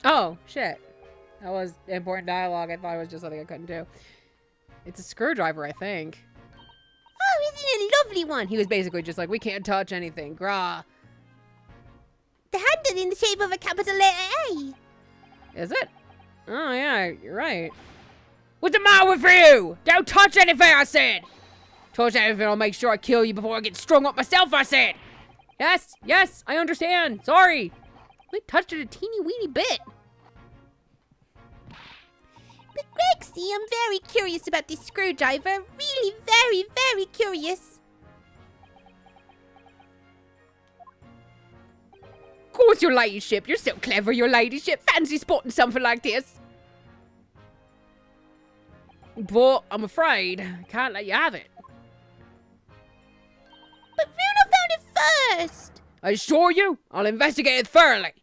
Oh, shit. That was important dialogue. I thought it was just something I couldn't do. It's a screwdriver, I think. Oh, isn't it a lovely one? He was basically just like, we can't touch anything. Grah. The handle in the shape of a capital letter A. Is it? Oh, yeah, you're right. What's the matter with you? Don't touch anything, I said. Touch anything, I'll make sure I kill you before I get strung up myself, I said. Yes, yes, I understand. Sorry. We touched it a teeny weeny bit. But Grexy, I'm very curious about this screwdriver. Really very, very curious. Of course, your ladyship. You're so clever, your ladyship. Fancy spotting something like this. But I'm afraid I can't let you have it. But Runa found it first. I assure you, I'll investigate it thoroughly.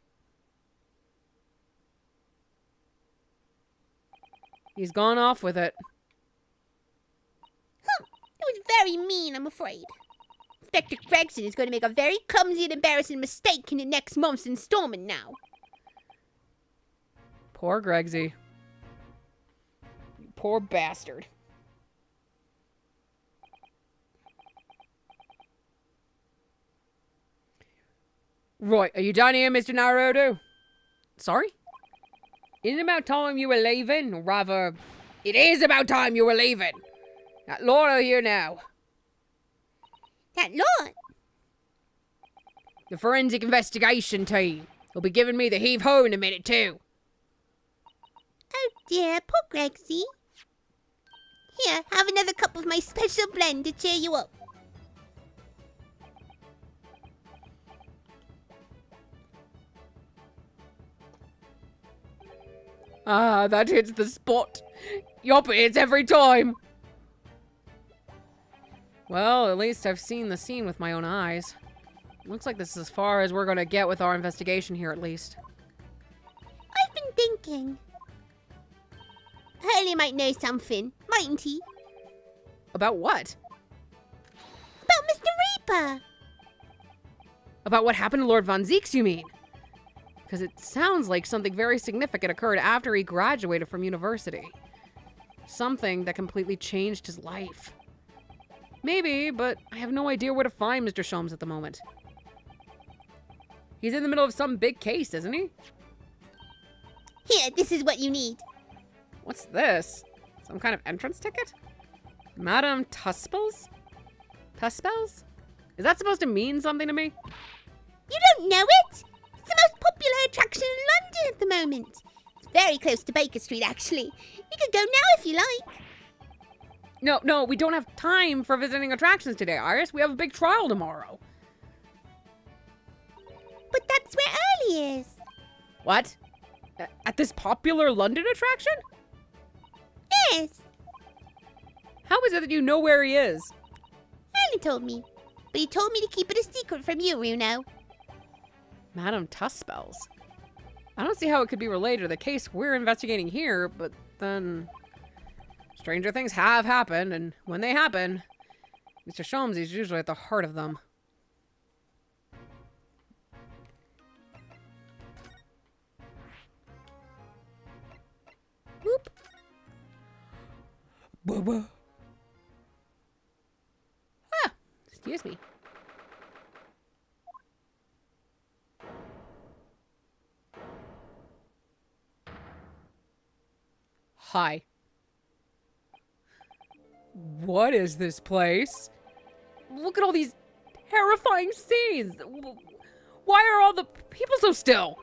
He's gone off with it. It was very mean, I'm afraid. Inspector Gregson is going to make a very clumsy and embarrassing mistake in the next month's installment now. Poor Gregsy. You poor bastard. Right, are you done here, Mr. Naruto? Sorry? Isn't it about time you were leaving? Or rather, it is about time you were leaving. Got Laura here now. That lot? The forensic investigation team will be giving me the heave-ho in a minute, too. Oh dear, poor Gregsy. Here, have another cup of my special blend to cheer you up. Ah, that hits the spot. Yup, it hits every time. Well, at least I've seen the scene with my own eyes. Looks like this is as far as we're gonna get with our investigation here, at least. I've been thinking. Hurley might know something, mightn't he? About what? About Mr. Reaper. About what happened to Lord Von Zeeks, you mean? Because it sounds like something very significant occurred after he graduated from university. Something that completely changed his life. Maybe, but I have no idea where to find Mr. Sholmes at the moment. He's in the middle of some big case, isn't he? Here, this is what you need. What's this? Some kind of entrance ticket? Madame Tuspels? Tuspels? Is that supposed to mean something to me? You don't know it? It's the most popular attraction in London at the moment. It's very close to Baker Street, actually. You could go now if you like. No, we don't have time for visiting attractions today, Iris. We have a big trial tomorrow. But that's where Early is. What? At this popular London attraction? Yes, How is it that you know where he is? Early told me. But he told me to keep it a secret from you, Runo. Madame Tuspels? I don't see how it could be related to the case we're investigating here, but then... stranger things have happened, and when they happen, Mr. Sholmes is usually at the heart of them. Whoop. Bubba. Ah, excuse me. Hi. What is this place? Look at all these terrifying scenes. Why are all the people so still?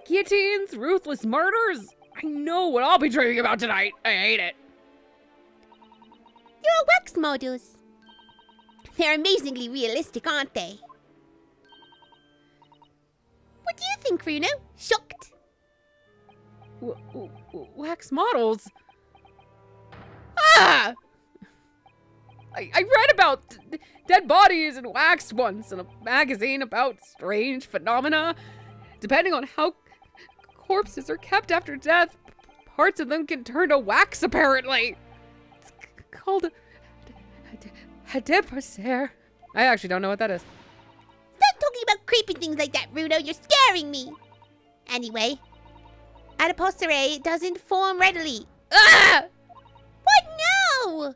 Guillotines, ruthless murders. I know what I'll be dreaming about tonight. I hate it. They're all wax models. They're amazingly realistic, aren't they? What do you think, Runo? Shocked? Wax models? Ah! I read about dead bodies and waxed ones in a magazine about strange phenomena. Depending on how corpses are kept after death, parts of them can turn to wax, apparently. It's called a deposaire. I actually don't know what that is. Stop talking about creepy things like that, Runo. You're scaring me. Anyway, adipocere doesn't form readily. Ah! What? No!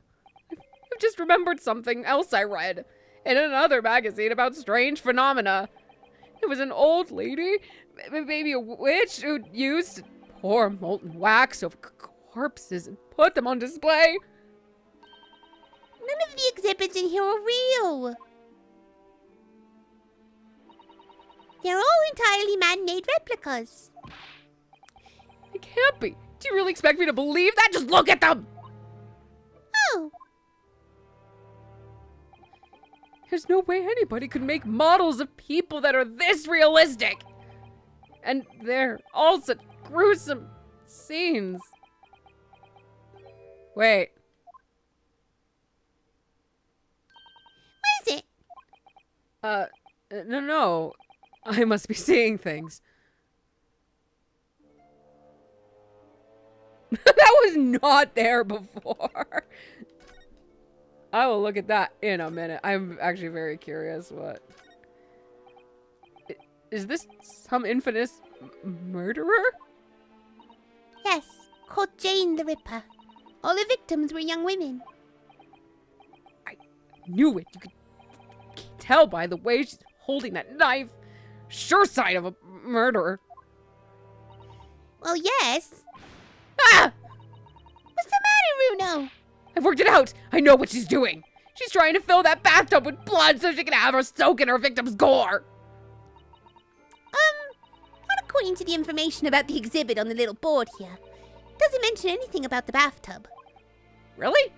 I've just remembered something else I read in another magazine about strange phenomena. It was an old lady, maybe a witch, who used to pour molten wax over corpses and put them on display. None of the exhibits in here are real. They're all entirely man-made replicas. It can't be. Do you really expect me to believe that? Just look at them! Oh. There's no way anybody could make models of people that are this realistic. And they're all such gruesome scenes. Wait. What is it? No. I must be seeing things. That was not there before. I will look at that in a minute. I'm actually very curious. What? Is this some infamous murderer? Yes, called Jane the Ripper. All the victims were young women. I knew it. You could tell by the way she's holding that knife. Sure sign of a murderer. Well, yes. Ah! What's the matter, Runo? I've worked it out. I know what she's doing. She's trying to fill that bathtub with blood so she can have her soak in her victim's gore. Not according to the information about the exhibit on the little board here. It doesn't mention anything about the bathtub. Really?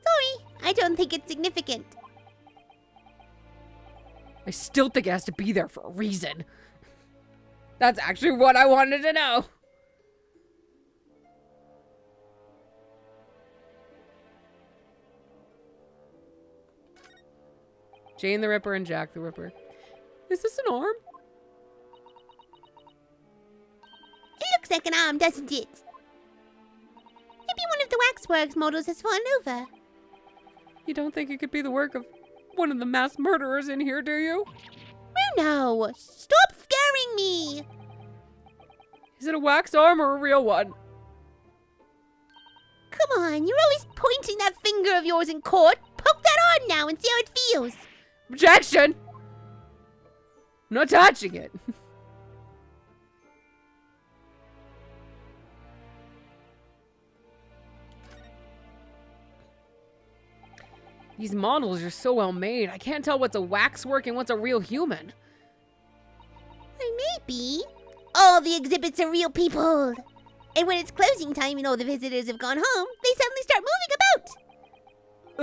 Sorry, I don't think it's significant. I still think it has to be there for a reason. That's actually what I wanted to know. Jane the Ripper and Jack the Ripper. Is this an arm? It looks like an arm, doesn't it? Maybe one of the waxworks models has fallen over. You don't think it could be the work of one of the mass murderers in here, do you? Bruno, stop scaring me! Is it a wax arm or a real one? Come on, you're always pointing that finger of yours in court. Poke that on now and see how it feels. Objection! I'm not touching it. These models are so well made. I can't tell what's a waxwork and what's a real human. Or maybe all the exhibits are real people. And when it's closing time and all the visitors have gone home, they suddenly start moving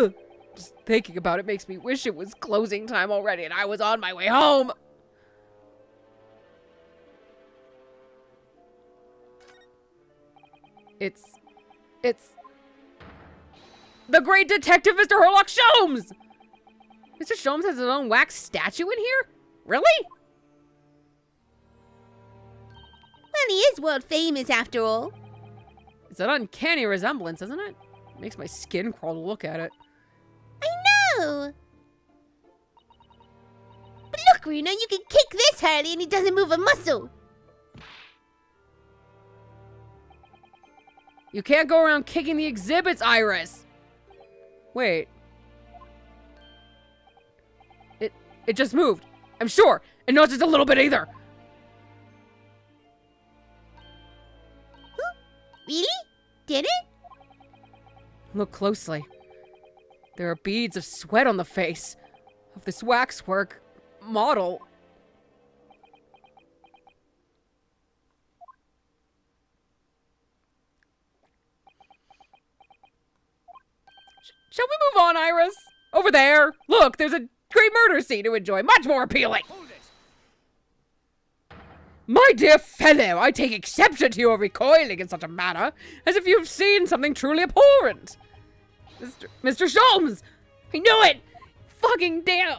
about. Just thinking about it makes me wish it was closing time already and I was on my way home. It's the great detective, Mr. Sherlock Sholmes! Mr. Sholmes has his own wax statue in here? Really? Well, he is world famous after all. It's an uncanny resemblance, isn't it? Makes my skin crawl to look at it. I know. But look, Reno, you can kick this Harley and he doesn't move a muscle. You can't go around kicking the exhibits, Iris! Wait. It just moved. I'm sure. And not just a little bit either. Huh? Really? Did it? Look closely. There are beads of sweat on the face of this waxwork model. Shall we move on, Iris? Over there. Look, there's a great murder scene to enjoy. Much more appealing. Hold it! My dear fellow, I take exception to your recoiling in such a manner, as if you've seen something truly abhorrent. Mr. Sholmes! I knew it! Fucking damn!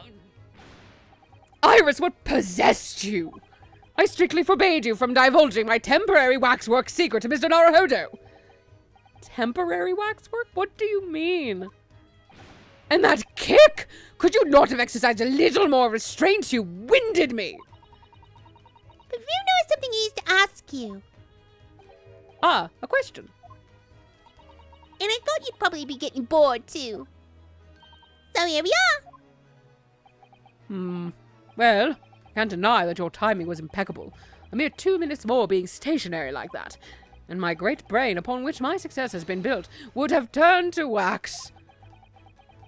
Iris, what possessed you? I strictly forbade you from divulging my temporary waxwork secret to Mr. Naruhodo. Temporary waxwork? What do you mean? And that kick! Could you not have exercised a little more restraint? You winded me! But Bruno has something he used to ask you. Ah, a question. And I thought you'd probably be getting bored, too. So here we are. Well, can't deny that your timing was impeccable. A mere 2 minutes more being stationary like that, and my great brain, upon which my success has been built, would have turned to wax.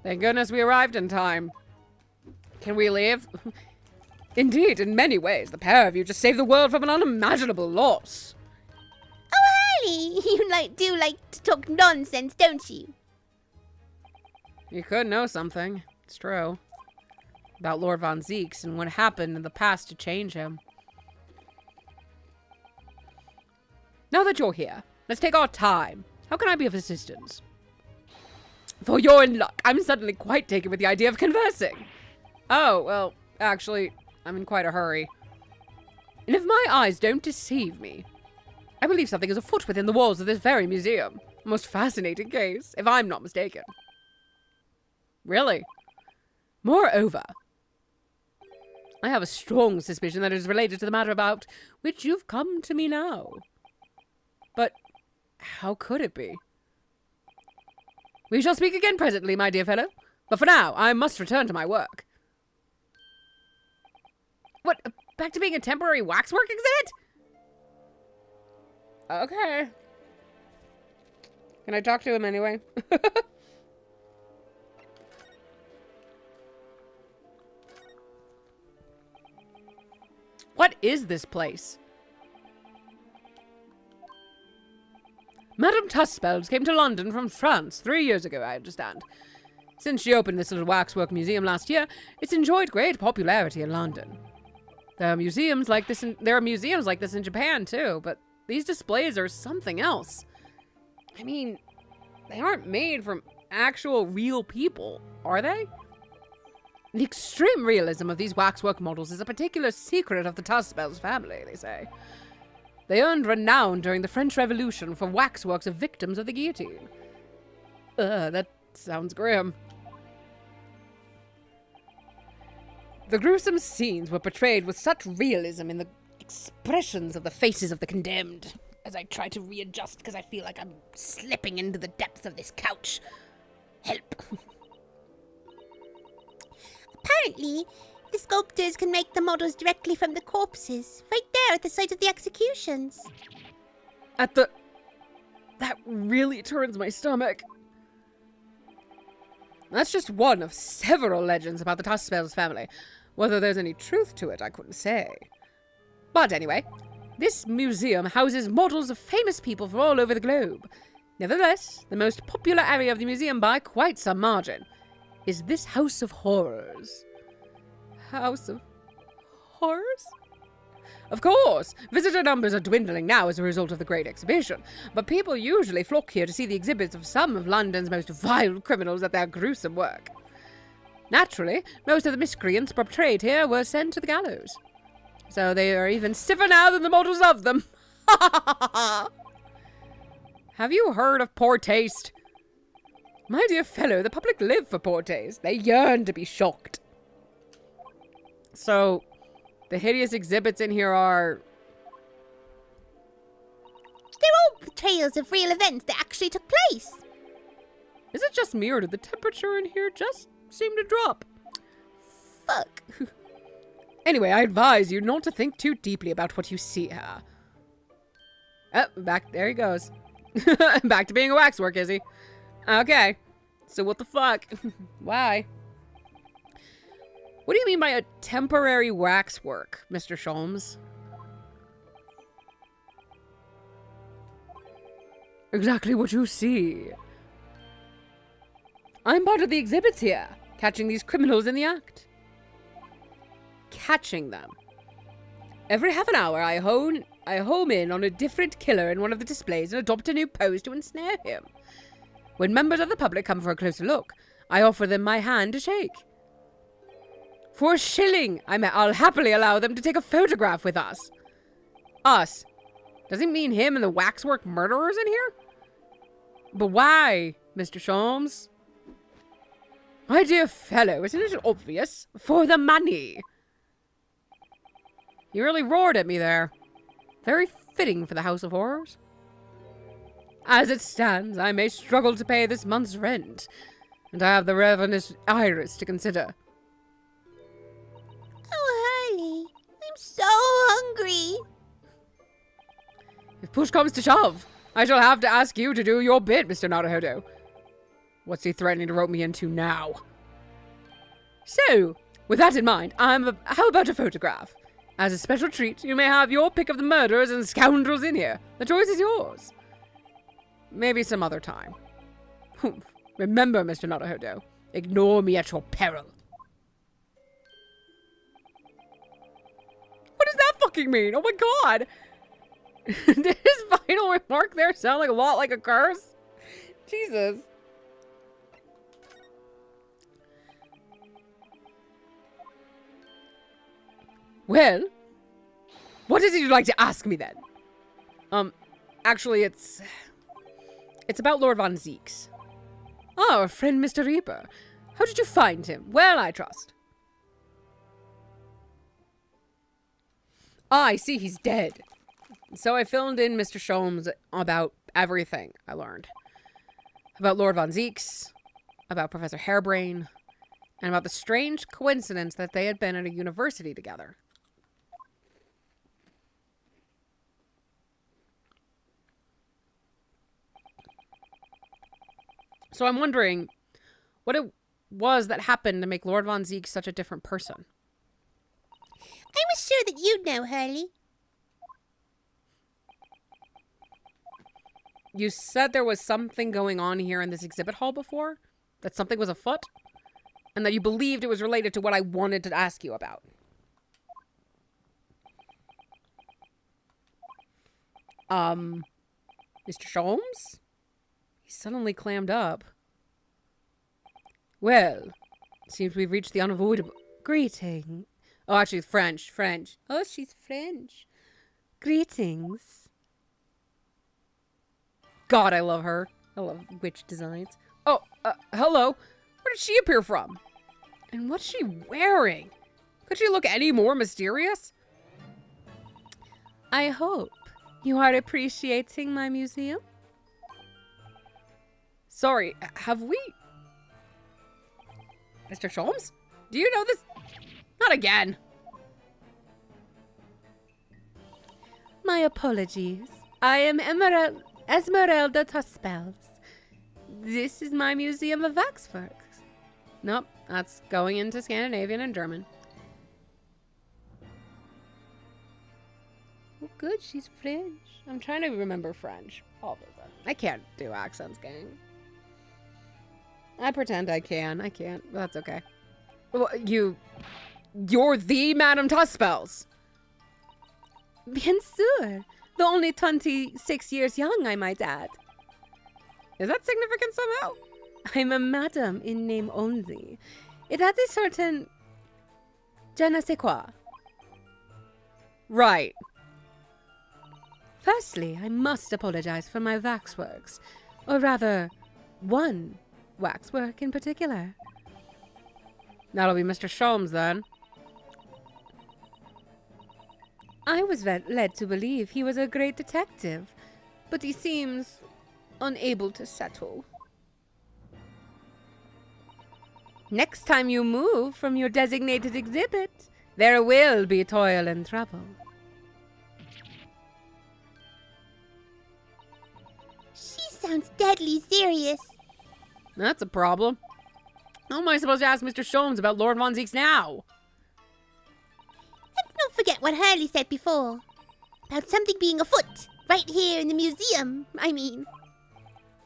Thank goodness we arrived in time. Can we leave? Indeed, in many ways, the pair of you just saved the world from an unimaginable loss. Oh, Harley, you do like to talk nonsense, don't you? You could know something. It's true. About Lord Von Zeeks and what happened in the past to change him. Now that you're here, let's take our time. How can I be of assistance? For you're in luck. I'm suddenly quite taken with the idea of conversing. Oh, well, actually, I'm in quite a hurry. And if my eyes don't deceive me, I believe something is afoot within the walls of this very museum. A most fascinating case, if I'm not mistaken. Really? Moreover, I have a strong suspicion that it is related to the matter about which you've come to me now. But how could it be? We shall speak again presently, my dear fellow. But for now, I must return to my work. What? Back to being a temporary waxwork exhibit? Okay. Can I talk to him anyway? What is this place? Madame Tuspels came to London from France 3 years ago, I understand. Since she opened this little waxwork museum last year, it's enjoyed great popularity in London. There are museums like this in Japan too, but these displays are something else. I mean, they aren't made from actual real people, are they? The extreme realism of these waxwork models is a particular secret of the Tuspels family, they say. They earned renown during the French Revolution for waxworks of victims of the guillotine. That sounds grim. The gruesome scenes were portrayed with such realism in the expressions of the faces of the condemned. As I try to readjust because I feel like I'm slipping into the depths of this couch. Help. Apparently, the sculptors can make the models directly from the corpses, right there at the site of the executions. That really turns my stomach. That's just one of several legends about the Tuspels family. Whether there's any truth to it, I couldn't say. But anyway, this museum houses models of famous people from all over the globe. Nevertheless, the most popular area of the museum by quite some margin is this House of Horrors. House of Horrors? Of course, visitor numbers are dwindling now as a result of the Great Exhibition, but people usually flock here to see the exhibits of some of London's most vile criminals at their gruesome work. Naturally, most of the miscreants portrayed here were sent to the gallows. So they are even stiffer now than the models of them. Have you heard of poor taste? My dear fellow, the public live for poor taste. They yearn to be shocked. So, the hideous exhibits in here are... They're all portrayals of real events that actually took place. Is it just me, or did the temperature in here just seem to drop? Fuck. Anyway, I advise you not to think too deeply about what you see here. Oh, there he goes. Back to being a waxwork, is he? Okay. So what the fuck? Why? What do you mean by a temporary waxwork, Mr. Sholmes? Exactly what you see. I'm part of the exhibits here, catching these criminals in the act. Catching them. Every half an hour, I home in on a different killer in one of the displays and adopt a new pose to ensnare him. When members of the public come for a closer look, I offer them my hand to shake. For a shilling, I'll happily allow them to take a photograph with us. Us? Does he mean him and the waxwork murderers in here? But why, Mr. Sholmes? My dear fellow, isn't it obvious? For the money. You really roared at me there. Very fitting for the House of Horrors. As it stands, I may struggle to pay this month's rent, and I have the ravenous iris to consider. Oh, Harley, I'm so hungry. If push comes to shove, I shall have to ask you to do your bit, Mr. Naruhodo. What's he threatening to rope me into now? So, with that in mind, how about a photograph? As a special treat, you may have your pick of the murderers and scoundrels in here. The choice is yours. Maybe some other time. Humph. Remember, Mr. Naruhodo, ignore me at your peril. What does that fucking mean? Oh my god! Did his final remark there sound like a lot like a curse? Jesus. Well, what is it you'd like to ask me then? Actually, it's about Lord Von Zeeks. Oh, our friend Mr. Reaper. How did you find him? Well, I trust. Ah, I see he's dead. So I filmed in Mr. Sholmes about everything I learned. About Lord Von Zeeks, about Professor Hairbrain, and about the strange coincidence that they had been at a university together. So I'm wondering what it was that happened to make Lord Von Zeeks such a different person. I was sure that you'd know, Hurley. You said there was something going on here in this exhibit hall before? That something was afoot? And that you believed it was related to what I wanted to ask you about. Mr. Sholmes? He suddenly clammed up. Well, seems we've reached the unavoidable. Greeting. Oh, actually, French. Oh, she's French. Greetings. God, I love her. I love witch designs. Oh, hello. Where did she appear from? And what's she wearing? Could she look any more mysterious? I hope you are appreciating my museum. Sorry, have we... Mr. Sholmes? Do you know this? Not again. My apologies. I am Esmeralda Tuspels. This is my museum of waxworks. Nope, that's going into Scandinavian and German. Oh, good, she's French. I'm trying to remember French. All of it. I can't do accents, gang. I pretend I can. I can't, but that's okay. Well, you're the Madame Tuspels. Bien sûr. Though only 26 years young, I might add. Is that significant somehow? I'm a madam in name only. It has a certain je ne sais quoi. Right. Firstly, I must apologize for my waxworks. Or rather, one waxwork in particular. That'll be Mr. Sholmes, then. I was led to believe he was a great detective, but he seems unable to settle. Next time you move from your designated exhibit, there will be toil and trouble. She sounds deadly serious. That's a problem. How am I supposed to ask Mr. Sholmes about Lord Von Zeeks now? And don't forget what Hurley said before. About something being afoot, right here in the museum, I mean.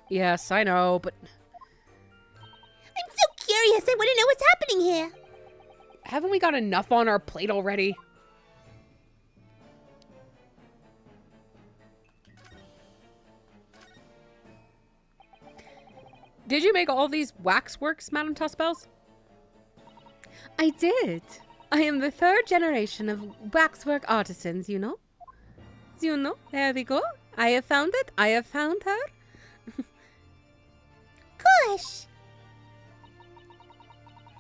Yes, I know, but... I'm so curious, I want to know what's happening here. Haven't we got enough on our plate already? Did you make all these waxworks, Madame Tuspels? I did. I am the third generation of waxwork artisans, you know. You know, there we go. I have found it. I have found her. Gosh.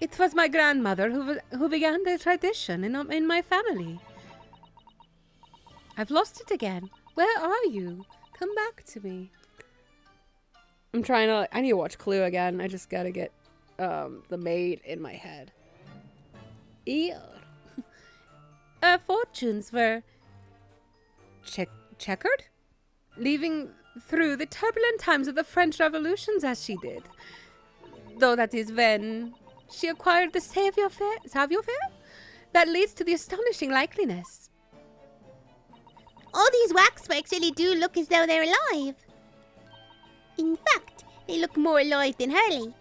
It was my grandmother who began the tradition in my family. I've lost it again. Where are you? Come back to me. I'm trying to... I need to watch Clue again. I just gotta get the maid in my head. Ew. Her fortunes were checkered, leaving through the turbulent times of the French Revolutions as she did. Though that is when she acquired the savoir-faire that leads to the astonishing likeliness. All these waxworks really do look as though they're alive. In fact, they look more alive than Hurley.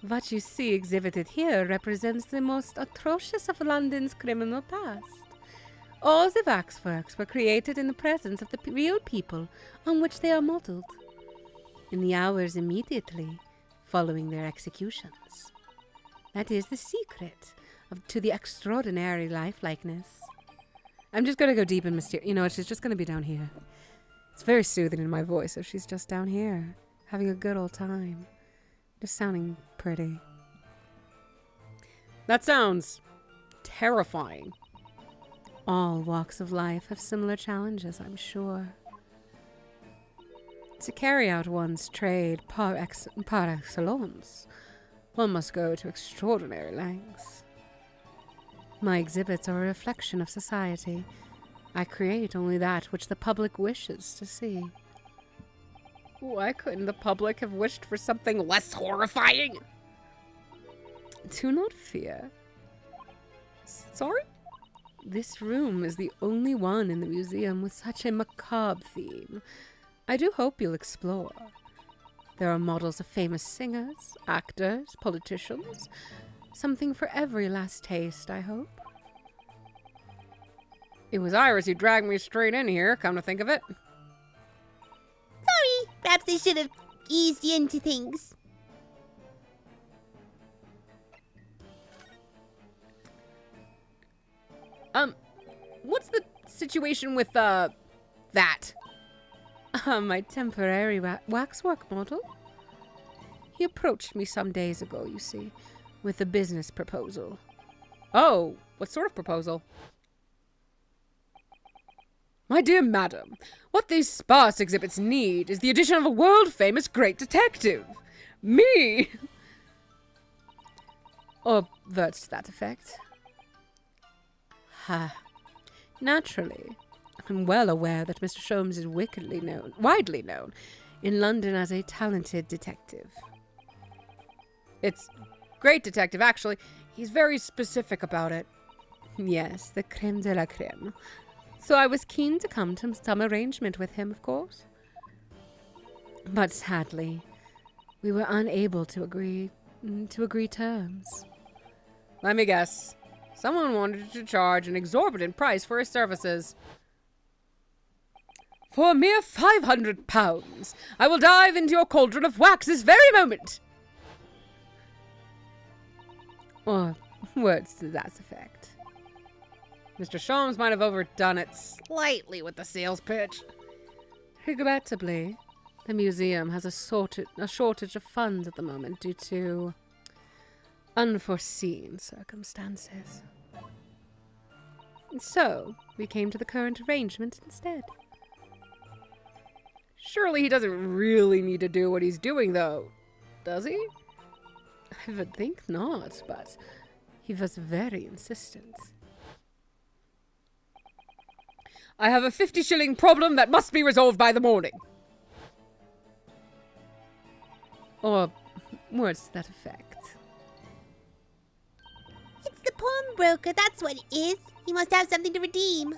What you see exhibited here represents the most atrocious of London's criminal past. All the waxworks were created in the presence of the real people on which they are modeled, in the hours immediately following their executions. That is the secret to the extraordinary lifelikeness. I'm just going to go deep in mysterious. You know, she's just going to be down here. It's very soothing in my voice if she's just down here, having a good old time. Just sounding pretty. That sounds terrifying. All walks of life have similar challenges, I'm sure. To carry out one's trade par excellence, one must go to extraordinary lengths. My exhibits are a reflection of society. I create only that which the public wishes to see. Why couldn't the public have wished for something less horrifying? Do not fear. Sorry? This room is the only one in the museum with such a macabre theme. I do hope you'll explore. There are models of famous singers, actors, politicians. Something for every last taste, I hope. It was Iris who dragged me straight in here, come to think of it. Sorry, perhaps I should have eased you into things. What's the situation with, that? My temporary waxwork model. He approached me some days ago, you see, with a business proposal. Oh, what sort of proposal? My dear madam, what these sparse exhibits need is the addition of a world-famous great detective. Me! Or words to that effect. Ha. Naturally, I'm well aware that Mr. Sholmes is widely known in London as a talented detective. It's great detective, actually. He's very specific about it. Yes, the creme de la creme. So I was keen to come to some arrangement with him, of course. But sadly, we were unable to agree terms. Let me guess. Someone wanted to charge an exorbitant price for his services. For a mere £500, I will dive into your cauldron of wax this very moment. Or words to that effect. Mr. Sholmes might have overdone it slightly with the sales pitch. Regrettably, the museum has a shortage of funds at the moment due to unforeseen circumstances. So, we came to the current arrangement instead. Surely he doesn't really need to do what he's doing, though, does he? I would think not, but he was very insistent. I have a 50-shilling problem that must be resolved by the morning. Or words to that effect. It's the pawnbroker, that's what it is. He must have something to redeem.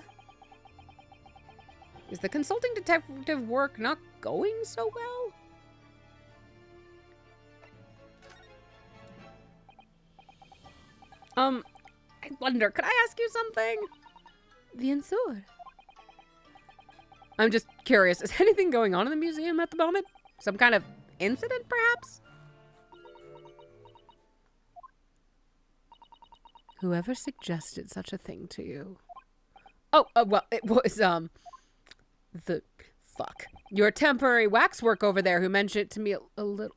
Is the consulting detective work not going so well? I wonder, could I ask you something? Bien sûr. I'm just curious, is anything going on in the museum at the moment? Some kind of incident, perhaps? Whoever suggested such a thing to you? Oh, well, it was, your temporary waxwork over there who mentioned it to me a little.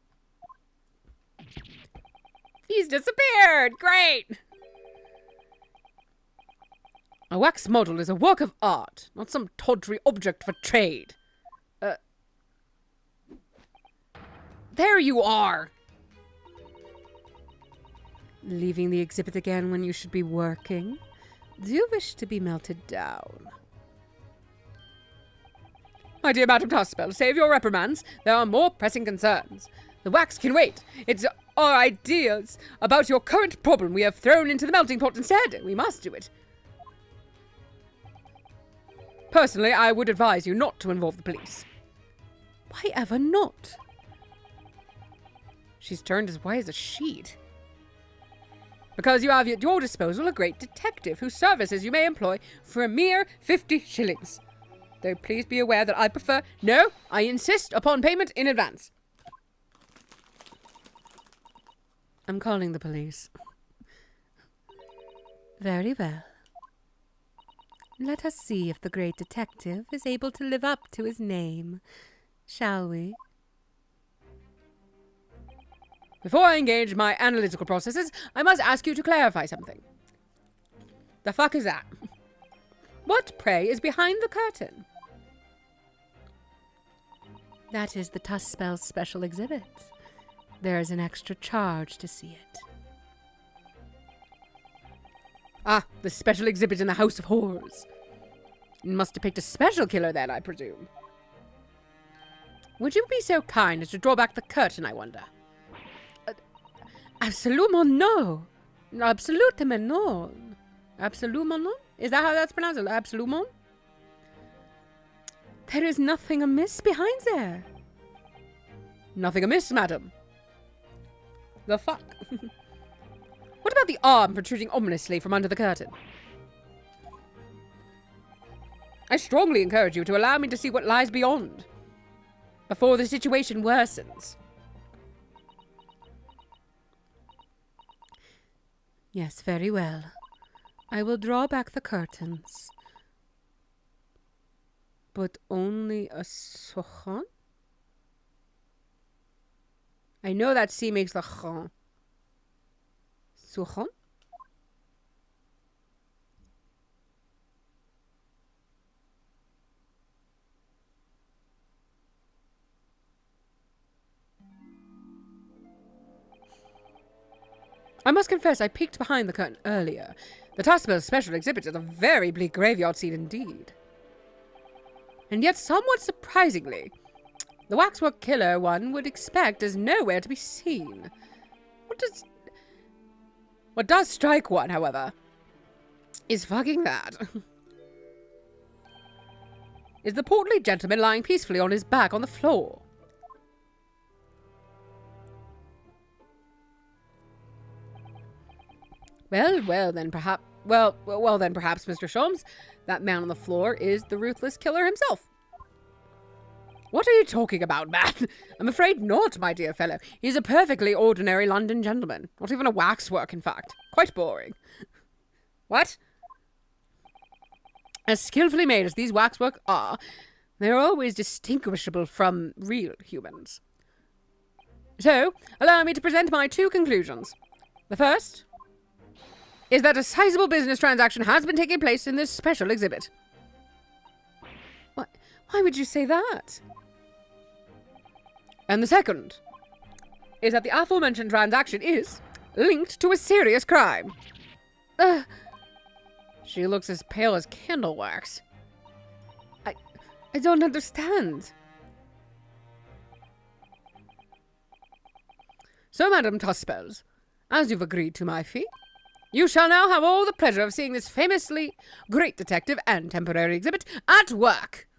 He's disappeared! Great! A wax model is a work of art, not some tawdry object for trade. There you are! Leaving the exhibit again when you should be working? Do you wish to be melted down? My dear Madame Tuspel, save your reprimands. There are more pressing concerns. The wax can wait. It's our ideas about your current problem we have thrown into the melting pot instead. We must do it. Personally, I would advise you not to involve the police. Why ever not? She's turned as white as a sheet. Because you have at your disposal a great detective whose services you may employ for a mere 50 shillings. Though please be aware that I prefer... No, I insist upon payment in advance. I'm calling the police. Very well. Let us see if the great detective is able to live up to his name, shall we? Before I engage my analytical processes, I must ask you to clarify something. The fuck is that? What, pray, is behind the curtain? That is the Tuspel special exhibit. There is an extra charge to see it. Ah, the special exhibit in the House of Horrors. It must depict a special killer then, I presume. Would you be so kind as to draw back the curtain, I wonder? Absolument no. Absolutement no. Absolument no? Is that how that's pronounced? Absolument? There is nothing amiss behind there. Nothing amiss, madam. The fuck? What about the arm protruding ominously from under the curtain? I strongly encourage you to allow me to see what lies beyond, before the situation worsens. Yes, very well. I will draw back the curtains. But only a second? I know that C makes the ch. Second? I must confess I peeked behind the curtain earlier. The Tuspel's special exhibit is a very bleak graveyard scene indeed. And yet, somewhat surprisingly, the waxwork killer one would expect is nowhere to be seen. What does strike one, however, is fucking that. Is the portly gentleman lying peacefully on his back on the floor? Well, then perhaps, Mr. Sholmes, that man on the floor is the ruthless killer himself. What are you talking about, man? I'm afraid not, my dear fellow. He's a perfectly ordinary London gentleman. Not even a waxwork, in fact. Quite boring. What? As skillfully made as these waxwork are, they're always distinguishable from real humans. So, allow me to present my two conclusions. The first is that a sizable business transaction has been taking place in this special exhibit. Why would you say that? And the second is that the aforementioned transaction is linked to a serious crime. She looks as pale as candle wax. I don't understand. So, Madame Tuspels, as you've agreed to my fee, you shall now have all the pleasure of seeing this famously great detective and temporary exhibit at work.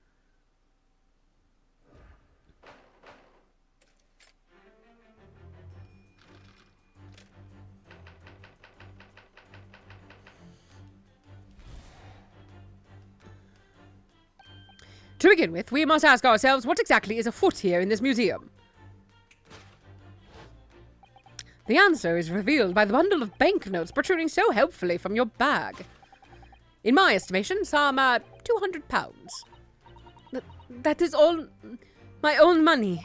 To begin with, we must ask ourselves what exactly is afoot here in this museum. The answer is revealed by the bundle of banknotes protruding so helpfully from your bag. In my estimation, some £200. That is all my own money.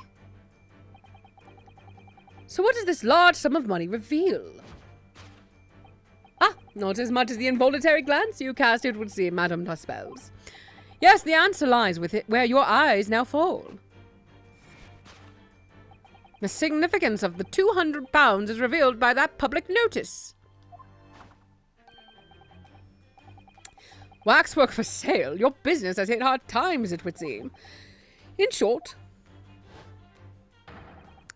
So what does this large sum of money reveal? Not as much as the involuntary glance you cast, it would seem, Madame Tuspels. Yes, the answer lies with it where your eyes now fall. The significance of the £200 is revealed by that public notice. Waxwork for sale? Your business has hit hard times, it would seem. In short,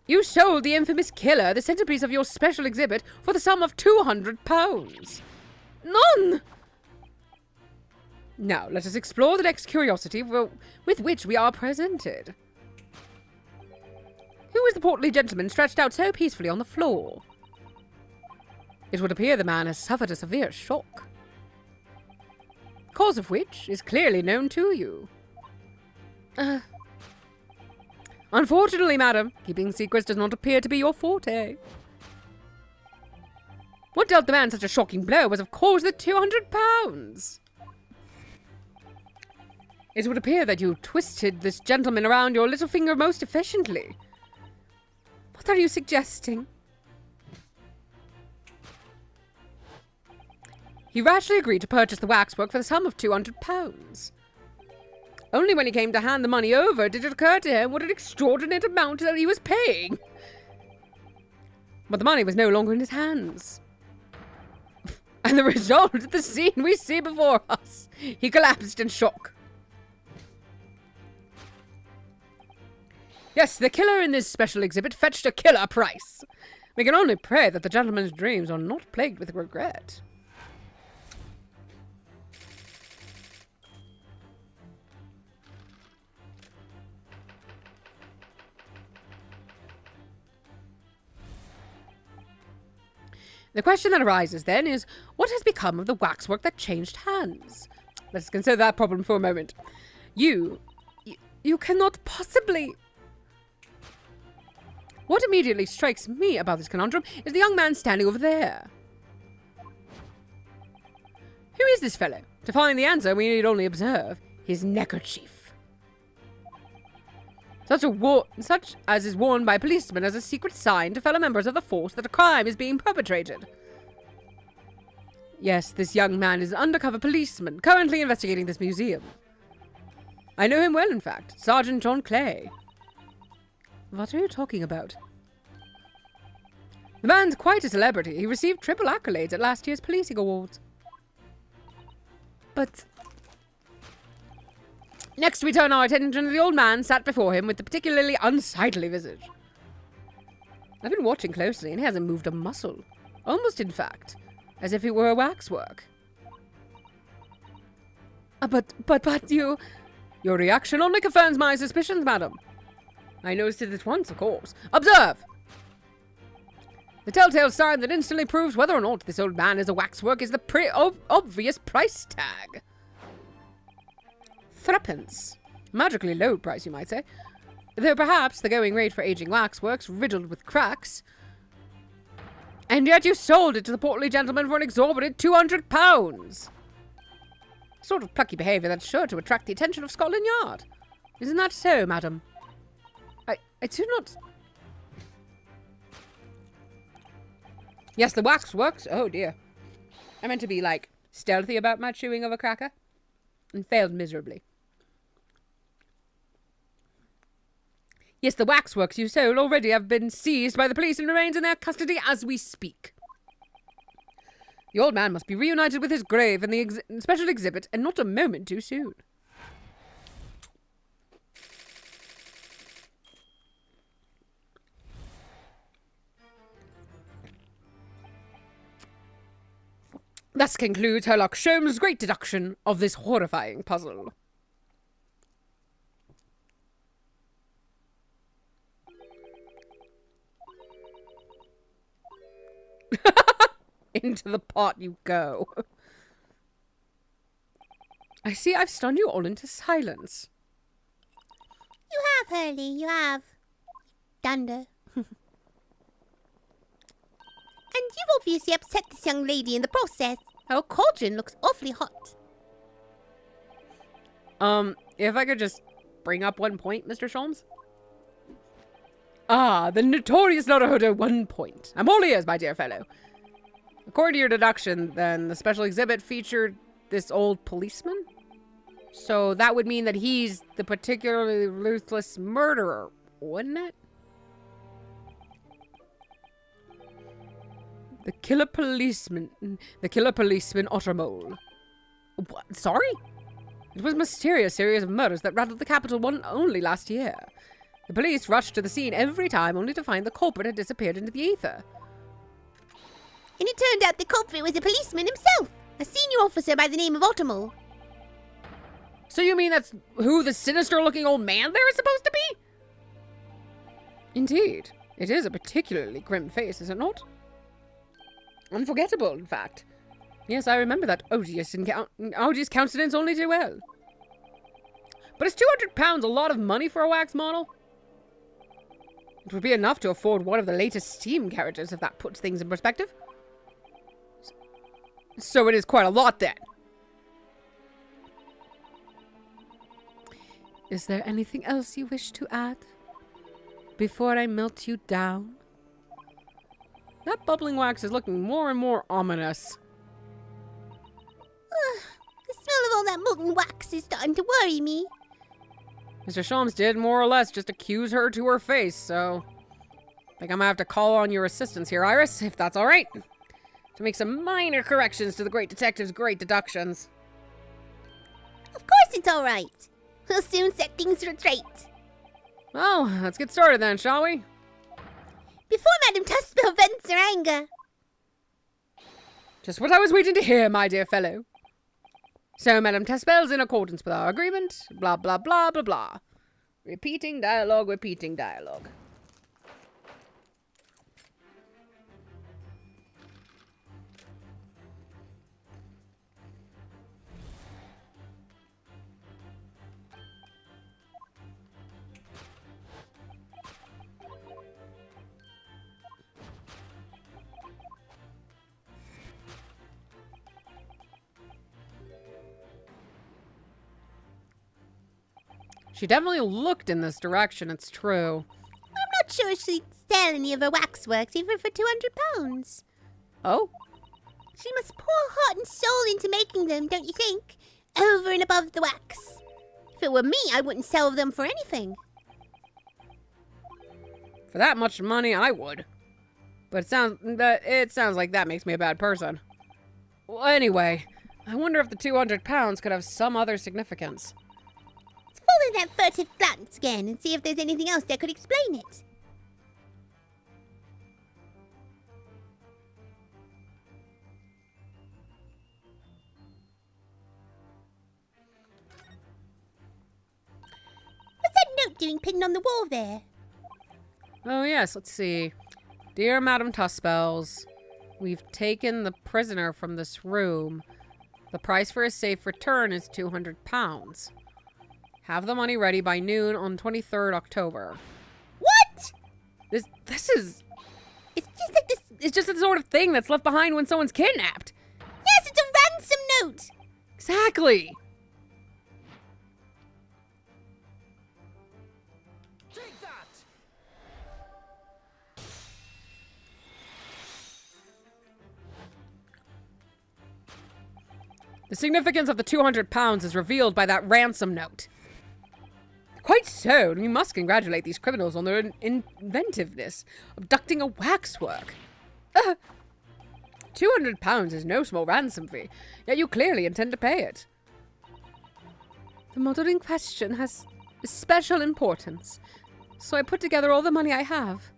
you sold the infamous killer the centerpiece of your special exhibit for the sum of £200. None! Now, let us explore the next curiosity with which we are presented. Who is the portly gentleman stretched out so peacefully on the floor? It would appear the man has suffered a severe shock, cause of which is clearly known to you. Unfortunately, madam, keeping secrets does not appear to be your forte. What dealt the man such a shocking blow was, of course, the £200. It would appear that you twisted this gentleman around your little finger most efficiently. What are you suggesting? He rashly agreed to purchase the waxwork for the sum of £200. Only when he came to hand the money over did it occur to him what an extraordinary amount that he was paying. But the money was no longer in his hands. And the result is the scene we see before us. He collapsed in shock. Yes, the killer in this special exhibit fetched a killer price. We can only pray that the gentleman's dreams are not plagued with regret. The question that arises then is, what has become of the waxwork that changed hands? Let's consider that problem for a moment. You cannot possibly... What immediately strikes me about this conundrum is the young man standing over there. Who is this fellow? To find the answer, we need only observe his neckerchief. Such as is worn by policemen as a secret sign to fellow members of the force that a crime is being perpetrated. Yes, this young man is an undercover policeman, currently investigating this museum. I know him well, in fact. Sergeant John Clay. What are you talking about? The man's quite a celebrity. He received triple accolades at last year's policing awards. But... Next we turn our attention to the old man sat before him with the particularly unsightly visage. I've been watching closely and he hasn't moved a muscle. Almost, in fact, as if it were a waxwork. But you... Your reaction only confirms my suspicions, madam. I noticed it at once, of course. Observe! The telltale sign that instantly proves whether or not this old man is a waxwork is the obvious price tag. Threepence. Magically low price, you might say. Though perhaps the going rate for aging waxworks riddled with cracks. And yet you sold it to the portly gentleman for an exorbitant £200. Sort of plucky behaviour that's sure to attract the attention of Scotland Yard. Isn't that so, madam? I do not... Yes, the wax works. Oh, dear. I meant to be, like, stealthy about my chewing of a cracker. And failed miserably. Yes, the waxworks you sold already have been seized by the police and remains in their custody as we speak. The old man must be reunited with his grave in the special exhibit, and not a moment too soon. Thus concludes Sherlock Sholmes' great deduction of this horrifying puzzle. Into the pot you go. I see I've stunned you all into silence. You have, Hurley, you have. Dunder. And you've obviously upset this young lady in the process. Her cauldron looks awfully hot. If I could just bring up 1 point, Mr. Sholmes. Ah, the notorious Naruhodo 1 point. I'm all ears, my dear fellow. According to your deduction, then, the special exhibit featured this old policeman? So that would mean that he's the particularly ruthless murderer, wouldn't it? The killer policeman Ottermole. What? Sorry? It was a mysterious series of murders that rattled the capital one only last year. The police rushed to the scene every time only to find the culprit had disappeared into the ether. And it turned out the culprit was a policeman himself, a senior officer by the name of Ottermole. So you mean that's who the sinister-looking old man there is supposed to be? Indeed. It is a particularly grim face, is it not? Unforgettable, in fact. Yes, I remember that odious countenance only too well. But is £200 a lot of money for a wax model? It would be enough to afford one of the latest steam carriages, if that puts things in perspective. So it is quite a lot, then. Is there anything else you wish to add? Before I melt you down? That bubbling wax is looking more and more ominous. The smell of all that molten wax is starting to worry me. Mr. Sholmes did more or less just accuse her to her face, so... I think I'm gonna have to call on your assistance here, Iris, if that's alright. To make some minor corrections to the great detective's great deductions. Of course it's alright. We'll soon set things straight. Well, let's get started then, shall we? before Madame Tuspel vents her anger. Just what I was waiting to hear, my dear fellow. So, Madame Tuspel's in accordance with our agreement. Blah, blah, blah, blah, blah. Repeating dialogue, repeating dialogue. She definitely looked in this direction, it's true. I'm not sure she'd sell any of her waxworks even for £200. Oh? She must pour heart and soul into making them, don't you think? Over and above the wax. If it were me, I wouldn't sell them for anything. For that much money, I would. But it sounds like that makes me a bad person. Well, anyway, I wonder if the £200 could have some other significance. Follow that furtive glance again and see if there's anything else that could explain it. What's that note doing pinned on the wall there? Oh yes, let's see. Dear Madame Tuspels, we've taken the prisoner from this room. The price for his safe return is £200. Have the money ready by noon on 23rd October. What? This is... It's just like this... It's just the sort of thing that's left behind when someone's kidnapped. Yes, it's a ransom note. Exactly. Take that! The significance of the £200 is revealed by that ransom note. Quite so, we must congratulate these criminals on their inventiveness, abducting a waxwork. £200 is no small ransom fee, yet you clearly intend to pay it. The model in question has special importance, so I put together all the money I have.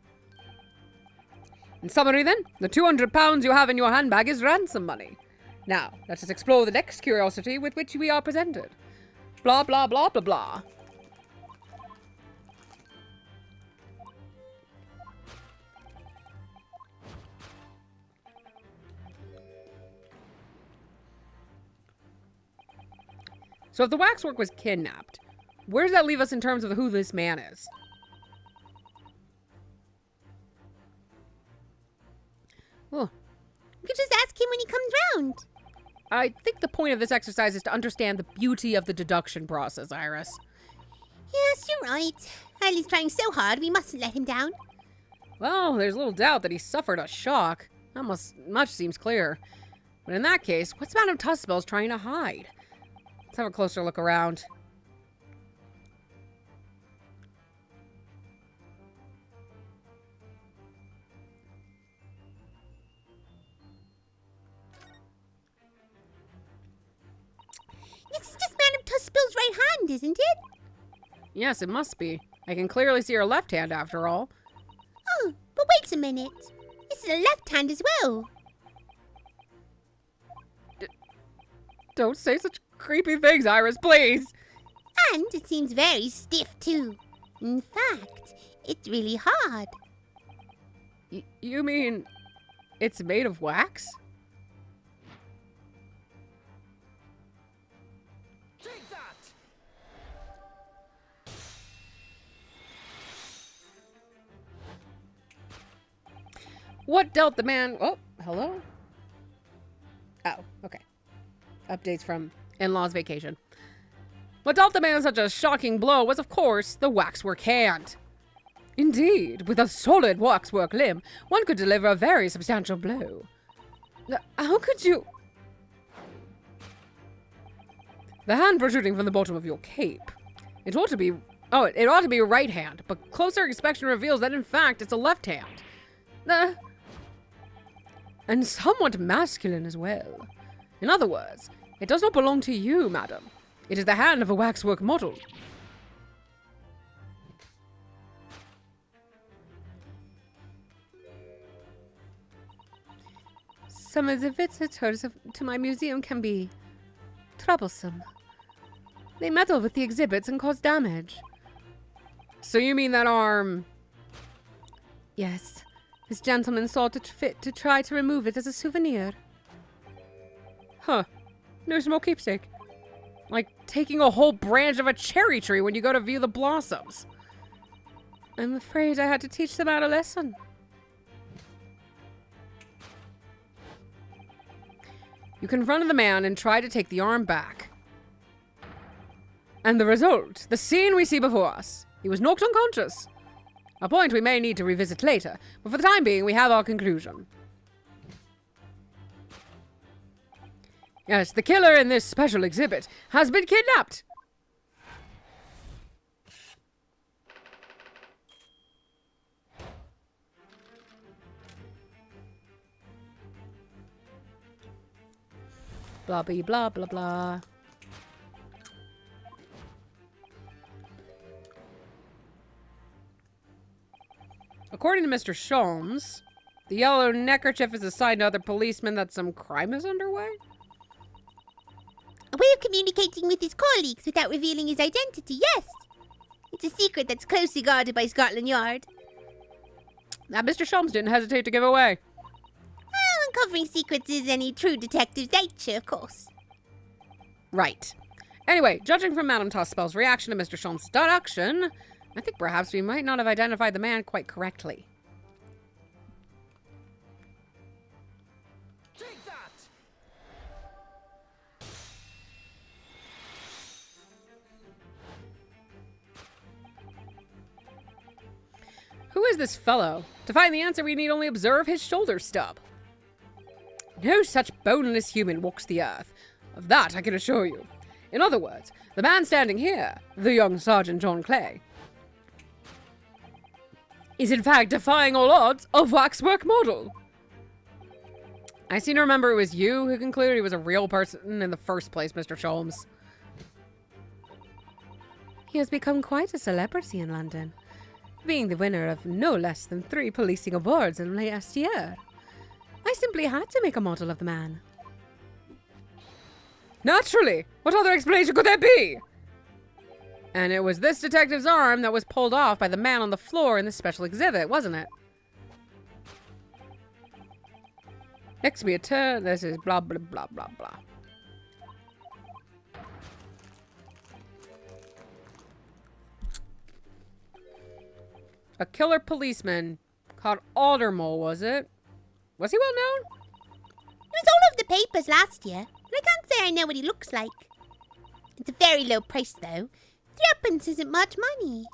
In summary then, the £200 you have in your handbag is ransom money. Now, let us explore the next curiosity with which we are presented. Blah, blah, blah, blah, blah. So if the waxwork was kidnapped, where does that leave us in terms of who this man is? Oh, You could just ask him when he comes round. I think the point of this exercise is to understand the beauty of the deduction process, Iris. Yes, you're right. Harley's trying so hard, we mustn't let him down. Well, there's little doubt that he suffered a shock. That much seems clear. But in that case, what's Madame Tuspel's trying to hide? Let's have a closer look around. This is just Madame Tuspel's right hand, isn't it? Yes, it must be. I can clearly see her left hand after all. Oh, but wait a minute. This is a left hand as well. Don't say such creepy things, Iris, please! And it seems very stiff too. In fact, it's really hard. You mean it's made of wax? Take that! What dealt the man... Oh, hello? Oh, okay. Updates from in-laws vacation. What dealt the man such a shocking blow was, of course, the waxwork hand. Indeed, with a solid waxwork limb, one could deliver a very substantial blow. How could you... The hand protruding from the bottom of your cape. It ought to be... Oh, it ought to be a right hand, but closer inspection reveals that, in fact, it's a left hand. And somewhat masculine as well. In other words, it does not belong to you, madam. It is the hand of a waxwork model. Some of the visitors to my museum can be troublesome. They meddle with the exhibits and cause damage. So you mean that arm? Yes. This gentleman saw it fit to try to remove it as a souvenir. Huh. No small keepsake. Like taking a whole branch of a cherry tree when you go to view the blossoms. I'm afraid I had to teach them out a lesson. You confronted the man and tried to take the arm back. And the result, the scene we see before us. He was knocked unconscious. A point we may need to revisit later, but for the time being, we have our conclusion. Yes, the killer in this special exhibit has been kidnapped. Blah, blah, blah, blah, blah. According to Mr. Sholmes, the yellow neckerchief is a sign to other policemen that some crime is underway? A way of communicating with his colleagues without revealing his identity, yes. It's a secret that's closely guarded by Scotland Yard. That Mr. Sholmes didn't hesitate to give away. Well, uncovering secrets is any true detective's nature, of course. Right. Anyway, judging from Madame Tospel's reaction to Mr. Sholmes' deduction, I think perhaps we might not have identified the man quite correctly. Take that! Who is this fellow? To find the answer, we need only observe his shoulder stub. No such boneless human walks the earth. Of that I can assure you. In other words, the man standing here, the young Sergeant John Clay, is in fact defying all odds a waxwork model. I seem to remember it was you who concluded he was a real person in the first place, Mr. Sholmes. He has become quite a celebrity in London, being the winner of no less than 3 policing awards in last year. I simply had to make a model of the man. Naturally! What other explanation could there be? And it was this detective's arm that was pulled off by the man on the floor in the special exhibit, wasn't it? Next we turn. This is blah, blah, blah, blah, blah. A killer policeman called Aldermole, was it? Was he well known? It was all over the papers last year, but I can't say I know what he looks like. It's a very low price, though. 3 isn't much money.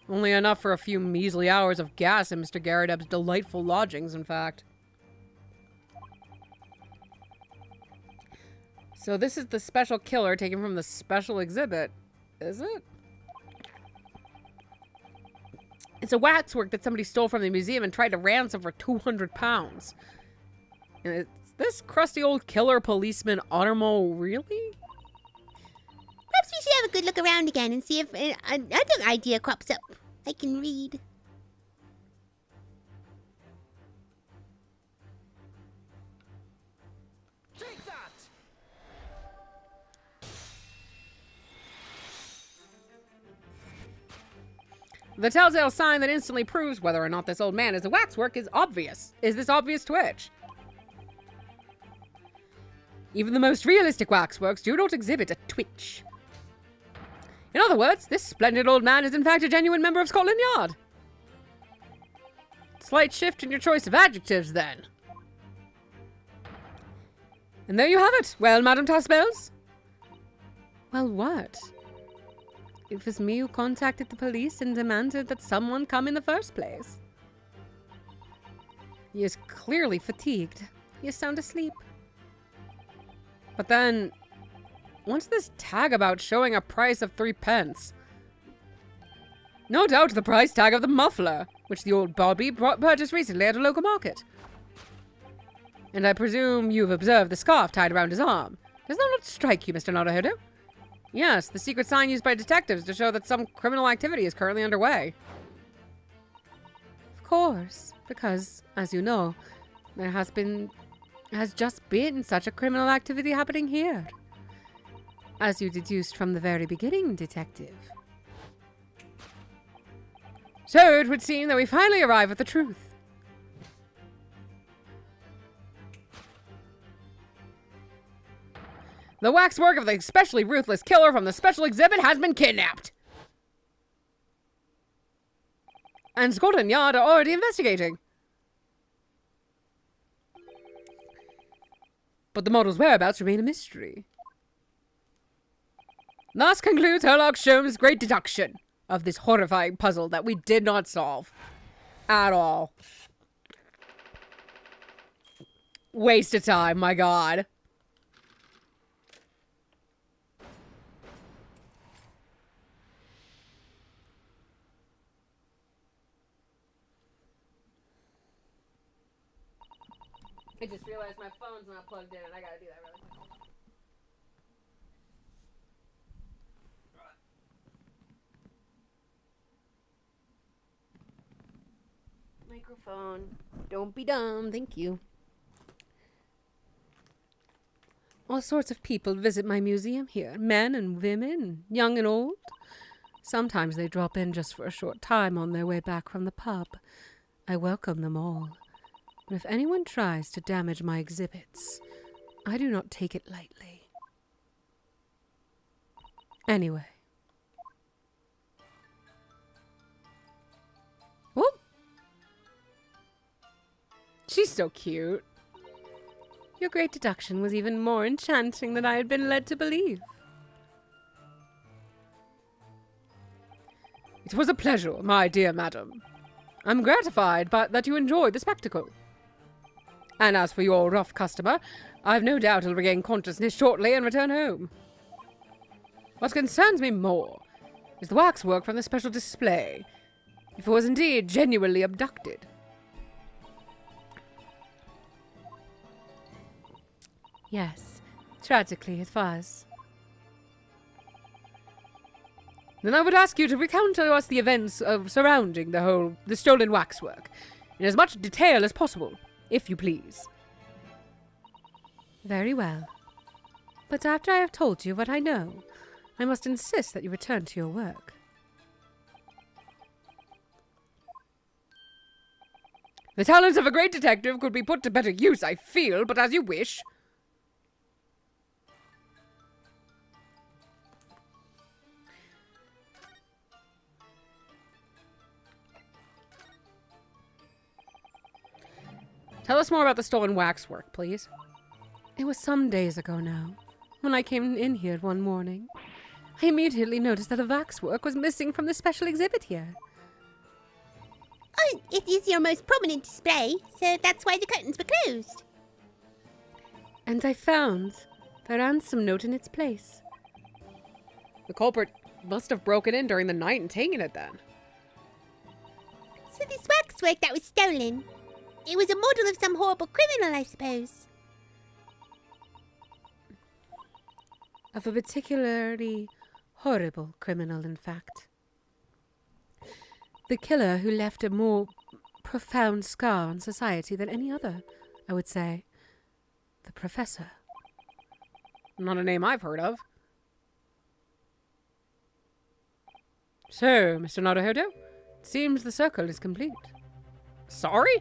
Only enough for a few measly hours of gas in Mr. Garrideb's delightful lodgings, in fact. So this is the special killer taken from the special exhibit, is it? It's a waxwork that somebody stole from the museum and tried to ransom for £200. And it's this crusty old killer policeman Aldermole, really? Perhaps we should have a good look around again and see if another idea crops up. I can read. Take that! The telltale sign that instantly proves whether or not this old man is a waxwork is obvious. Is this obvious twitch? Even the most realistic waxworks do not exhibit a twitch. In other words, this splendid old man is in fact a genuine member of Scotland Yard. Slight shift in your choice of adjectives, then. And there you have it. Well, Madame Tospels? Well, what? It was me who contacted the police and demanded that someone come in the first place. He is clearly fatigued. He is sound asleep. But then, what's this tag about showing a price of 3 pence? No doubt the price tag of the muffler, which the old Bobby purchased recently at a local market. And I presume you've observed the scarf tied around his arm. Does that not strike you, Mr. Naruhodo? Yes, the secret sign used by detectives to show that some criminal activity is currently underway. Of course, because, as you know, there has been has just been such a criminal activity happening here. As you deduced from the very beginning, Detective. So it would seem that we finally arrive at the truth. The waxwork of the especially ruthless killer from the special exhibit has been kidnapped. And Scotland Yard are already investigating. But the model's whereabouts remain a mystery. Thus concludes Sherlock Sholmes' great deduction of this horrifying puzzle that we did not solve. At all. Waste of time, my god. I just realized my phone's not plugged in and I gotta do that really quick. Microphone. Don't be dumb, thank you. All sorts of people visit my museum here. Men and women, young and old. Sometimes they drop in just for a short time on their way back from the pub. I welcome them all. But if anyone tries to damage my exhibits, I do not take it lightly. Anyway. Whoop! She's so cute. Your great deduction was even more enchanting than I had been led to believe. It was a pleasure, my dear madam. I'm gratified that you enjoyed the spectacle. And as for your rough customer, I've no doubt he'll regain consciousness shortly and return home. What concerns me more is the waxwork from the special display, if it was indeed genuinely abducted. Yes, tragically it was. Then I would ask you to recount to us the events surrounding the stolen waxwork, in as much detail as possible. If you please. Very well. But after I have told you what I know, I must insist that you return to your work. The talents of a great detective could be put to better use, I feel, but as you wish. Tell us more about the stolen waxwork, please. It was some days ago now, when I came in here one morning. I immediately noticed that the waxwork was missing from the special exhibit here. Oh, it is your most prominent display, so that's why the curtains were closed. And I found the ransom note in its place. The culprit must have broken in during the night and taken it then. So this waxwork that was stolen, it was a model of some horrible criminal, I suppose. Of a particularly horrible criminal, in fact. The killer who left a more profound scar on society than any other, I would say. The Professor. Not a name I've heard of. So, Mr. Naruhodo, it seems the circle is complete. Sorry?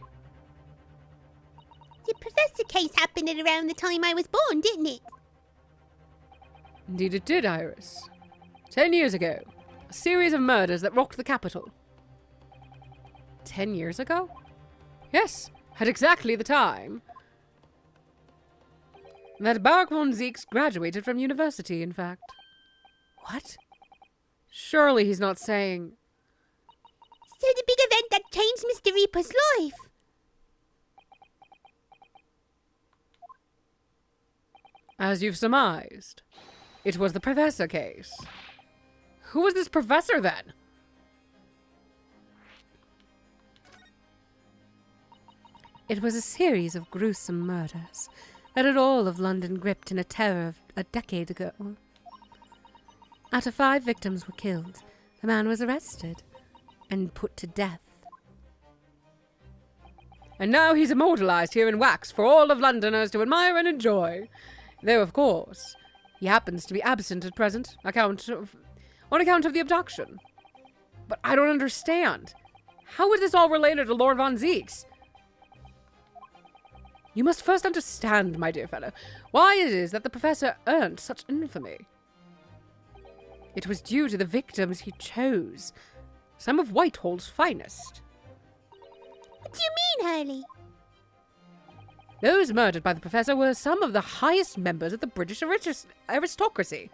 The Professor case happened at around the time I was born, didn't it? Indeed it did, Iris. 10 years ago. A series of murders that rocked the capital. 10 years ago? Yes, at exactly the time that Barak von Zieks graduated from university, in fact. What? Surely he's not saying... So the big event that changed Mr. Reaper's life. As you've surmised, it was the Professor case. Who was this Professor, then? It was a series of gruesome murders that had all of London gripped in a terror of a decade ago. After 5 victims were killed, the man was arrested and put to death. And now he's immortalized here in wax for all of Londoners to admire and enjoy. Though, of course, he happens to be absent at present, on account of the abduction. But I don't understand. How is this all related to Lord Von Zeeks? You must first understand, my dear fellow, why it is that the professor earned such infamy. It was due to the victims he chose, some of Whitehall's finest. What do you mean, Hurley? Those murdered by the professor were some of the highest members of the British aristocracy.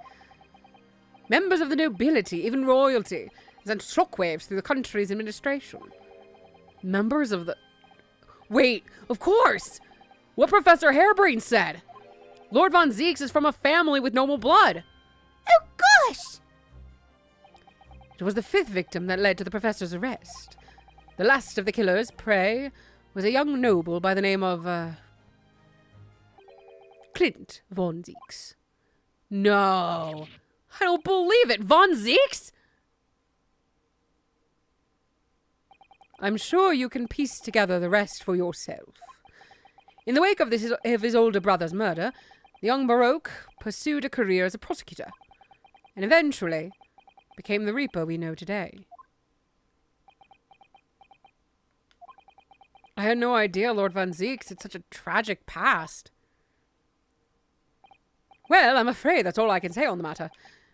Members of the nobility, even royalty, sent shockwaves through the country's administration. Members of the... Wait, of course! What Professor Harebrained said! Lord Von Zeeks is from a family with noble blood. Oh, gosh! It was the 5th victim that led to the professor's arrest. The last of the killer's prey was a young noble by the name of, Clint Von Zeeks. No! I don't believe it! Von Zeeks?! I'm sure you can piece together the rest for yourself. In the wake of his older brother's murder, the young Baroque pursued a career as a prosecutor, and eventually became the Reaper we know today. I had no idea Lord Von Zeeks had such a tragic past. Well, I'm afraid that's all I can say on the matter.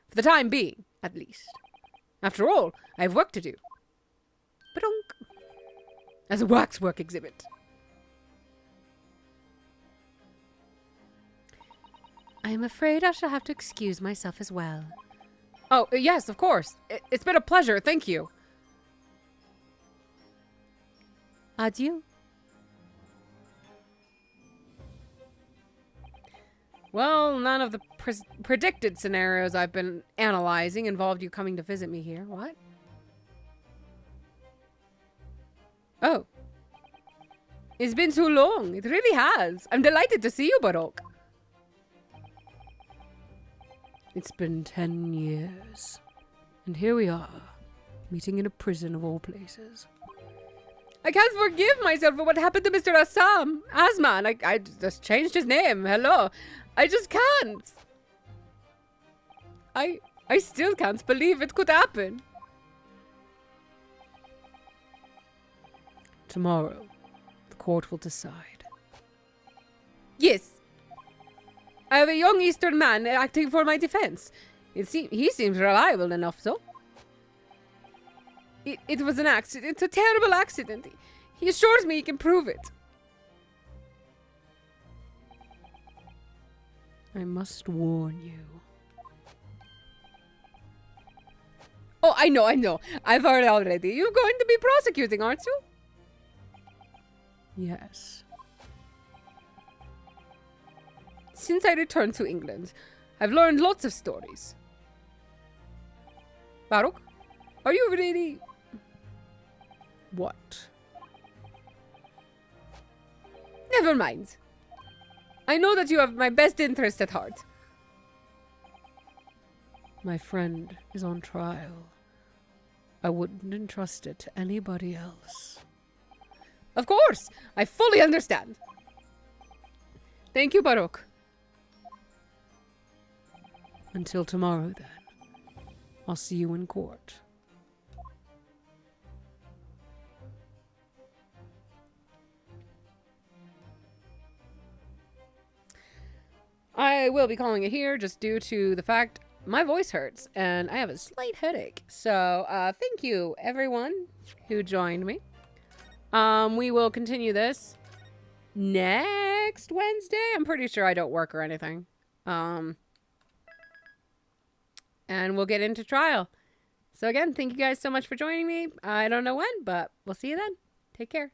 For the time being, at least. After all, I have work to do. Badonk. As a waxwork exhibit. I am afraid I shall have to excuse myself as well. Oh, yes, of course. It's been a pleasure, thank you. Adieu. Well, none of the predicted scenarios I've been analyzing involved you coming to visit me here. What? Oh. It's been too long. It really has. I'm delighted to see you, Baroque. It's been 10 years. And here we are, meeting in a prison of all places. I can't forgive myself for what happened to Mr. Asman. I just changed his name. Hello. I just can't. I still can't believe it could happen. Tomorrow, the court will decide. Yes. I have a young Eastern man acting for my defense. He seems reliable enough, so. It was an accident. It's a terrible accident. He assures me he can prove it. I must warn you. Oh, I know. I've heard already. You're going to be prosecuting, aren't you? Yes. Since I returned to England, I've learned lots of stories. Baruch, are you really... What? Never mind. I know that you have my best interest at heart. My friend is on trial. I wouldn't entrust it to anybody else. Of course! I fully understand. Thank you, Baruch. Until tomorrow, then. I'll see you in court. I will be calling it here just due to the fact my voice hurts and I have a slight headache. So, thank you everyone who joined me. We will continue this next Wednesday. I'm pretty sure I don't work or anything. And we'll get into trial. So again, thank you guys so much for joining me. I don't know when, but we'll see you then. Take care.